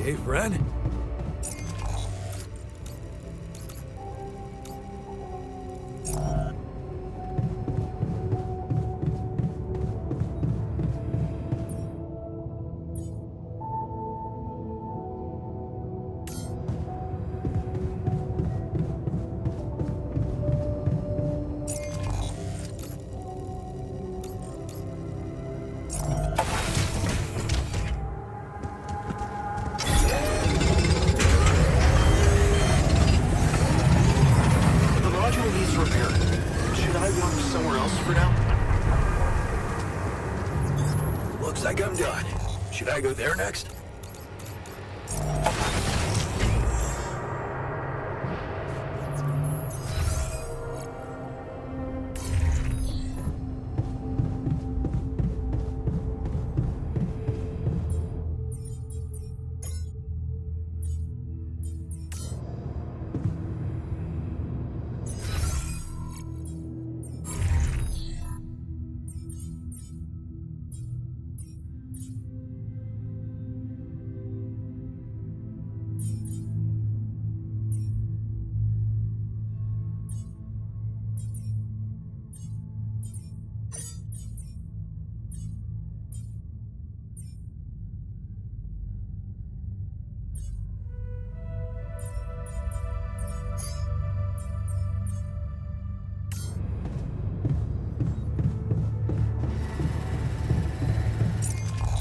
Hey, friend. The module needs repair. Should I walk somewhere else for now? Looks like I'm done. Should I go there next?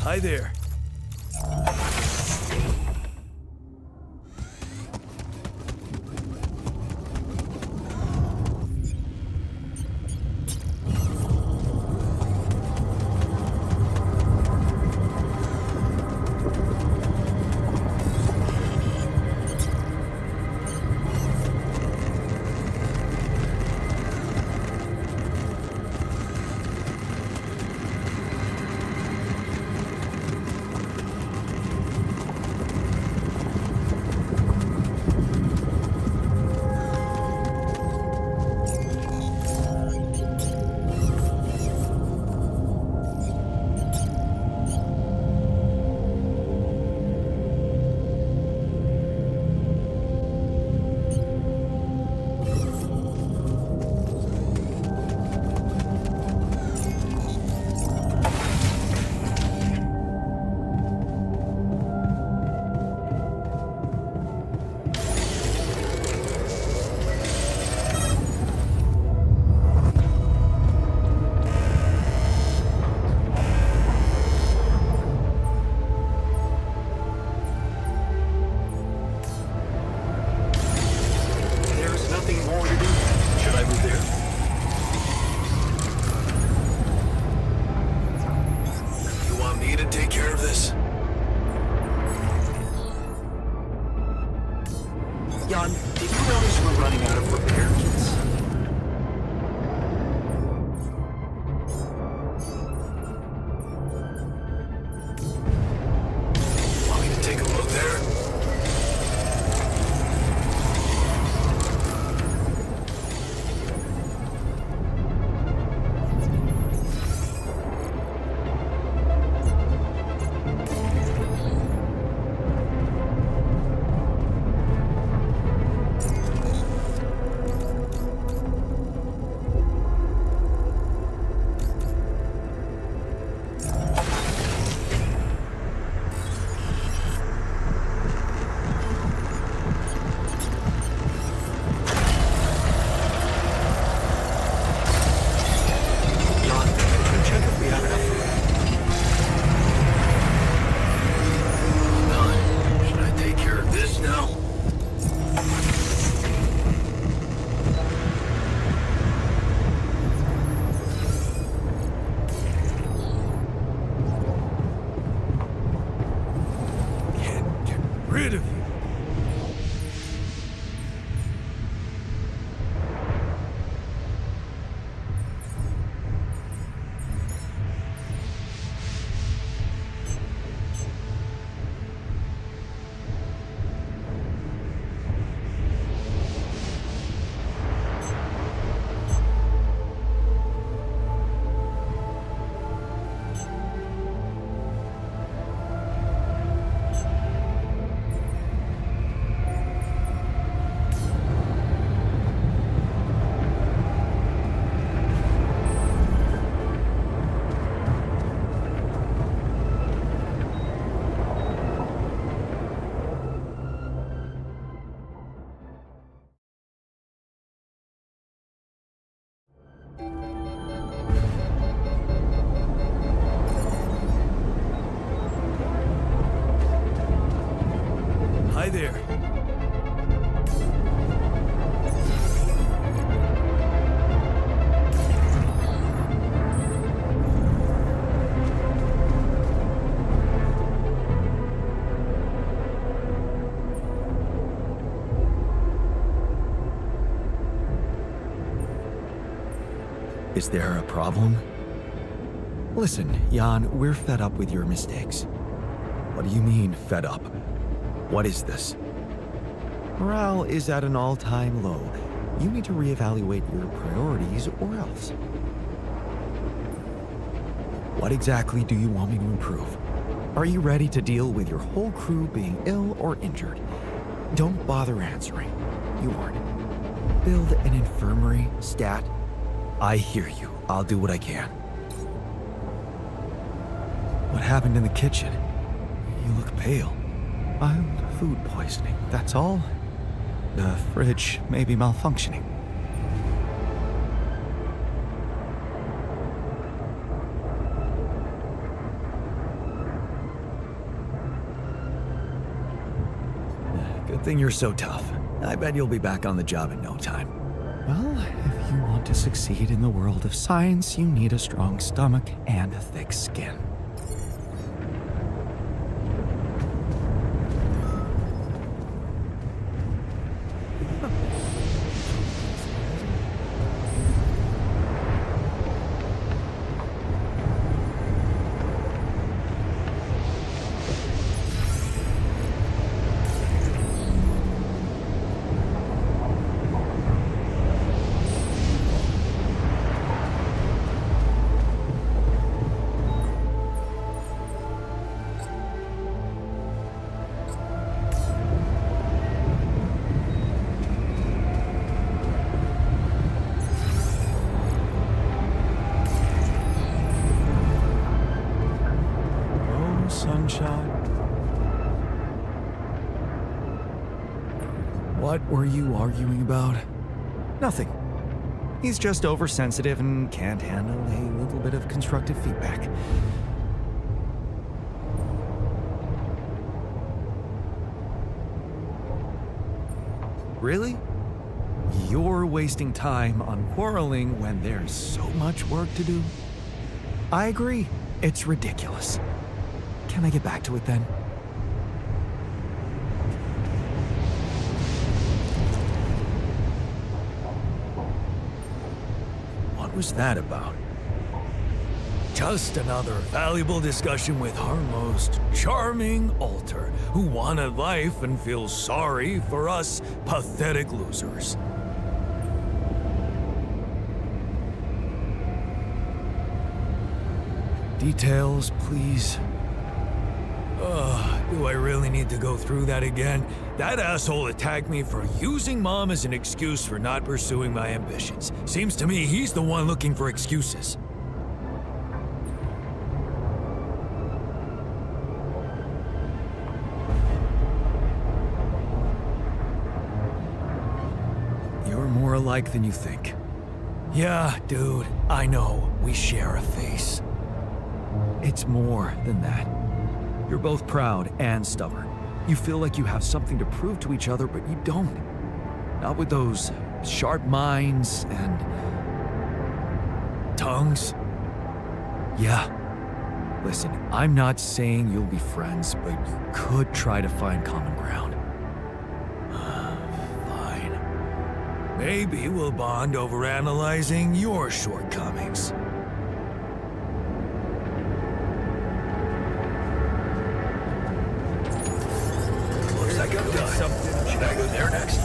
Hi there. Is there a problem? Listen, Jan, we're fed up with your mistakes. What do you mean, fed up? What is this? Morale is at an all-time low. You need to reevaluate your priorities or else. What exactly do you want me to improve? Are you ready to deal with your whole crew being ill or injured? Don't bother answering. You aren't. Build an infirmary, stat. I hear you. I'll do what I can. What happened in the kitchen? You look pale. Mild food poisoning, that's all. The fridge may be malfunctioning. Good thing you're so tough. I bet you'll be back on the job in no time. Well, if you want to succeed in the world of science, you need a strong stomach and a thick skin. Sunshine. What were you arguing about? Nothing. He's just oversensitive and can't handle a little bit of constructive feedback. Really? You're wasting time on quarreling when there's so much work to do? I agree. It's ridiculous. Can I get back to it then? What was that about? Just another valuable discussion with our most charming alter, who wanted life and feels sorry for us pathetic losers. Details, please. Do I really need to go through that again? That asshole attacked me for using Mom as an excuse for not pursuing my ambitions. Seems to me he's the one looking for excuses. You're more alike than you think. Yeah, dude, I know. We share a face. It's more than that. You're both proud and stubborn. You feel like you have something to prove to each other, but you don't. Not with those sharp minds and tongues. Yeah. Listen, I'm not saying you'll be friends, but you could try to find common ground. Fine. Maybe we'll bond over analyzing your shortcomings. Looks like I'm done. Should I go there next?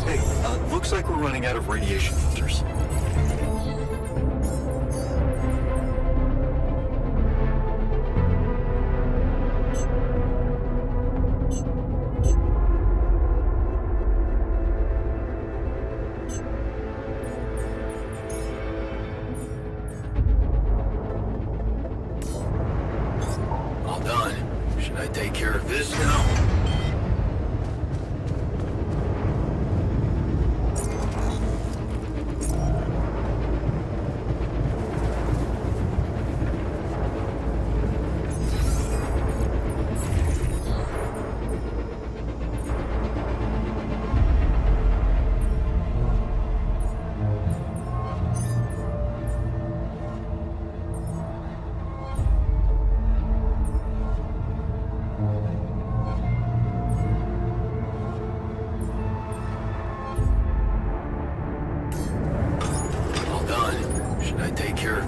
Hey, looks like we're running out of radiation filters. All done. Should I take care of this now?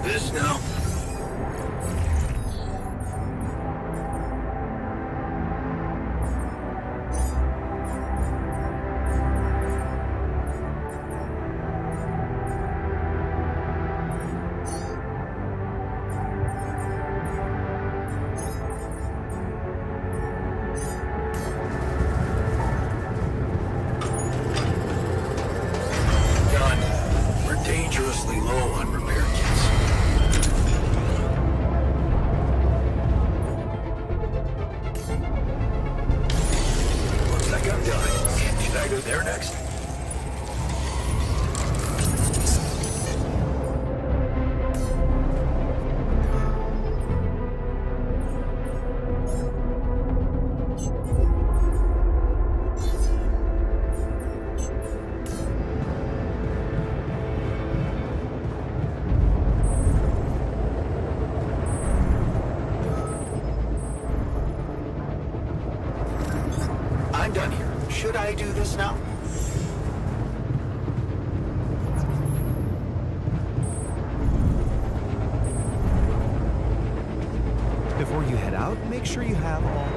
this now? Done. We're dangerously low on repair kits. Looks like I'm done. Should I go there next? I'm done here. Should I do this now? Before you head out, make sure you have all.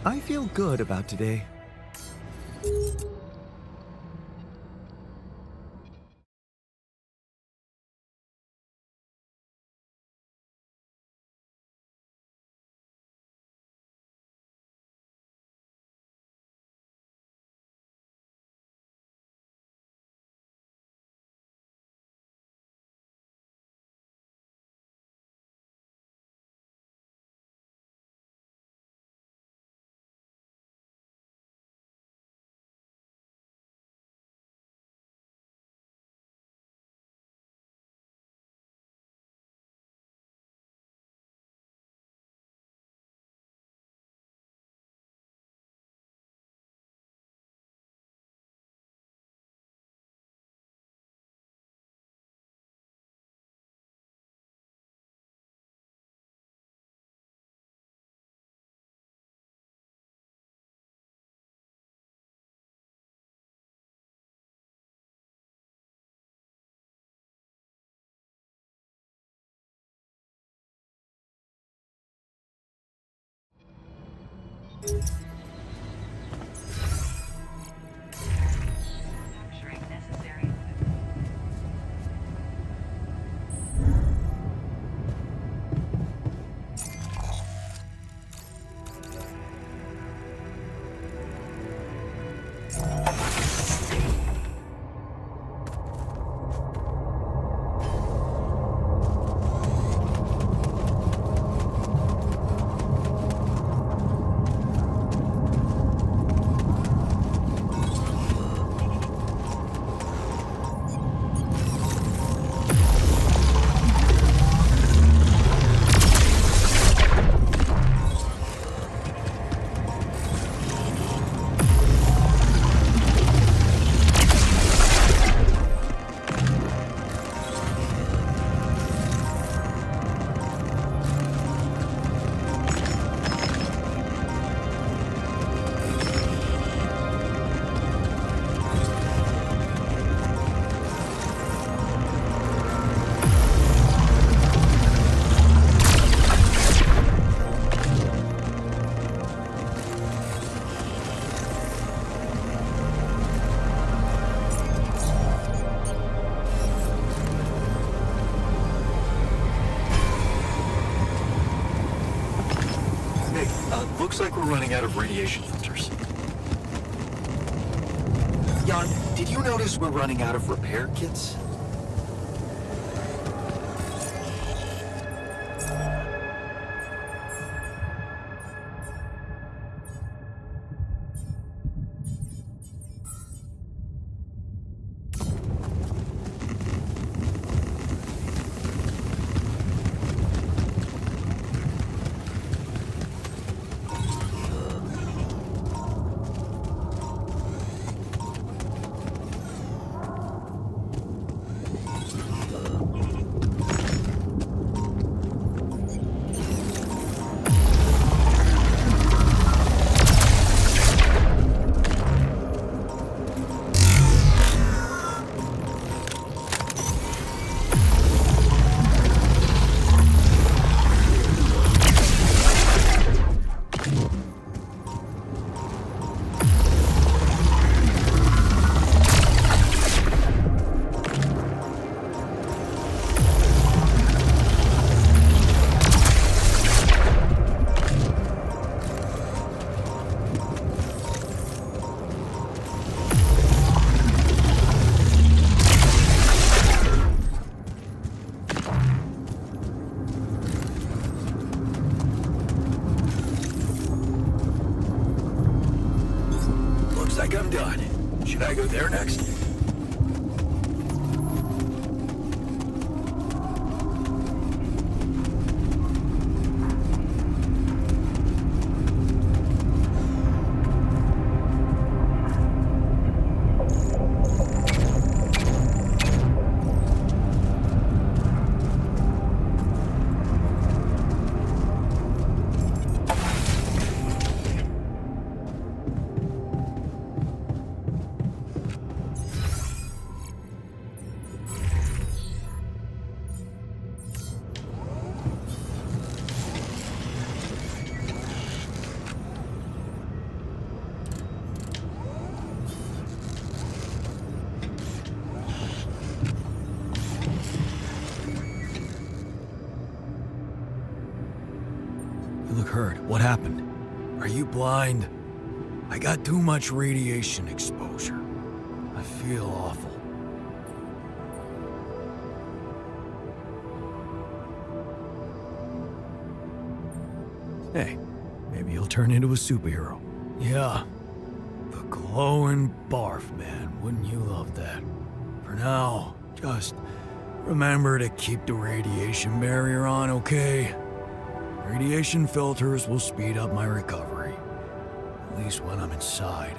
I feel good about today. Capturing necessary equipment. Looks like we're running out of radiation filters. Jan, did you notice we're running out of repair kits? Looks like I'm done. Should I go there next? You look hurt. What happened? Are you blind? I got too much radiation exposure. I feel awful. Hey, maybe he'll turn into a superhero. Yeah, the glowing barf, man. Wouldn't you love that? For now, just remember to keep the radiation barrier on, okay? Radiation filters will speed up my recovery. At least when I'm inside.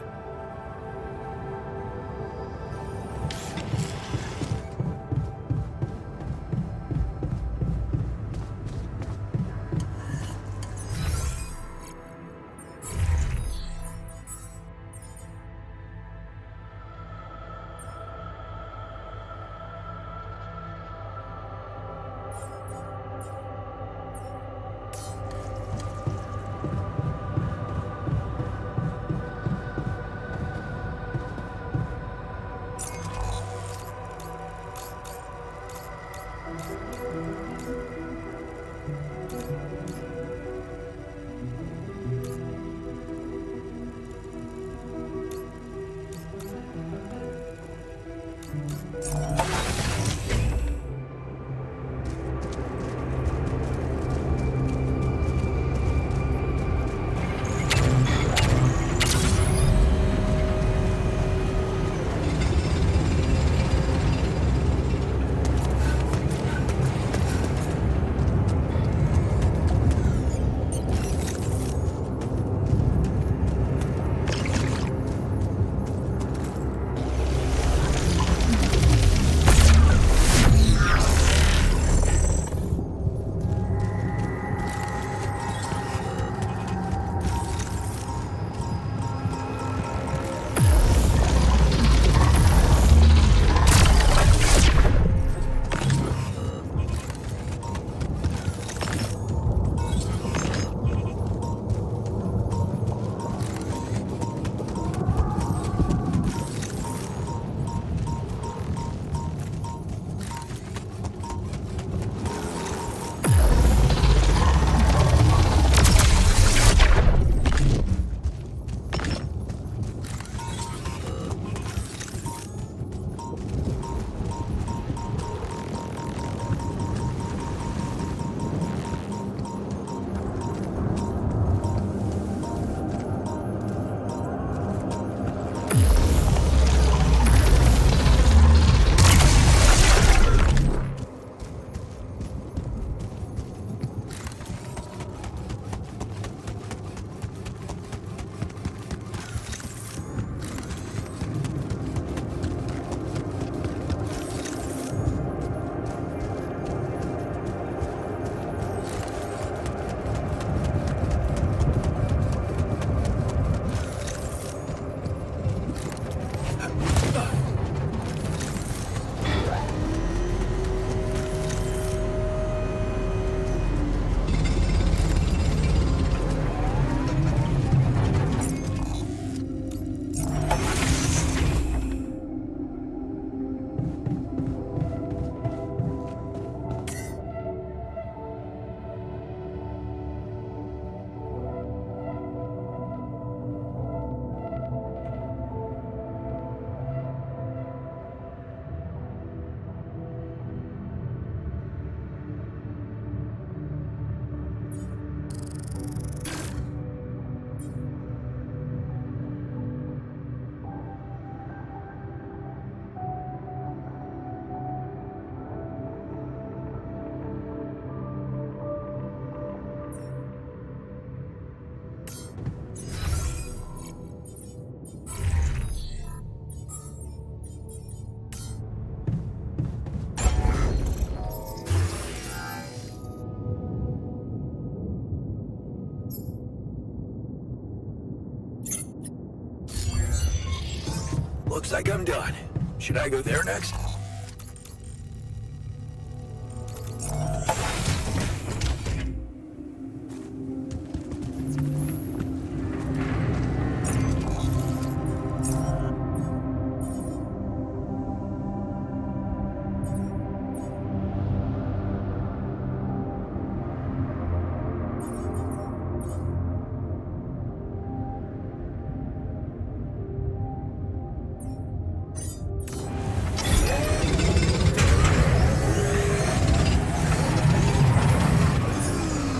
Looks like I'm done. Should I go there next?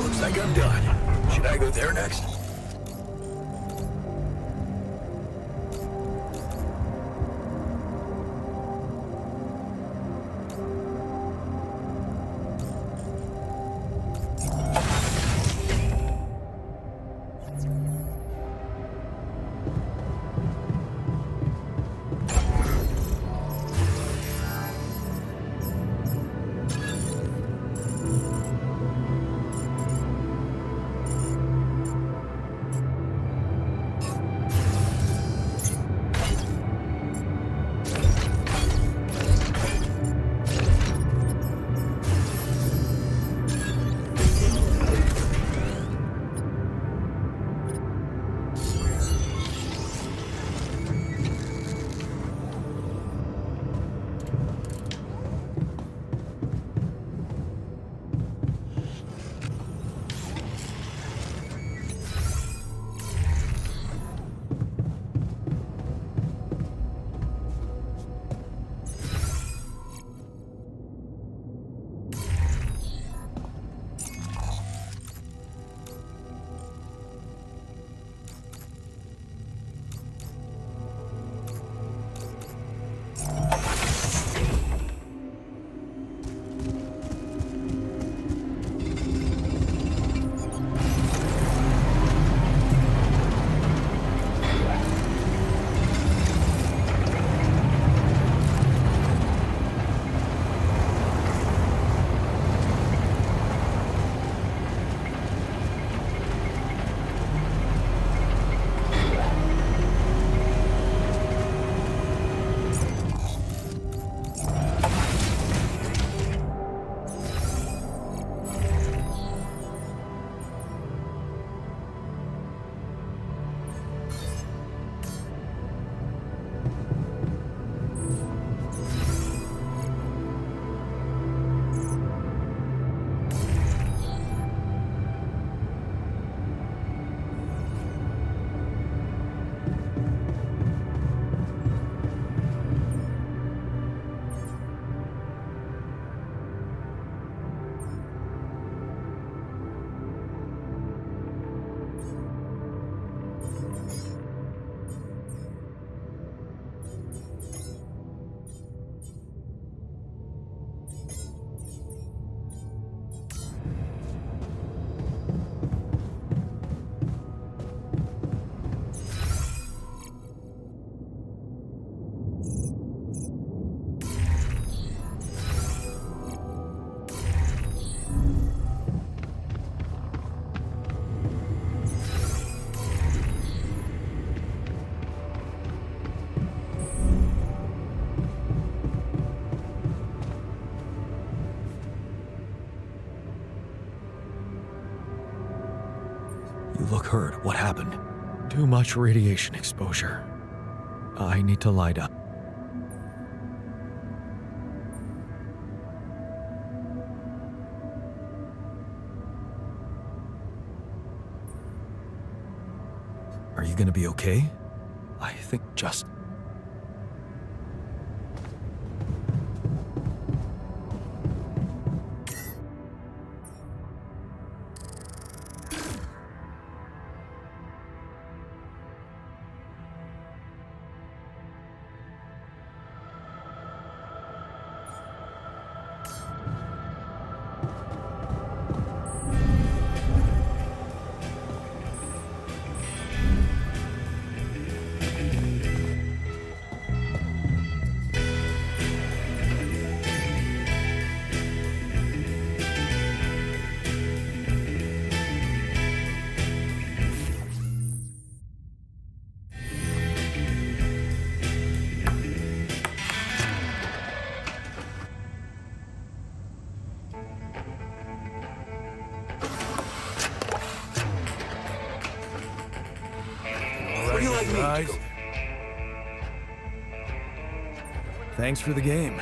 Looks like I'm done. Should I go there next? You look hurt. What happened? Too much radiation exposure. I need to lie down. Are you gonna be okay? I think just... need to Guys. go. Thanks for the game.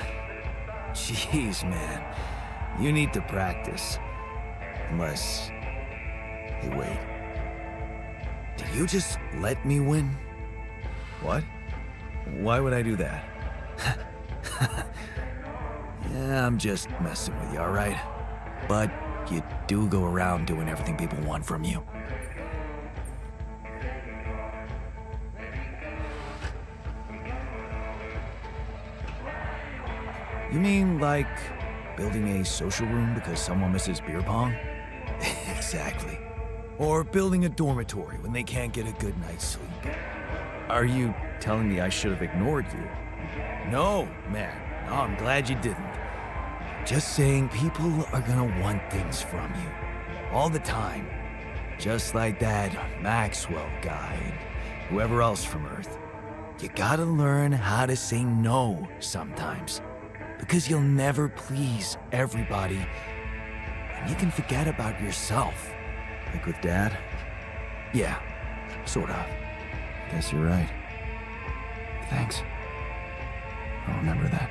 Jeez, man. You need to practice. Unless... Hey, wait. Did you just let me win? What? Why would I do that? Yeah, I'm just messing with you, alright? But you do go around doing everything people want from you. You mean like building a social room because someone misses beer pong? Exactly. Or building a dormitory when they can't get a good night's sleep. Are you telling me I should have ignored you? No, man. No, I'm glad you didn't. Just saying people are gonna want things from you. All the time. Just like that Maxwell guy and whoever else from Earth. You gotta learn how to say no sometimes. Because you'll never please everybody. And you can forget about yourself. Like with Dad? Yeah, sort of. Guess you're right. Thanks. I'll remember that.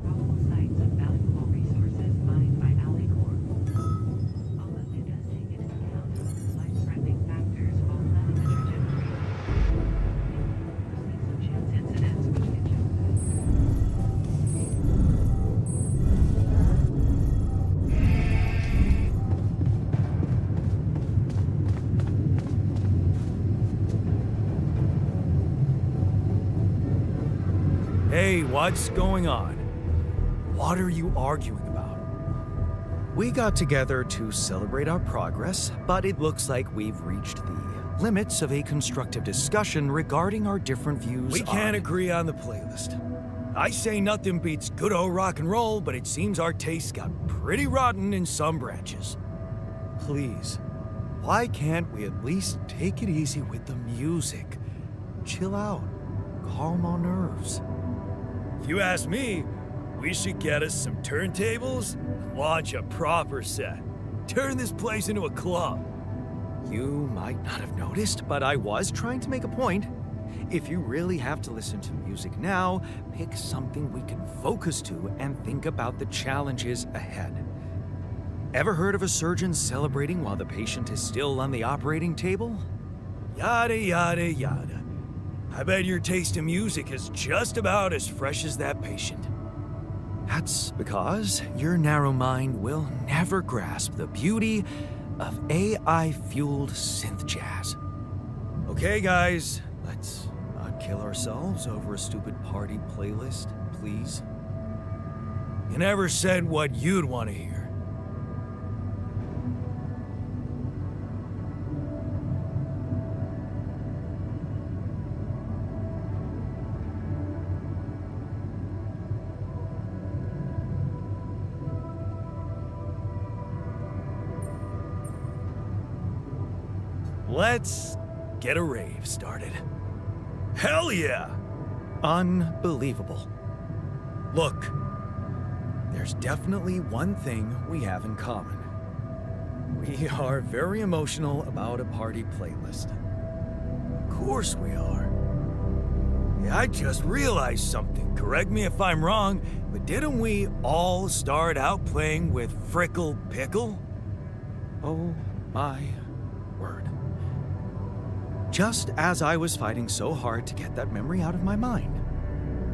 Probable sites of valuable resources mined by Alley Corp. Although investing in an account of life-threatening factors will limit the trajectory, some chance incidents which can jeopardize. Hey, what's going on? What are you arguing about? We got together to celebrate our progress, but it looks like we've reached the limits of a constructive discussion regarding our different views. We can't agree on the playlist. I say nothing beats good old rock and roll, but it seems our tastes got pretty rotten in some branches. Please, why can't we at least take it easy with the music? Chill out, calm our nerves. If you ask me, we should get us some turntables and launch a proper set. Turn this place into a club. You might not have noticed, but I was trying to make a point. If you really have to listen to music now, pick something we can focus to and think about the challenges ahead. Ever heard of a surgeon celebrating while the patient is still on the operating table? Yada, yada, yada. I bet your taste in music is just about as fresh as that patient. That's because your narrow mind will never grasp the beauty of AI-fueled synth jazz. Okay, guys, let's not kill ourselves over a stupid party playlist, please. You never said what you'd want to hear. Let's get a rave started. Hell yeah! Unbelievable. Look, there's definitely one thing we have in common. We are very emotional about a party playlist. Of course we are. Yeah, I just realized something. Correct me if I'm wrong, but didn't we all start out playing with Frickle Pickle? Oh my word. Just as I was fighting so hard to get that memory out of my mind.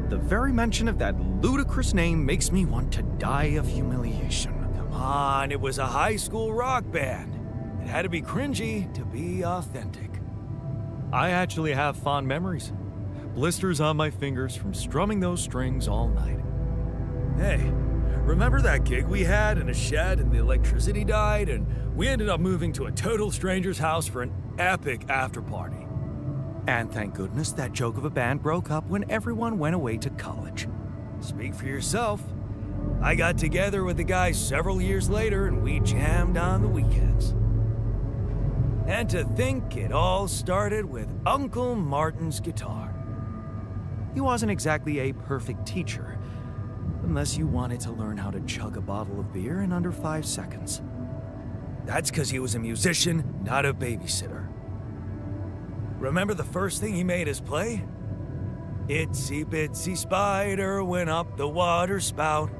The very mention of that ludicrous name makes me want to die of humiliation. Come on, it was a high school rock band. It had to be cringy to be authentic. I actually have fond memories. Blisters on my fingers from strumming those strings all night. Hey, remember that gig we had in a shed and the electricity died and we ended up moving to a total stranger's house for an epic after party? And thank goodness that joke of a band broke up when everyone went away to college. Speak for yourself. I got together with the guys several years later and we jammed on the weekends. And to think it all started with Uncle Martin's guitar. He wasn't exactly a perfect teacher, unless you wanted to learn how to chug a bottle of beer in under 5 seconds. That's because he was a musician, not a babysitter. Remember the first thing he made us play? Itsy bitsy spider went up the water spout.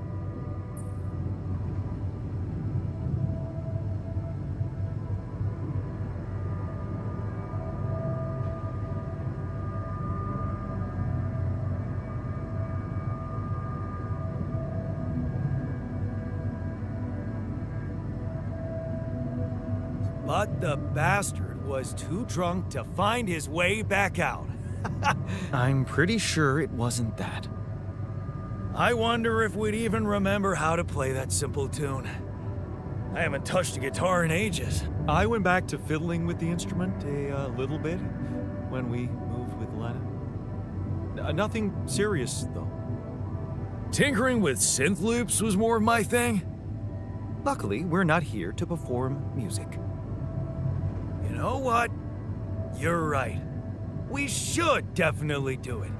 But the bastard was too drunk to find his way back out. I'm pretty sure it wasn't that. I wonder if we'd even remember how to play that simple tune. I haven't touched a guitar in ages. I went back to fiddling with the instrument a little bit when we moved with Lena. Nothing serious, though. Tinkering with synth loops was more of my thing. Luckily, we're not here to perform music. You know what? You're right. We should definitely do it.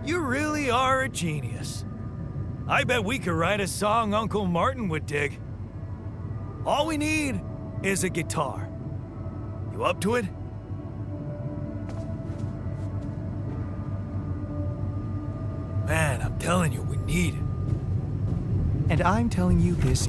You really are a genius. I bet we could write a song Uncle Martin would dig. All we need is a guitar. You up to it? Man, I'm telling you, we need it. And I'm telling you this